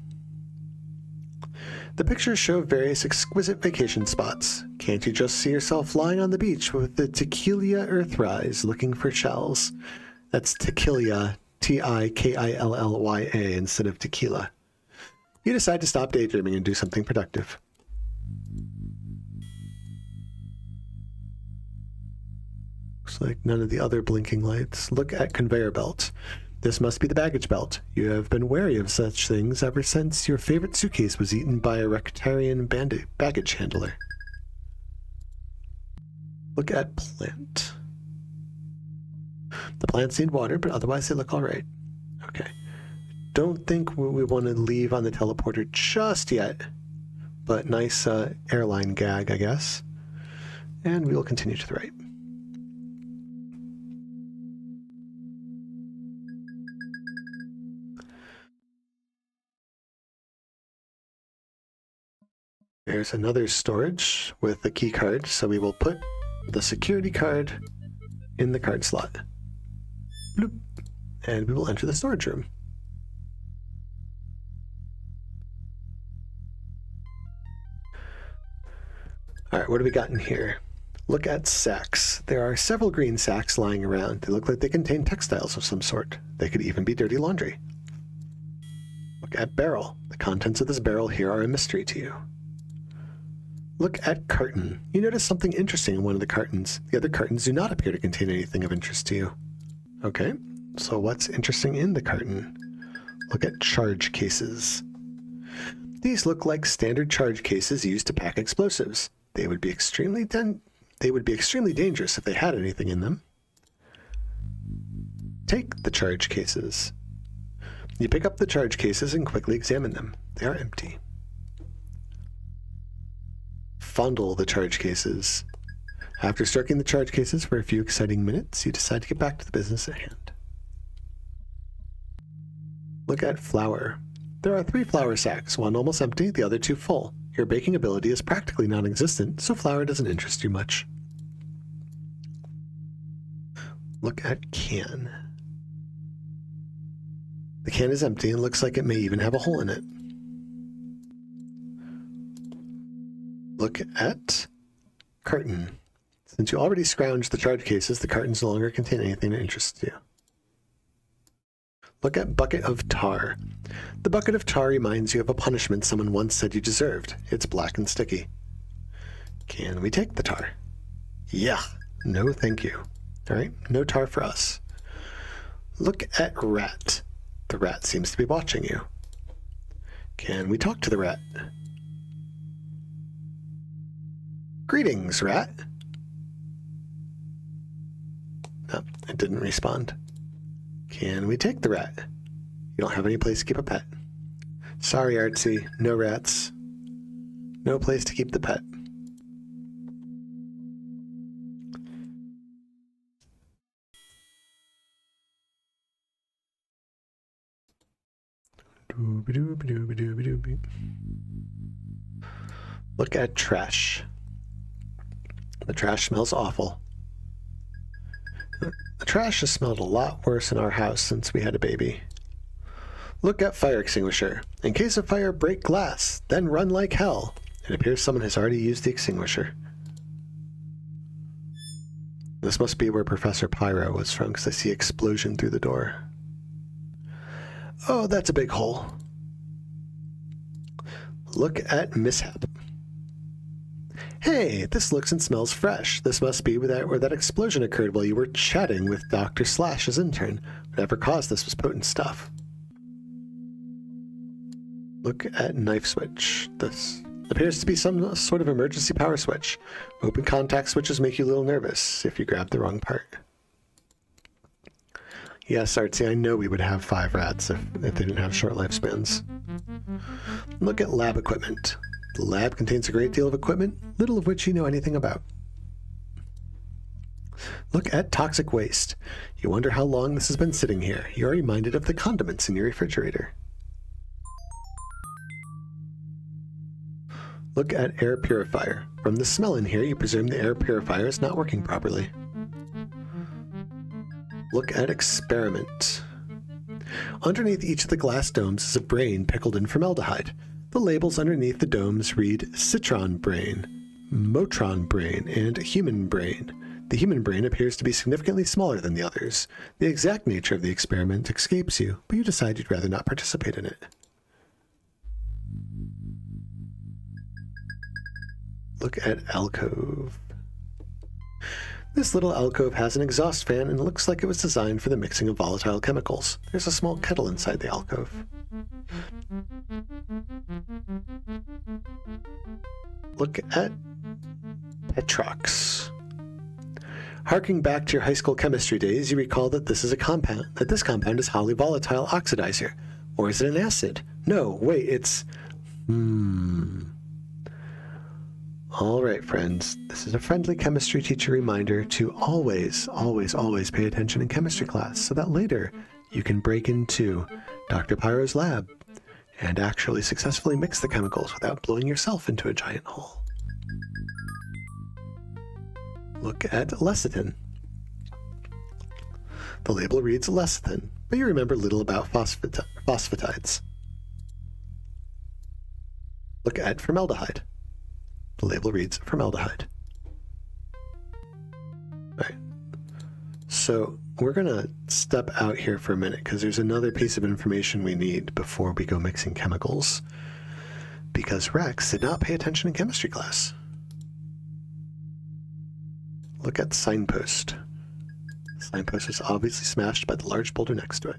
The pictures show various exquisite vacation spots. Can't you just see yourself lying on the beach with the tequila earthrise looking for shells? That's tequila, Tikillya, instead of tequila. You decide to stop daydreaming and do something productive. Looks like none of the other blinking lights. Look at conveyor belt. This must be the baggage belt. You have been wary of such things ever since your favorite suitcase was eaten by a Rectarian baggage handler. Look at plant. The plants need water, but otherwise they look alright. Okay. Don't think we want to leave on the teleporter just yet, but nice airline gag, I guess. And we will continue to the right. There's another storage with the key card, so we will put the security card in the card slot. Bloop. And we will enter the storage room. Alright, what do we got in here? Look at sacks. There are several green sacks lying around. They look like they contain textiles of some sort. They could even be dirty laundry. Look at barrel. The contents of this barrel here are a mystery to you. Look at carton. You notice something interesting in one of the cartons. The other cartons do not appear to contain anything of interest to you. Okay, so what's interesting in the carton? Look at charge cases. These look like standard charge cases used to pack explosives. They would be extremely dangerous if they had anything in them. Take the charge cases. You pick up the charge cases and quickly examine them. They are empty. Fondle the charge cases. After stroking the charge cases for a few exciting minutes, you decide to get back to the business at hand. Look at flour. There are 3 flour sacks, one almost empty, the other 2 full. Your baking ability is practically non-existent, so flour doesn't interest you much. Look at can. The can is empty and looks like it may even have a hole in it. Look at carton. Since you already scrounged the charge cases, the cartons no longer contain anything that interests you. Look at bucket of tar. The bucket of tar reminds you of a punishment someone once said you deserved. It's black and sticky. Can we take the tar? Yeah. No, thank you. All right, no tar for us. Look at rat. The rat seems to be watching you. Can we talk to the rat? Greetings, rat. No, it didn't respond. Can we take the rat? You don't have any place to keep a pet. Sorry, Artsy, no rats. No place to keep the pet. Look at trash. The trash smells awful. The trash has smelled a lot worse in our house since we had a baby. Look at fire extinguisher. In case of fire, break glass, then run like hell. It appears someone has already used the extinguisher. This must be where Professor Pyro was from, because I see explosion through the door. Oh, that's a big hole. Look at mishap. Hey, this looks and smells fresh. This must be where that explosion occurred while you were chatting with Dr. Slash's intern. Whatever caused this was potent stuff. Look at knife switch. This appears to be some sort of emergency power switch. Open contact switches make you a little nervous if you grab the wrong part. Yes, Artsy, I know we would have 5 rats if they didn't have short lifespans. Look at lab equipment. The lab contains a great deal of equipment, little of which you know anything about. Look at toxic waste. You wonder how long this has been sitting here. You are reminded of the condiments in your refrigerator. Look at air purifier. From the smell in here, you presume the air purifier is not working properly. Look at experiment. Underneath each of the glass domes is a brain pickled in formaldehyde. The labels underneath the domes read Citron brain, Motron brain, and Human brain. The human brain appears to be significantly smaller than the others. The exact nature of the experiment escapes you, but you decide you'd rather not participate in it. Look at alcove. This little alcove has an exhaust fan and looks like it was designed for the mixing of volatile chemicals. There's a small kettle inside the alcove. Look at Petrox. Harking back to your high school chemistry days, you recall that this compound is highly volatile oxidizer. Or is it an acid? No, wait, it's... All right, friends, this is a friendly chemistry teacher reminder to always, always, always pay attention in chemistry class so that later you can break into Dr. Pyro's lab and actually successfully mix the chemicals without blowing yourself into a giant hole. Look at lecithin. The label reads lecithin, but you remember little about phosphatides. Look at formaldehyde. The label reads formaldehyde. Alright, so we're going to step out here for a minute because there's another piece of information we need before we go mixing chemicals. Because Rex did not pay attention in chemistry class. Look at signpost. Signpost is obviously smashed by the large boulder next to it.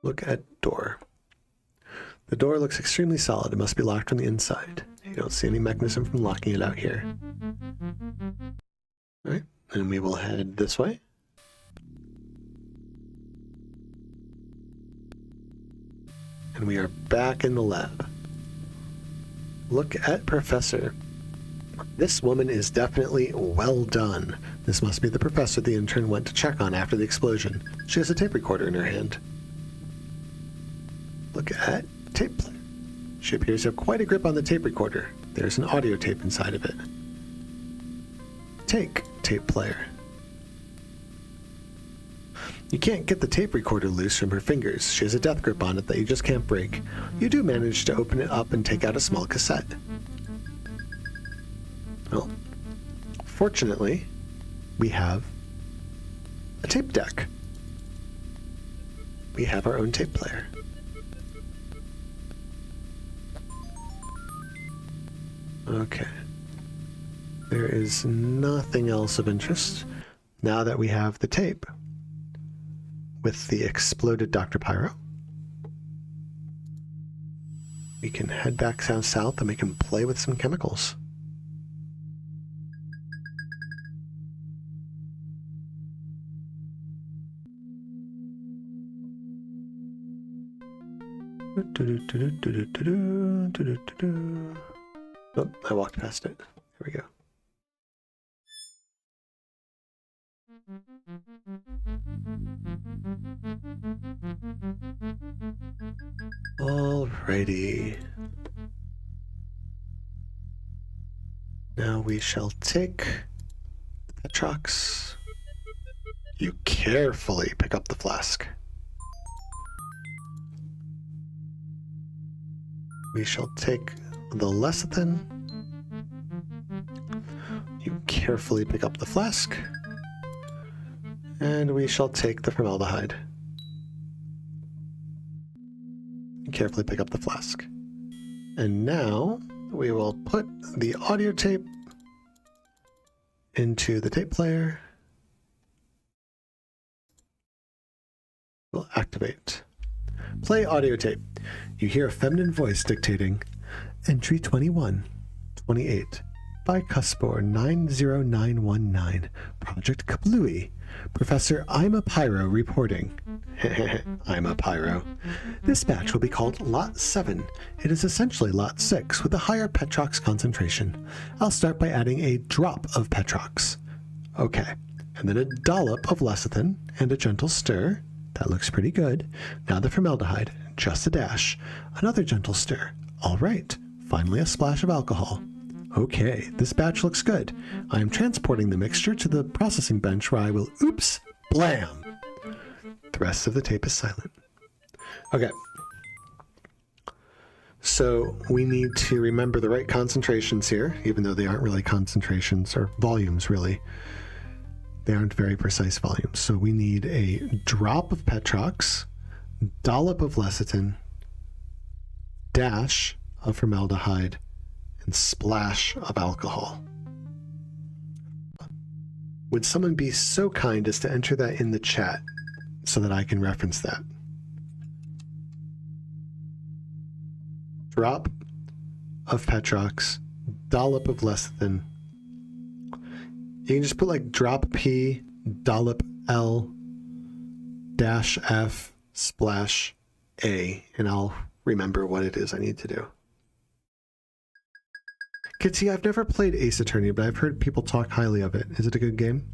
Look at door. The door looks extremely solid. It must be locked from the inside. You don't see any mechanism from locking it out here. Alright, and we will head this way. And we are back in the lab. Look at Professor. This woman is definitely well done. This must be the professor the intern went to check on after the explosion. She has a tape recorder in her hand. Look at tape player. She appears to have quite a grip on the tape recorder. There's an audio tape inside of it. Take tape player. You can't get the tape recorder loose from her fingers. She has a death grip on it that you just can't break. You do manage to open it up and take out a small cassette. Well, fortunately, we have a tape deck. We have our own tape player. Okay. There is nothing else of interest now that we have the tape with the exploded Dr. Pyro. We can head back down south and we can play with some chemicals. Oh, I walked past it. Here we go. Alrighty. Now we shall take the Petrox. You carefully pick up the flask. We shall take the lecithin. You carefully pick up the flask. And we shall take the formaldehyde. You carefully pick up the flask. And now we will put the audio tape into the tape player. We'll activate. Play audio tape. You hear a feminine voice dictating, Entry 21, 28, by Cuspor 90919, Project Kablooey. Professor I'm a Pyro reporting. I'm a Pyro. This batch will be called Lot 7. It is essentially Lot 6 with a higher Petrox concentration. I'll start by adding a drop of Petrox. Okay, and then a dollop of lecithin and a gentle stir. That looks pretty good. Now the formaldehyde, just a dash. Another gentle stir. All right, finally a splash of alcohol. Okay, this batch looks good. I am transporting the mixture to the processing bench where I will, oops, blam! The rest of the tape is silent. Okay. So we need to remember the right concentrations here, even though they aren't really concentrations or volumes, really. They aren't very precise volumes. So we need a drop of Petrox, dollop of lecithin, dash of formaldehyde, and splash of alcohol. Would someone be so kind as to enter that in the chat so that I can reference that? Drop of Petrox, dollop of lecithin. You can just put like drop P, dollop L, dash F, splash A, and I'll remember what it is I need to do. Kitsy, I've never played Ace Attorney, but I've heard people talk highly of it. Is it a good game?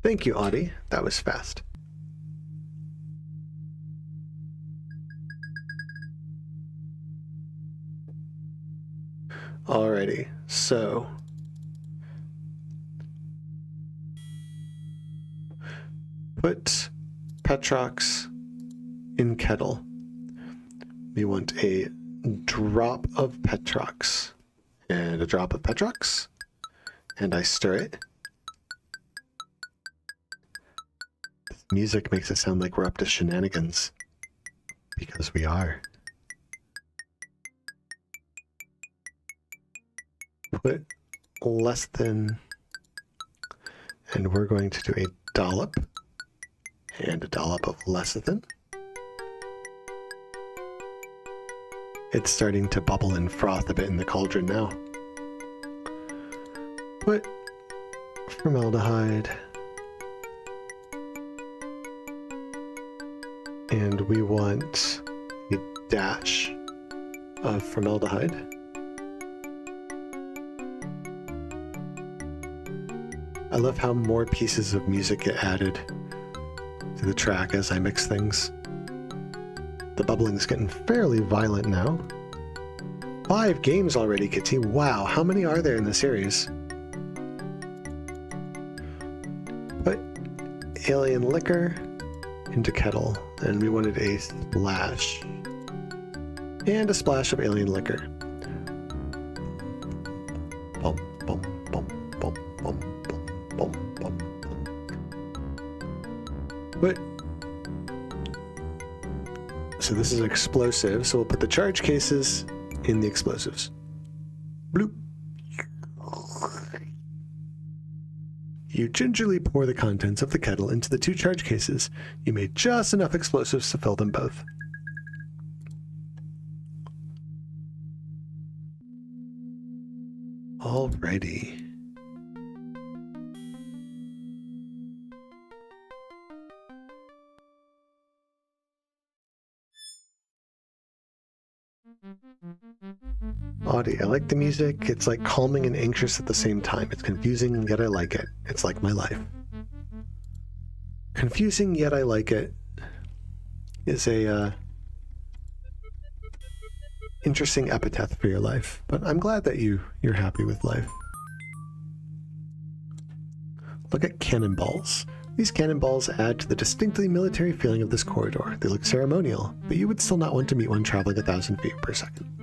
Thank you, Audie. That was fast. Alrighty, so put Petrox in kettle. We want a drop of Petrox and a drop of Petrox, and I stir it. This music makes it sound like we're up to shenanigans, because we are. Put less than, and we're going to do a dollop and a dollop of lecithin. It's starting to bubble and froth a bit in the cauldron now. Put formaldehyde, and we want a dash of formaldehyde. I love how more pieces of music get added to the track as I mix things. The bubbling's getting fairly violent now. 5 games already, Kitty. Wow, how many are there in the series? Put alien liquor into kettle, and we wanted a splash. And a splash of alien liquor. Bum, bum, bum, bum, bum, bum, bum, bum. But so this is explosive, so we'll put the charge cases in the explosives. Bloop. You gingerly pour the contents of the kettle into the 2 charge cases. You made just enough explosives to fill them both. Alrighty. Audie, I like the music. It's like calming and anxious at the same time. It's confusing, yet I like it. It's like my life. Confusing, yet I like it is a interesting epithet for your life. But I'm glad that you're happy with life. Look at cannonballs. These cannonballs add to the distinctly military feeling of this corridor. They look ceremonial, but you would still not want to meet one traveling 1,000 feet per second.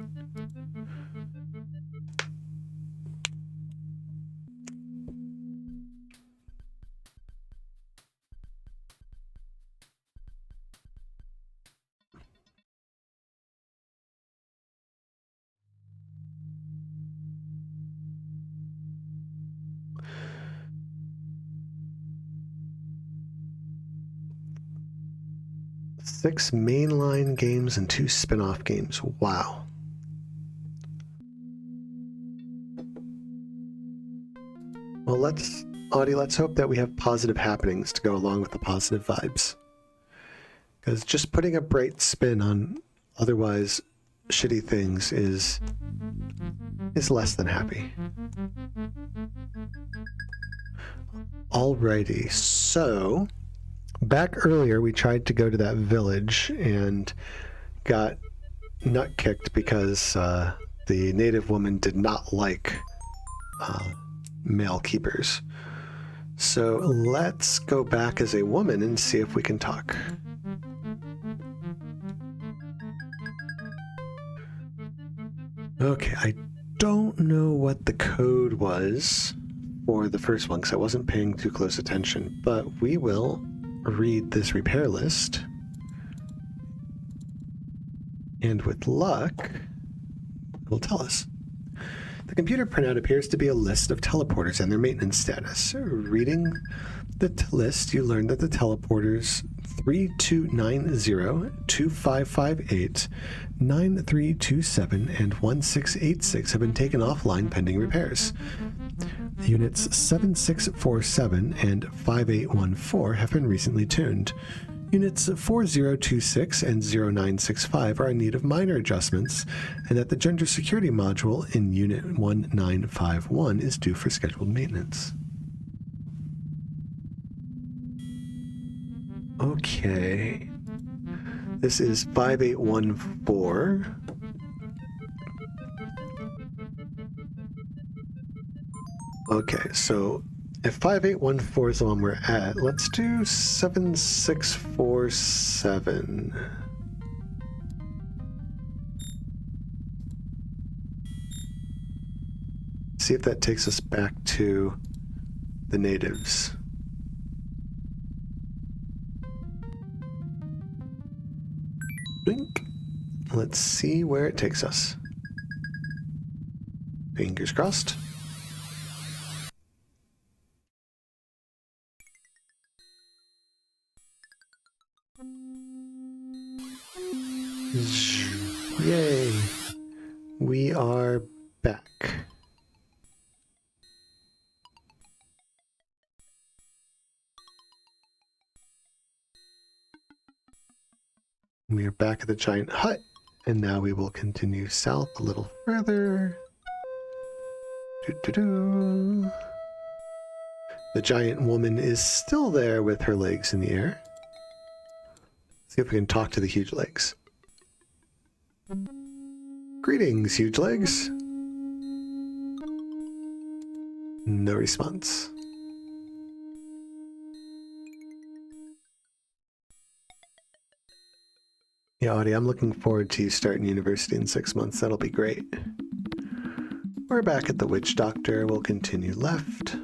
Six mainline games and 2 spin-off games. Wow. Well, Audie, let's hope that we have positive happenings to go along with the positive vibes. Because just putting a bright spin on otherwise shitty things is less than happy. Alrighty, so back earlier we tried to go to that village and got nut kicked because the native woman did not like male keepers. So let's go back as a woman and see if we can talk. Okay, I don't know what the code was for the first one because I wasn't paying too close attention, but we will read this repair list. And with luck, it will tell us. The computer printout appears to be a list of teleporters and their maintenance status. Reading the list, you learn that the teleporters 3290, 2558, 9327, and 1686 have been taken offline pending repairs. Units 7647 and 5814 have been recently tuned. Units 4026 and 0965 are in need of minor adjustments, and that the gender security module in Unit 1951 is due for scheduled maintenance. Okay. This is 5814. Okay, so if 5814 is the one we're at, let's do 7647. See if that takes us back to the natives. Blink. Let's see where it takes us. Fingers crossed. Yay! We are back. We are back at the giant hut, and now we will continue south a little further. Doo-doo-doo. The giant woman is still there with her legs in the air. See if we can talk to the huge legs. Greetings, huge legs. No response. Yeah, Audie, I'm looking forward to you starting university in 6 months. That'll be great. We're back at the witch doctor. We'll continue left.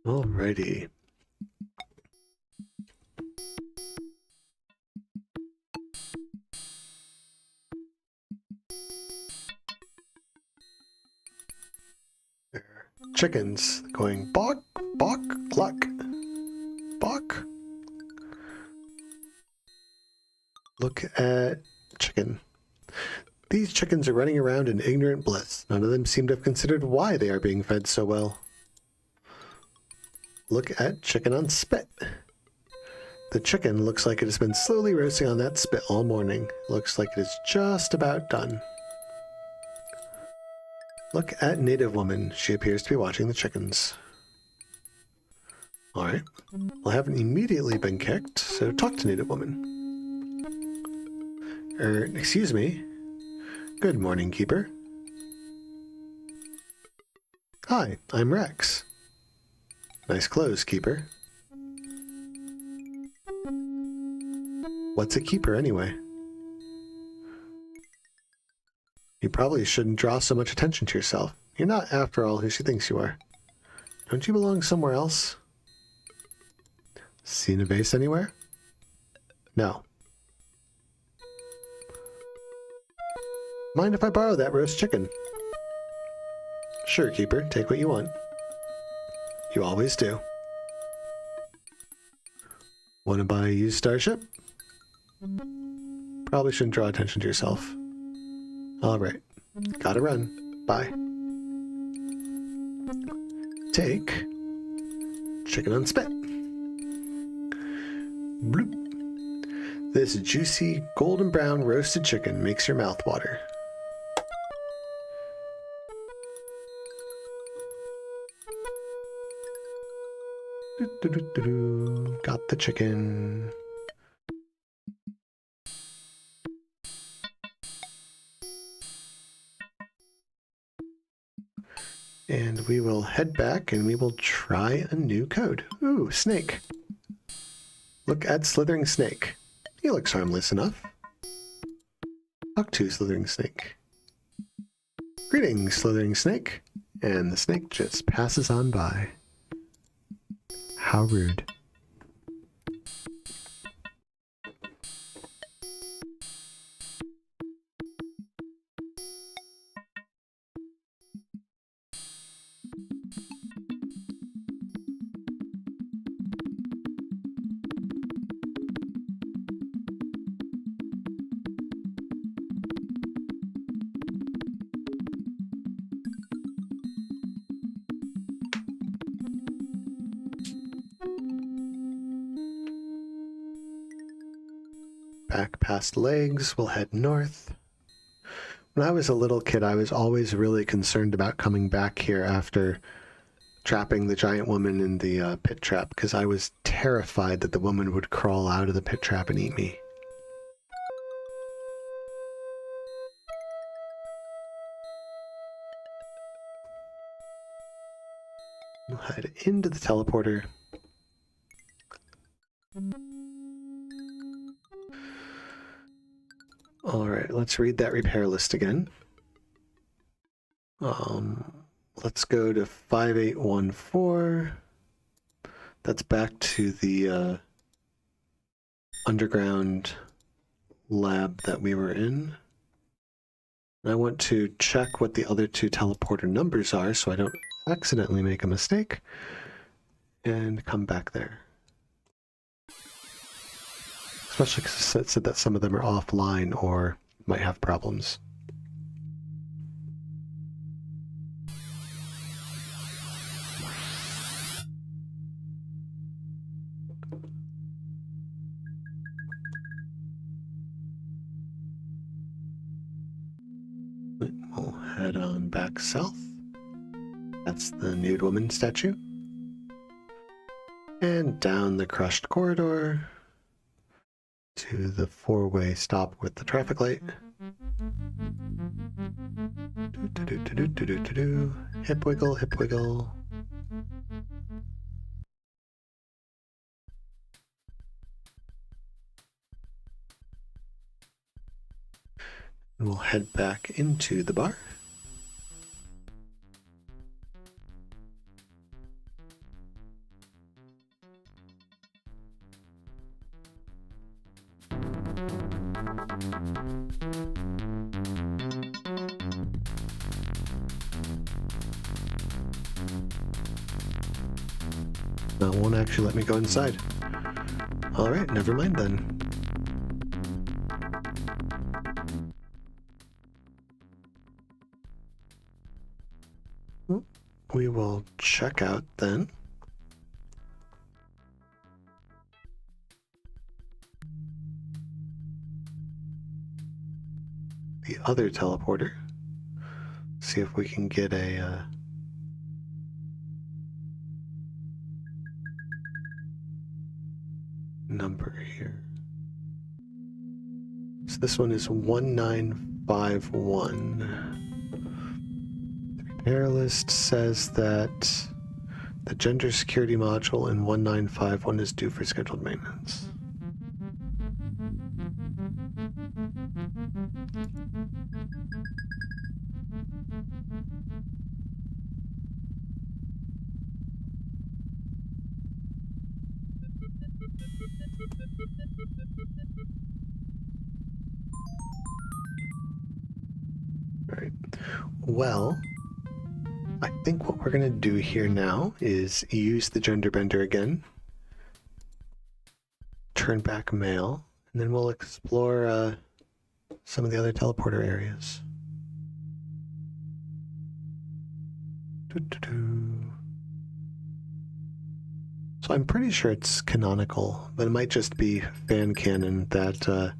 Alrighty. Chickens going bawk, bawk, cluck, bawk. Look at chicken. These chickens are running around in ignorant bliss. None of them seem to have considered why they are being fed so well. Look at chicken on spit. The chicken looks like it has been slowly roasting on that spit all morning. Looks like it is just about done. Look at native woman. She appears to be watching the chickens. Alright. Well, I haven't immediately been kicked, so talk to native woman. Excuse me. Good morning, keeper. Hi, I'm Rex. Nice clothes, keeper. What's a keeper, anyway? You probably shouldn't draw so much attention to yourself. You're not, after all, who she thinks you are. Don't you belong somewhere else? Seen a vase anywhere? No. Mind if I borrow that roast chicken? Sure, keeper. Take what you want. You always do. Want to buy a used starship? Probably shouldn't draw attention to yourself. Alright. Gotta run. Bye. Take chicken on spit. Bloop. This juicy golden brown roasted chicken makes your mouth water. Got the chicken. And we will head back and we will try a new code. Ooh, snake. Look at slithering snake. He looks harmless enough. Talk to slithering snake. Greetings, slithering snake. And the snake just passes on by. How rude. Back past legs, we'll head north. When I was a little kid, I was always really concerned about coming back here after trapping the giant woman in the pit trap, because I was terrified that the woman would crawl out of the pit trap and eat me. We'll head into the teleporter. Alright, let's read that repair list again. Let's go to 5814. That's back to the underground lab that we were in. And I want to check what the other two teleporter numbers are so I don't accidentally make a mistake. And come back there. Especially because it said that some of them are offline or might have problems. We'll head on back south. That's the nude woman statue. And down the crushed corridor to the four-way stop with the traffic light. Hip wiggle, hip wiggle. And we'll head back into the bar. That won't actually let me go inside. Alright, never mind then. We will check out then. The other teleporter. See if we can get a number here. So this one is 1951. The repair list says that the gender security module in 1951 is due for scheduled maintenance. Right. Well, I think what we're going to do here now is use the gender bender again, turn back male, and then we'll explore some of the other teleporter areas. So I'm pretty sure it's canonical, but it might just be fan canon that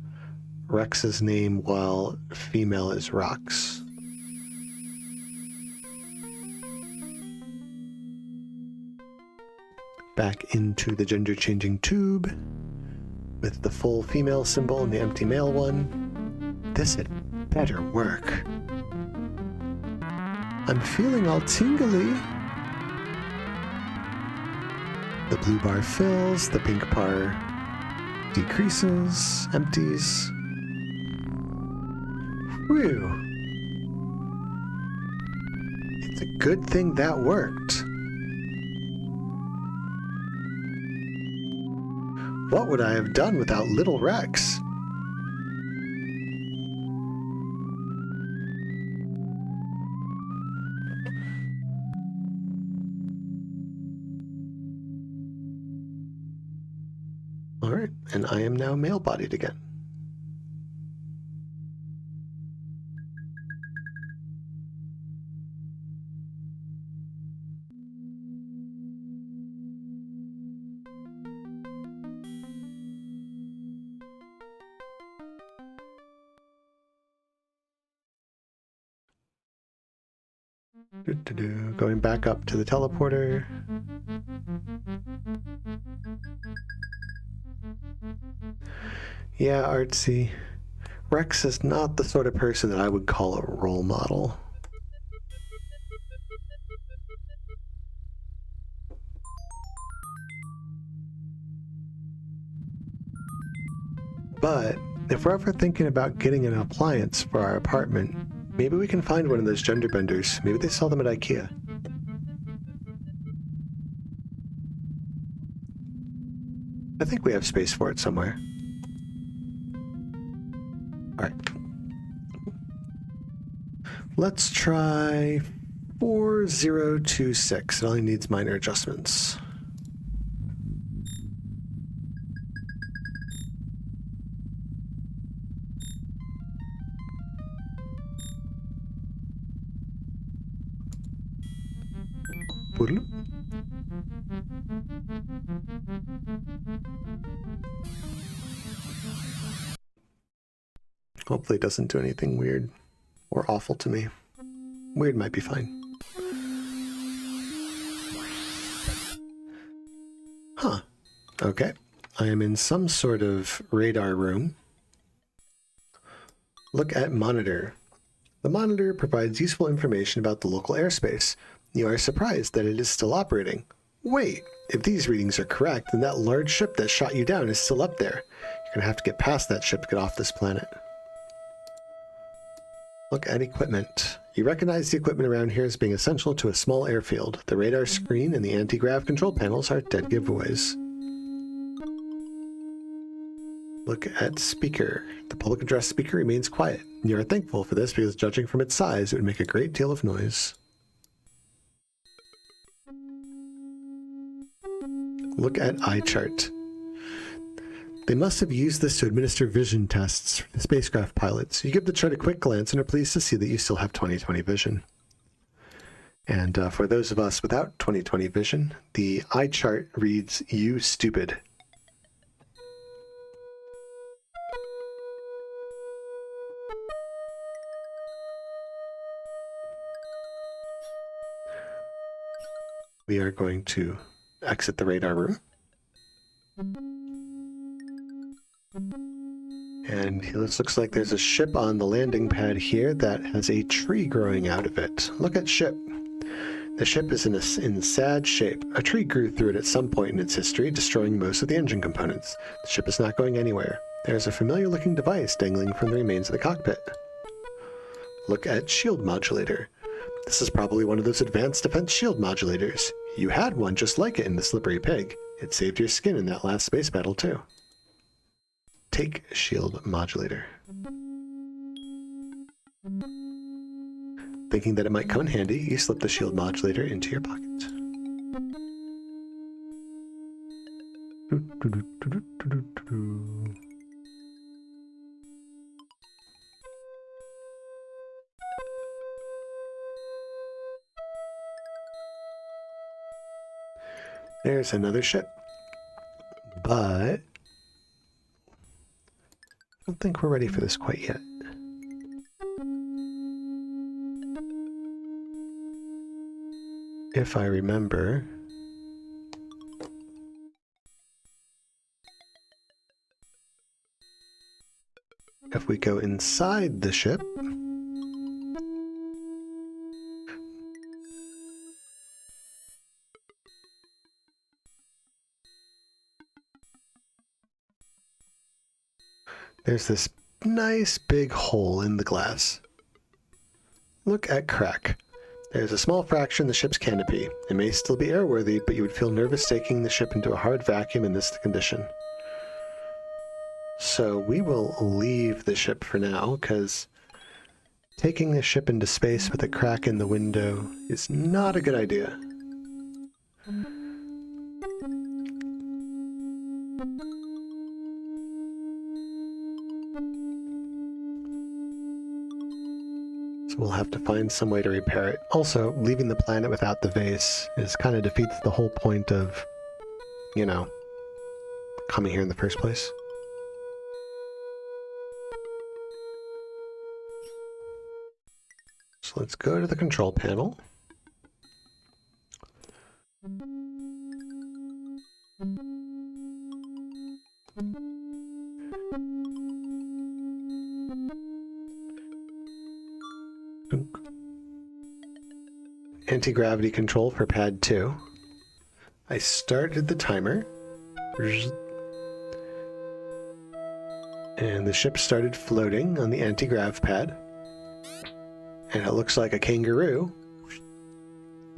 Rex's name while female is Rox. Back into the gender-changing tube with the full female symbol and the empty male one. This had better work. I'm feeling all tingly. The blue bar fills, the pink bar decreases, empties. Whew. It's a good thing that worked. What would I have done without little Rex? Alright, and I am now male-bodied again. Going back up to the teleporter. Yeah, Artsy. Rex is not the sort of person that I would call a role model. But if we're ever thinking about getting an appliance for our apartment, maybe we can find one of those gender benders. Maybe they sell them at IKEA. I think we have space for it somewhere. Alright. Let's try 4026. It only needs minor adjustments. Hopefully it doesn't do anything weird or awful to me. Weird might be fine. Huh. Okay. I am in some sort of radar room. Look at monitor. The monitor provides useful information about the local airspace. You are surprised that it is still operating. Wait, if these readings are correct, then that large ship that shot you down is still up there. You're gonna have to get past that ship to get off this planet. Look at equipment. You recognize the equipment around here as being essential to a small airfield. The radar screen and the anti-grav control panels are dead giveaways. Look at speaker. The public address speaker remains quiet. You are thankful for this because judging from its size, it would make a great deal of noise. Look at eye chart. They must have used this to administer vision tests for the spacecraft pilots. You give the chart a quick glance and are pleased to see that you still have 20/20 vision. And for those of us without 20/20 vision, the eye chart reads, "You stupid." We are going to exit the radar room. And this looks like there's a ship on the landing pad here that has a tree growing out of it. Look at ship. The ship is in sad shape. A tree grew through it at some point in its history, destroying most of the engine components. The ship is not going anywhere. There's a familiar-looking device dangling from the remains of the cockpit. Look at shield modulator. This is probably one of those advanced defense shield modulators. You had one just like it in the Slippery Pig. It saved your skin in that last space battle, too. Take shield modulator. Thinking that it might come in handy, you slip the shield modulator into your pocket. There's another ship. But I don't think we're ready for this quite yet. If I remember, if we go inside the ship, there's this nice big hole in the glass. Look at crack. There's a small fraction of the ship's canopy. It may still be airworthy, but you would feel nervous taking the ship into a hard vacuum in this condition. So we will leave the ship for now, because taking the ship into space with a crack in the window is not a good idea. So we'll have to find some way to repair it. Also, leaving the planet without the vase is kind of defeats the whole point of, you know, coming here in the first place. So let's go to the control panel. Anti-gravity control for pad 2. I started the timer. And the ship started floating on the anti-grav pad. And it looks like a kangaroo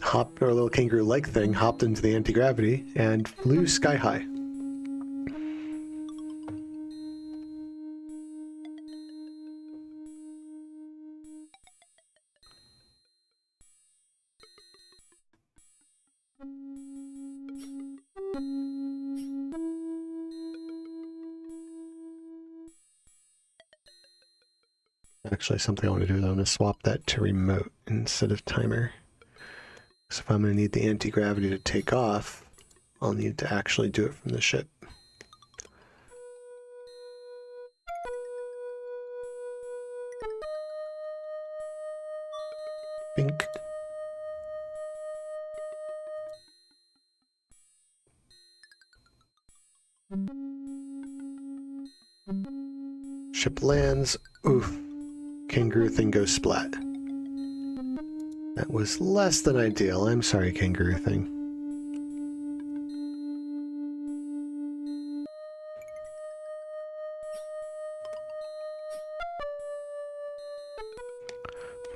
hopped, or a little kangaroo-like thing, hopped into the anti-gravity and flew sky high. Actually, something I want to do is I'm going to swap that to remote instead of timer. So if I'm going to need the anti-gravity to take off, I'll need to actually do it from the ship. Bink. Ship lands. Oof. Kangaroo thing goes splat. That was less than ideal. I'm sorry, kangaroo thing.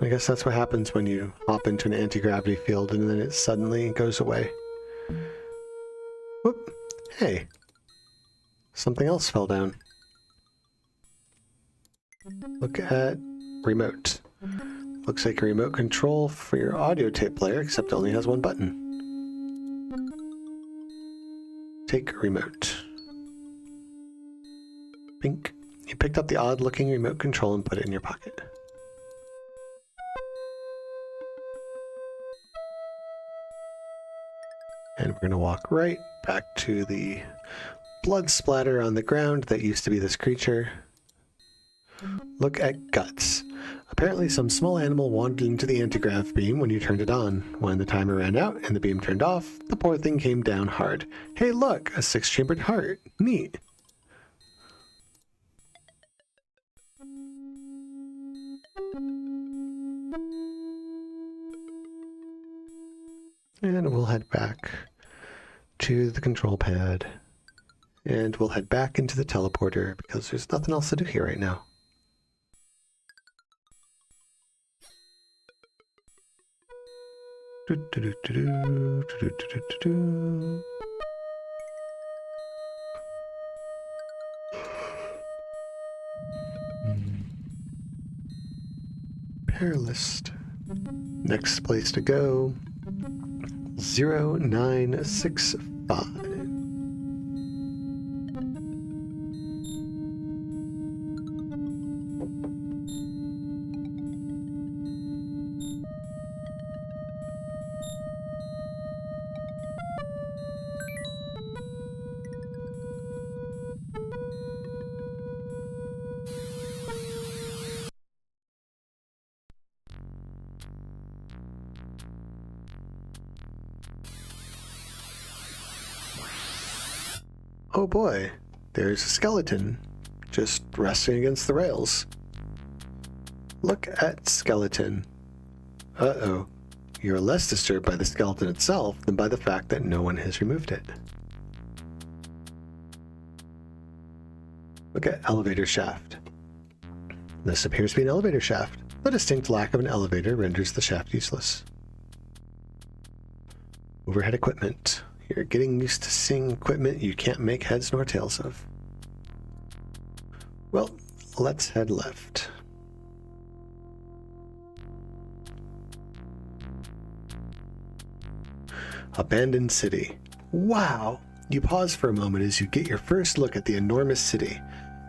I guess that's what happens when you hop into an anti-gravity field and then it suddenly goes away. Whoop. Hey. Something else fell down. Look at remote. Looks like a remote control for your audio tape player, except it only has one button. Take remote. Bink. You picked up the odd-looking remote control and put it in your pocket. And we're going to walk right back to the blood splatter on the ground that used to be this creature. Look at guts. Apparently some small animal wandered into the anti-grav beam when you turned it on. When the timer ran out and the beam turned off, the poor thing came down hard. Hey look, a 6-chambered heart. Neat. And we'll head back to the control pad. And we'll head back into the teleporter because there's nothing else to do here right now. Pair list. Next place to go, 0965. Oh boy, there's a skeleton just resting against the rails. Look at skeleton. Uh-oh. You're less disturbed by the skeleton itself than by the fact that no one has removed it. Look at elevator shaft. This appears to be an elevator shaft. The distinct lack of an elevator renders the shaft useless. Overhead equipment. You're getting used to seeing equipment you can't make heads nor tails of. Well, let's head left. Abandoned city. Wow! You pause for a moment as you get your first look at the enormous city.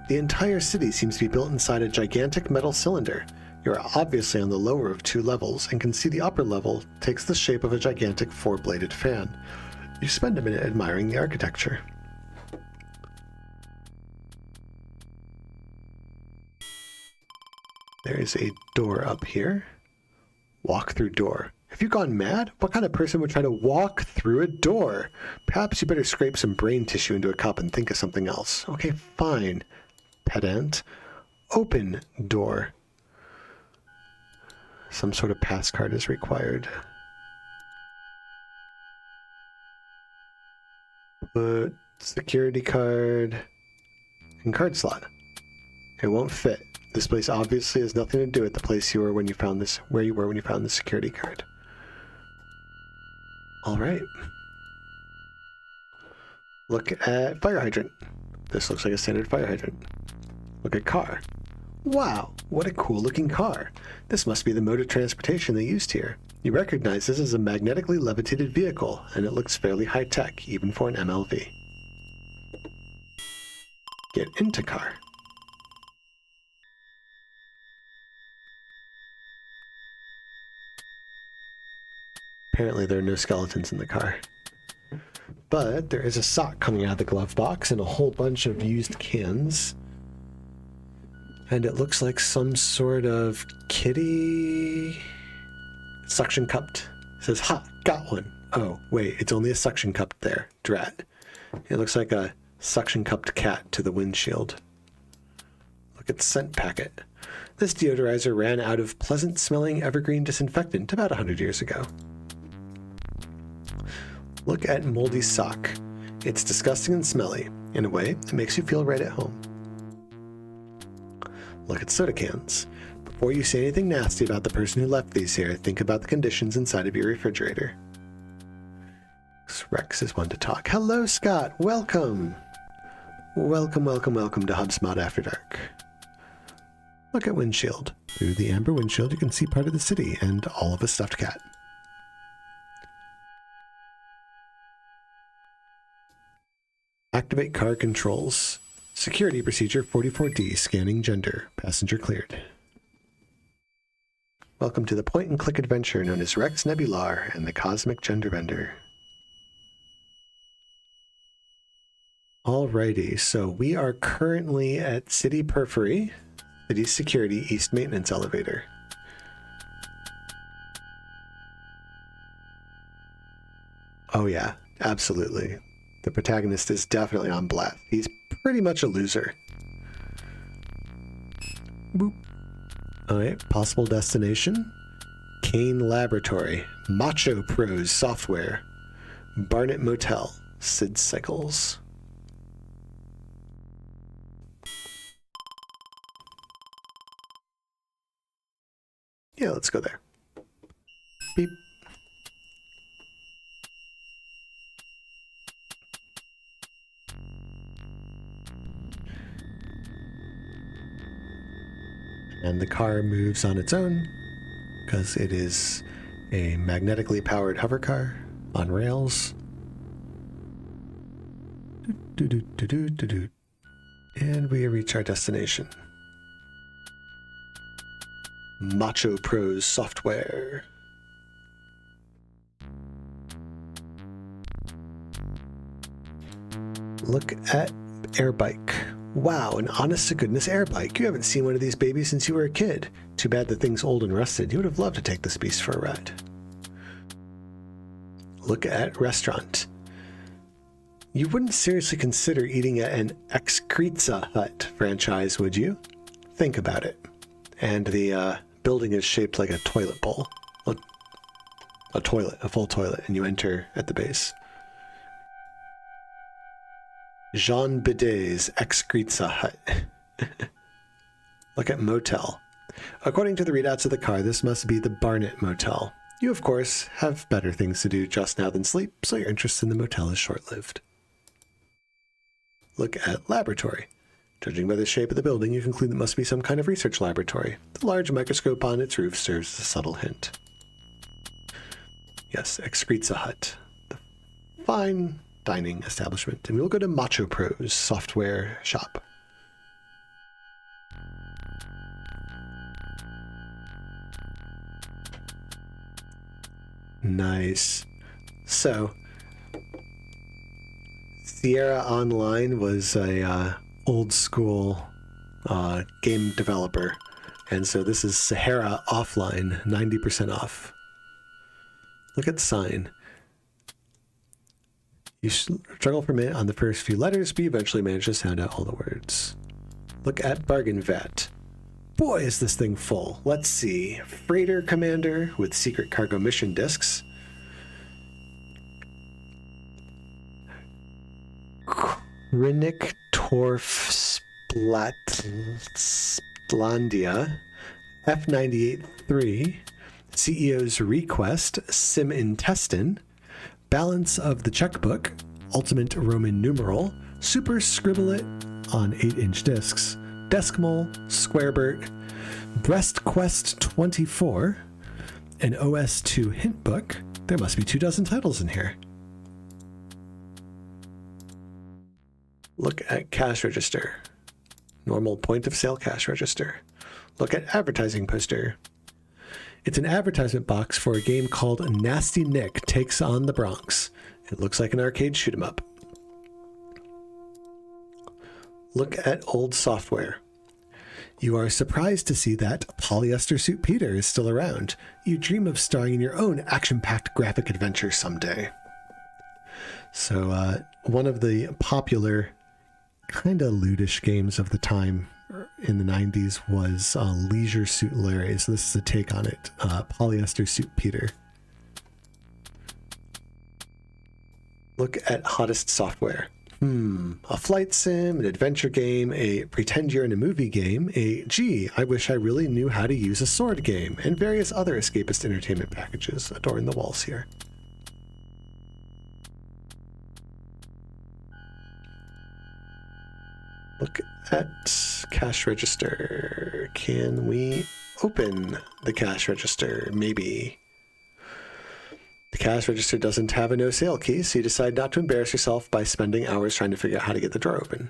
The entire city seems to be built inside a gigantic metal cylinder. You are obviously on the lower of 2 levels and can see the upper level takes the shape of a gigantic 4-bladed fan. You spend a minute admiring the architecture. There is a door up here. Walk through door. Have you gone mad? What kind of person would try to walk through a door? Perhaps you better scrape some brain tissue into a cup and think of something else. Okay, fine. Pedant. Open door. Some sort of pass card is required. Put security card and card slot. It won't fit. This place obviously has nothing to do with the place you were when you found this, where you were when you found the security card. All right. Look at fire hydrant. This looks like a standard fire hydrant. Look at car. Wow, what a cool looking car. This must be the mode of transportation they used here. You recognize this as a magnetically levitated vehicle, and it looks fairly high-tech, even for an MLV. Get into car. Apparently there are no skeletons in the car. But there is a sock coming out of the glove box and a whole bunch of used cans. And it looks like some sort of kitty... Suction cupped. It says, ha, got one. Oh, wait, it's only a suction cup there. Drat. It looks like a suction cupped cat to the windshield. Look at the scent packet. This deodorizer ran out of pleasant smelling evergreen disinfectant about 100 years ago. Look at moldy sock. It's disgusting and smelly. In a way, it makes you feel right at home. Look at soda cans. Before you say anything nasty about the person who left these here, think about the conditions inside of your refrigerator. Rex is one to talk. Hello, Scott. Welcome. Welcome to Hubsmod After Dark. Look at windshield. Through the amber windshield, you can see part of the city and all of a stuffed cat. Activate car controls. Security procedure 44D, scanning gender. Passenger cleared. Welcome to the point-and-click adventure known as Rex Nebular and the Cosmic Gender Bender. Alrighty, so we are currently at City Periphery, City Security East Maintenance Elevator. Oh yeah, absolutely. The protagonist is definitely on blat. He's pretty much a loser. Boop. Alright, possible destination. Kane Laboratory. Macho Pros Software. Barnet Motel. Sid Cycles. Yeah, let's go there. Beep. And the car moves on its own because it is a magnetically powered hover car on rails. And we reach our destination. Macho Pros Software. Look at air bike. Wow, an honest-to-goodness air bike. You haven't seen one of these babies since you were a kid. Too bad the thing's old and rusted. You would have loved to take this beast for a ride. Look at restaurant. You wouldn't seriously consider eating at an Excreta Hut franchise, would you? Think about it. And the building is shaped like a toilet bowl. A toilet, a full toilet, and you enter at the base. Jean Bidet's Excreta Hut. Look at motel. According to the readouts of the car, this must be the Barnett Motel. You, of course, have better things to do just now than sleep, so your interest in the motel is short-lived. Look at laboratory. Judging by the shape of the building, you conclude it must be some kind of research laboratory. The large microscope on its roof serves as a subtle hint. Yes, Excreta Hut. The fine dining establishment. And we will go to Macho Pro's software shop. Nice. So, Sierra Online was a old school game developer, and so this is Sahara Offline, 90% off. Look at the sign. You struggle for a minute on the first few letters, but you eventually manage to sound out all the words. Look at Bargain Vat. Boy, is this thing full. Let's see. Freighter Commander with secret cargo mission discs. Krinnik Torf Splatlandia. F98-3. CEO's Request. Sim Intestine. Balance of the Checkbook. Ultimate Roman Numeral. Super Scribblet on 8-inch discs. Deskmole, Squarebert, Breast Quest 24, an OS2 hint book. There must be 24 titles in here. Look at cash register. Normal point of sale cash register. Look at advertising poster. It's an advertisement box for a game called Nasty Nick Takes on the Bronx. It looks like an arcade shoot 'em up. Look at old software. You are surprised to see that Polyester Suit Peter is still around. You dream of starring in your own action-packed graphic adventure someday. So, one of the popular, kind of lewdish games of the time in the 90s was Leisure Suit Larry. So this is a take on it. Polyester Suit Peter. Look at hottest software. A flight sim, an adventure game, a pretend you're in a movie game, a gee, I wish I really knew how to use a sword game, and various other escapist entertainment packages adorn the walls here. Look at cash register. Can we open the cash register? Maybe. The cash register doesn't have a no sale key, so you decide not to embarrass yourself by spending hours trying to figure out how to get the drawer open.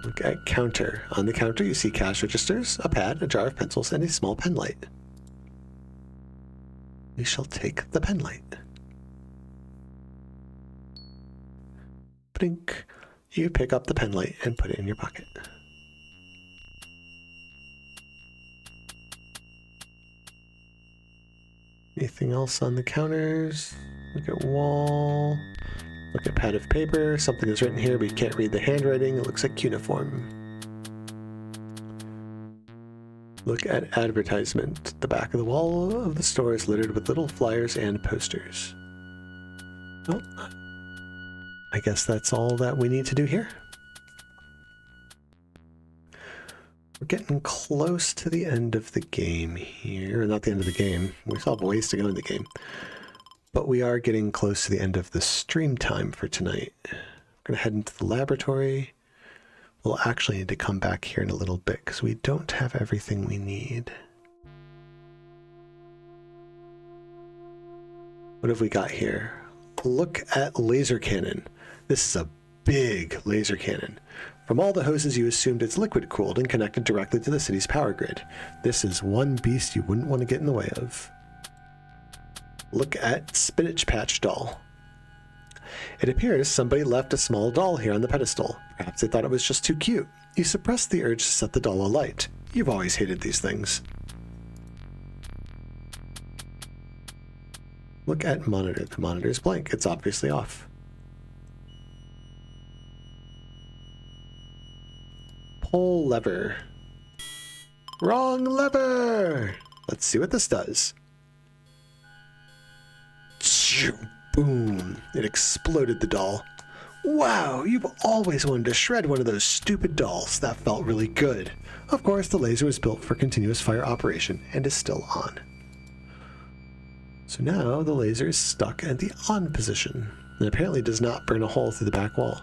Look at counter. On the counter you see cash registers, a pad, a jar of pencils, and a small pen light. We shall take the pen light. Blink. You pick up the pen light and put it in your pocket. Anything else on the counters? Look at wall. Look at pad of paper. Something is written here, but you can't read the handwriting. It looks like cuneiform. Look at advertisement. The back of the wall of the store is littered with little flyers and posters. Well, I guess that's all that we need to do here. We're getting close to the end of the game here. Not the end of the game. We still have a ways to go in the game. But we are getting close to the end of the stream time for tonight. We're going to head into the laboratory. We'll actually need to come back here in a little bit because we don't have everything we need. What have we got here? Look at laser cannon. This is a big laser cannon. From all the hoses, you assumed it's liquid-cooled and connected directly to the city's power grid. This is one beast you wouldn't want to get in the way of. Look at Spinach Patch Doll. It appears somebody left a small doll here on the pedestal. Perhaps they thought it was just too cute. You suppressed the urge to set the doll alight. You've always hated these things. Look at monitor. The monitor is blank. It's obviously off. Pull lever. Wrong lever! Let's see what this does. Boom! It exploded the doll. Wow, you've always wanted to shred one of those stupid dolls. That felt really good. Of course, the laser was built for continuous fire operation and is still on. So now the laser is stuck at the on position and apparently does not burn a hole through the back wall.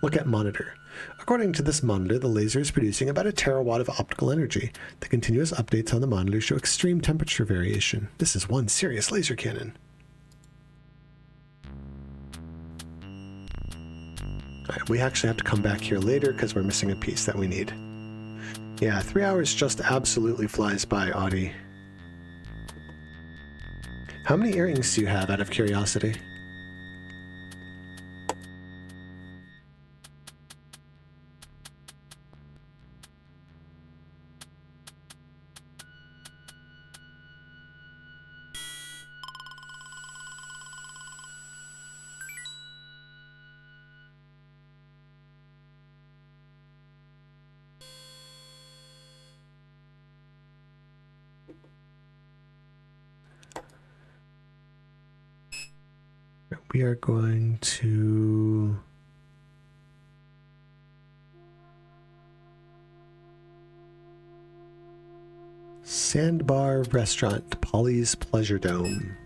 Look at monitor. According to this monitor, the laser is producing about a terawatt of optical energy. The continuous updates on the monitor show extreme temperature variation. This is one serious laser cannon. Alright, we actually have to come back here later because we're missing a piece that we need. Yeah, 3 hours just absolutely flies by, Audie. How many earrings do you have, out of curiosity? We are going to Sandbar Restaurant, Polly's Pleasure Dome.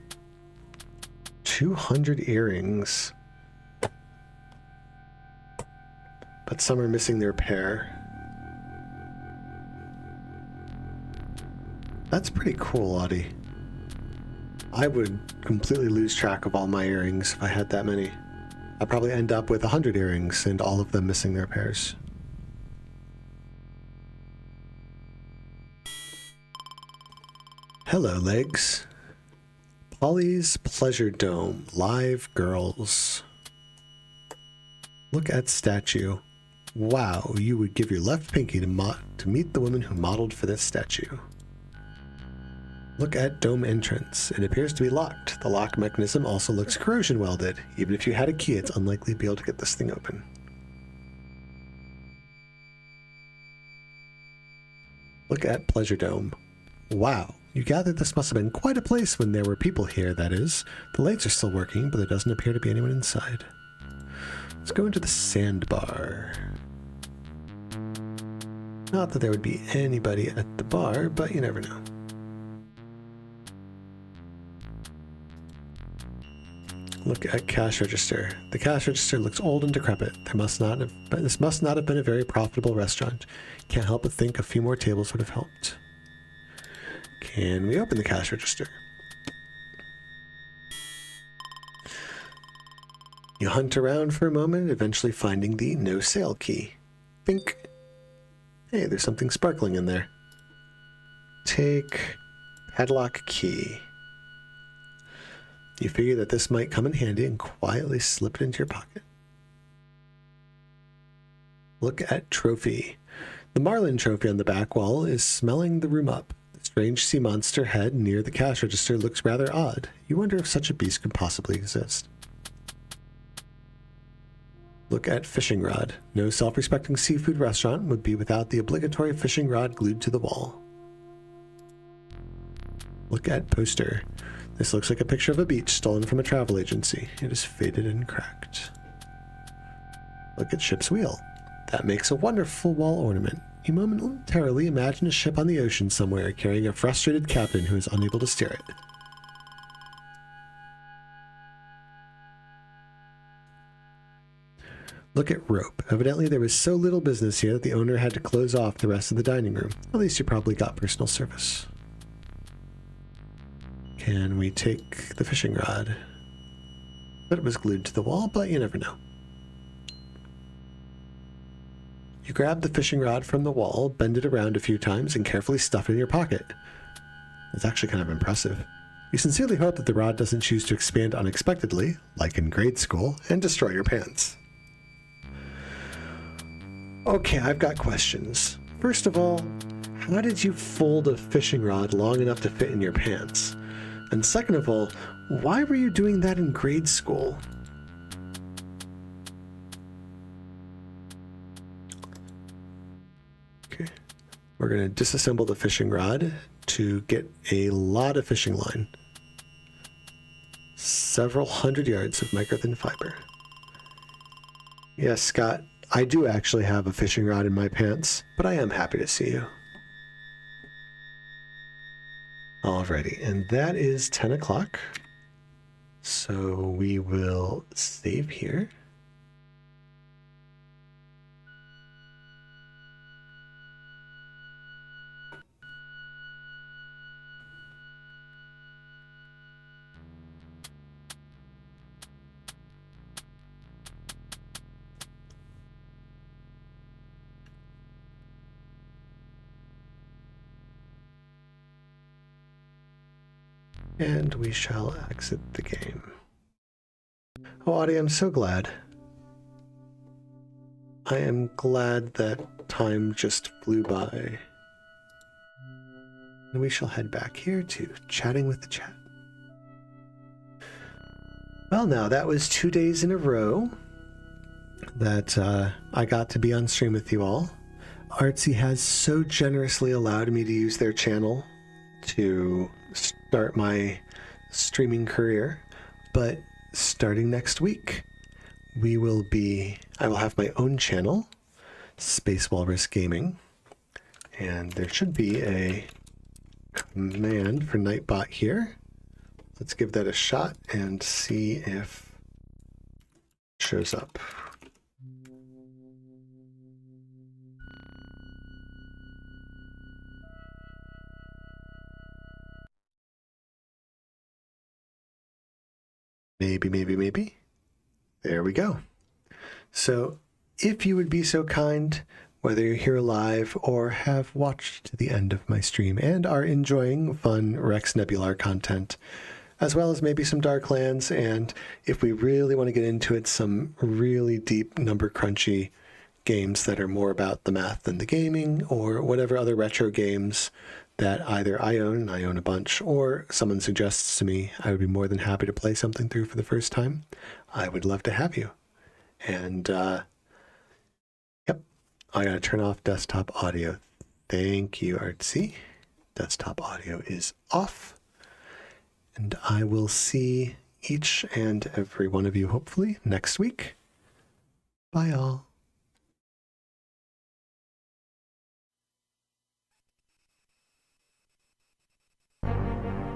200 earrings. But some are missing their pair. That's pretty cool, Audie. I would completely lose track of all my earrings if I had that many. I'd probably end up with 100 earrings and all of them missing their pairs. Hello, legs. Polly's Pleasure Dome, live girls. Look at statue. Wow, you would give your left pinky to meet the woman who modeled for this statue. Look at dome entrance. It appears to be locked. The lock mechanism also looks corrosion welded. Even if you had a key, it's unlikely to be able to get this thing open. Look at Pleasure Dome. Wow, you gather this must have been quite a place when there were people here, that is. The lights are still working, but there doesn't appear to be anyone inside. Let's go into the sandbar. Not that there would be anybody at the bar, but you never know. Look at cash register. The cash register looks old and decrepit. This must not have been a very profitable restaurant. Can't help but think a few more tables would have helped. Can we open the cash register? You hunt around for a moment, eventually finding the no sale key. Think. Hey, there's something sparkling in there. Take padlock key. You figure that this might come in handy and quietly slip it into your pocket. Look at trophy. The Marlin trophy on the back wall is smelling the room up. The strange sea monster head near the cash register looks rather odd. You wonder if such a beast could possibly exist. Look at fishing rod. No self-respecting seafood restaurant would be without the obligatory fishing rod glued to the wall. Look at poster. This looks like a picture of a beach stolen from a travel agency. It is faded and cracked. Look at ship's wheel. That makes a wonderful wall ornament. You momentarily imagine a ship on the ocean somewhere carrying a frustrated captain who is unable to steer it. Look at rope. Evidently there was so little business here that the owner had to close off the rest of the dining room. At least you probably got personal service. Can we take the fishing rod? But it was glued to the wall, but you never know. You grab the fishing rod from the wall, bend it around a few times, and carefully stuff it in your pocket. It's actually kind of impressive. You sincerely hope that the rod doesn't choose to expand unexpectedly, like in grade school, and destroy your pants. Okay, I've got questions. First of all, how did you fold a fishing rod long enough to fit in your pants? And second of all, why were you doing that in grade school? Okay, we're going to disassemble the fishing rod to get a lot of fishing line. Several hundred yards of microthin fiber. Yes, Scott, I do actually have a fishing rod in my pants, but I am happy to see you. Alrighty, and that is 10 o'clock. So we will save here. And we shall exit the game. Oh, Audie, I'm so glad. I am glad that time just flew by. And we shall head back here to chatting with the chat. Well, now, that was 2 days in a row that I got to be on stream with you all. Artsy has so generously allowed me to use their channel to start my streaming career, but starting next week, I will have my own channel, Space Walrus Gaming, and there should be a command for Nightbot here. Let's give that a shot and see if it shows up. Maybe. There we go. So if you would be so kind, whether you're here live or have watched to the end of my stream and are enjoying fun Rex Nebular content, as well as maybe some Darklands, and if we really want to get into it, some really deep number crunchy games that are more about the math than the gaming, or whatever other retro games that either I own, and I own a bunch, or someone suggests to me, I would be more than happy to play something through for the first time. I would love to have you. And, yep, I gotta turn off desktop audio. Thank you, Artsy. Desktop audio is off. And I will see each and every one of you, hopefully, next week. Bye, all.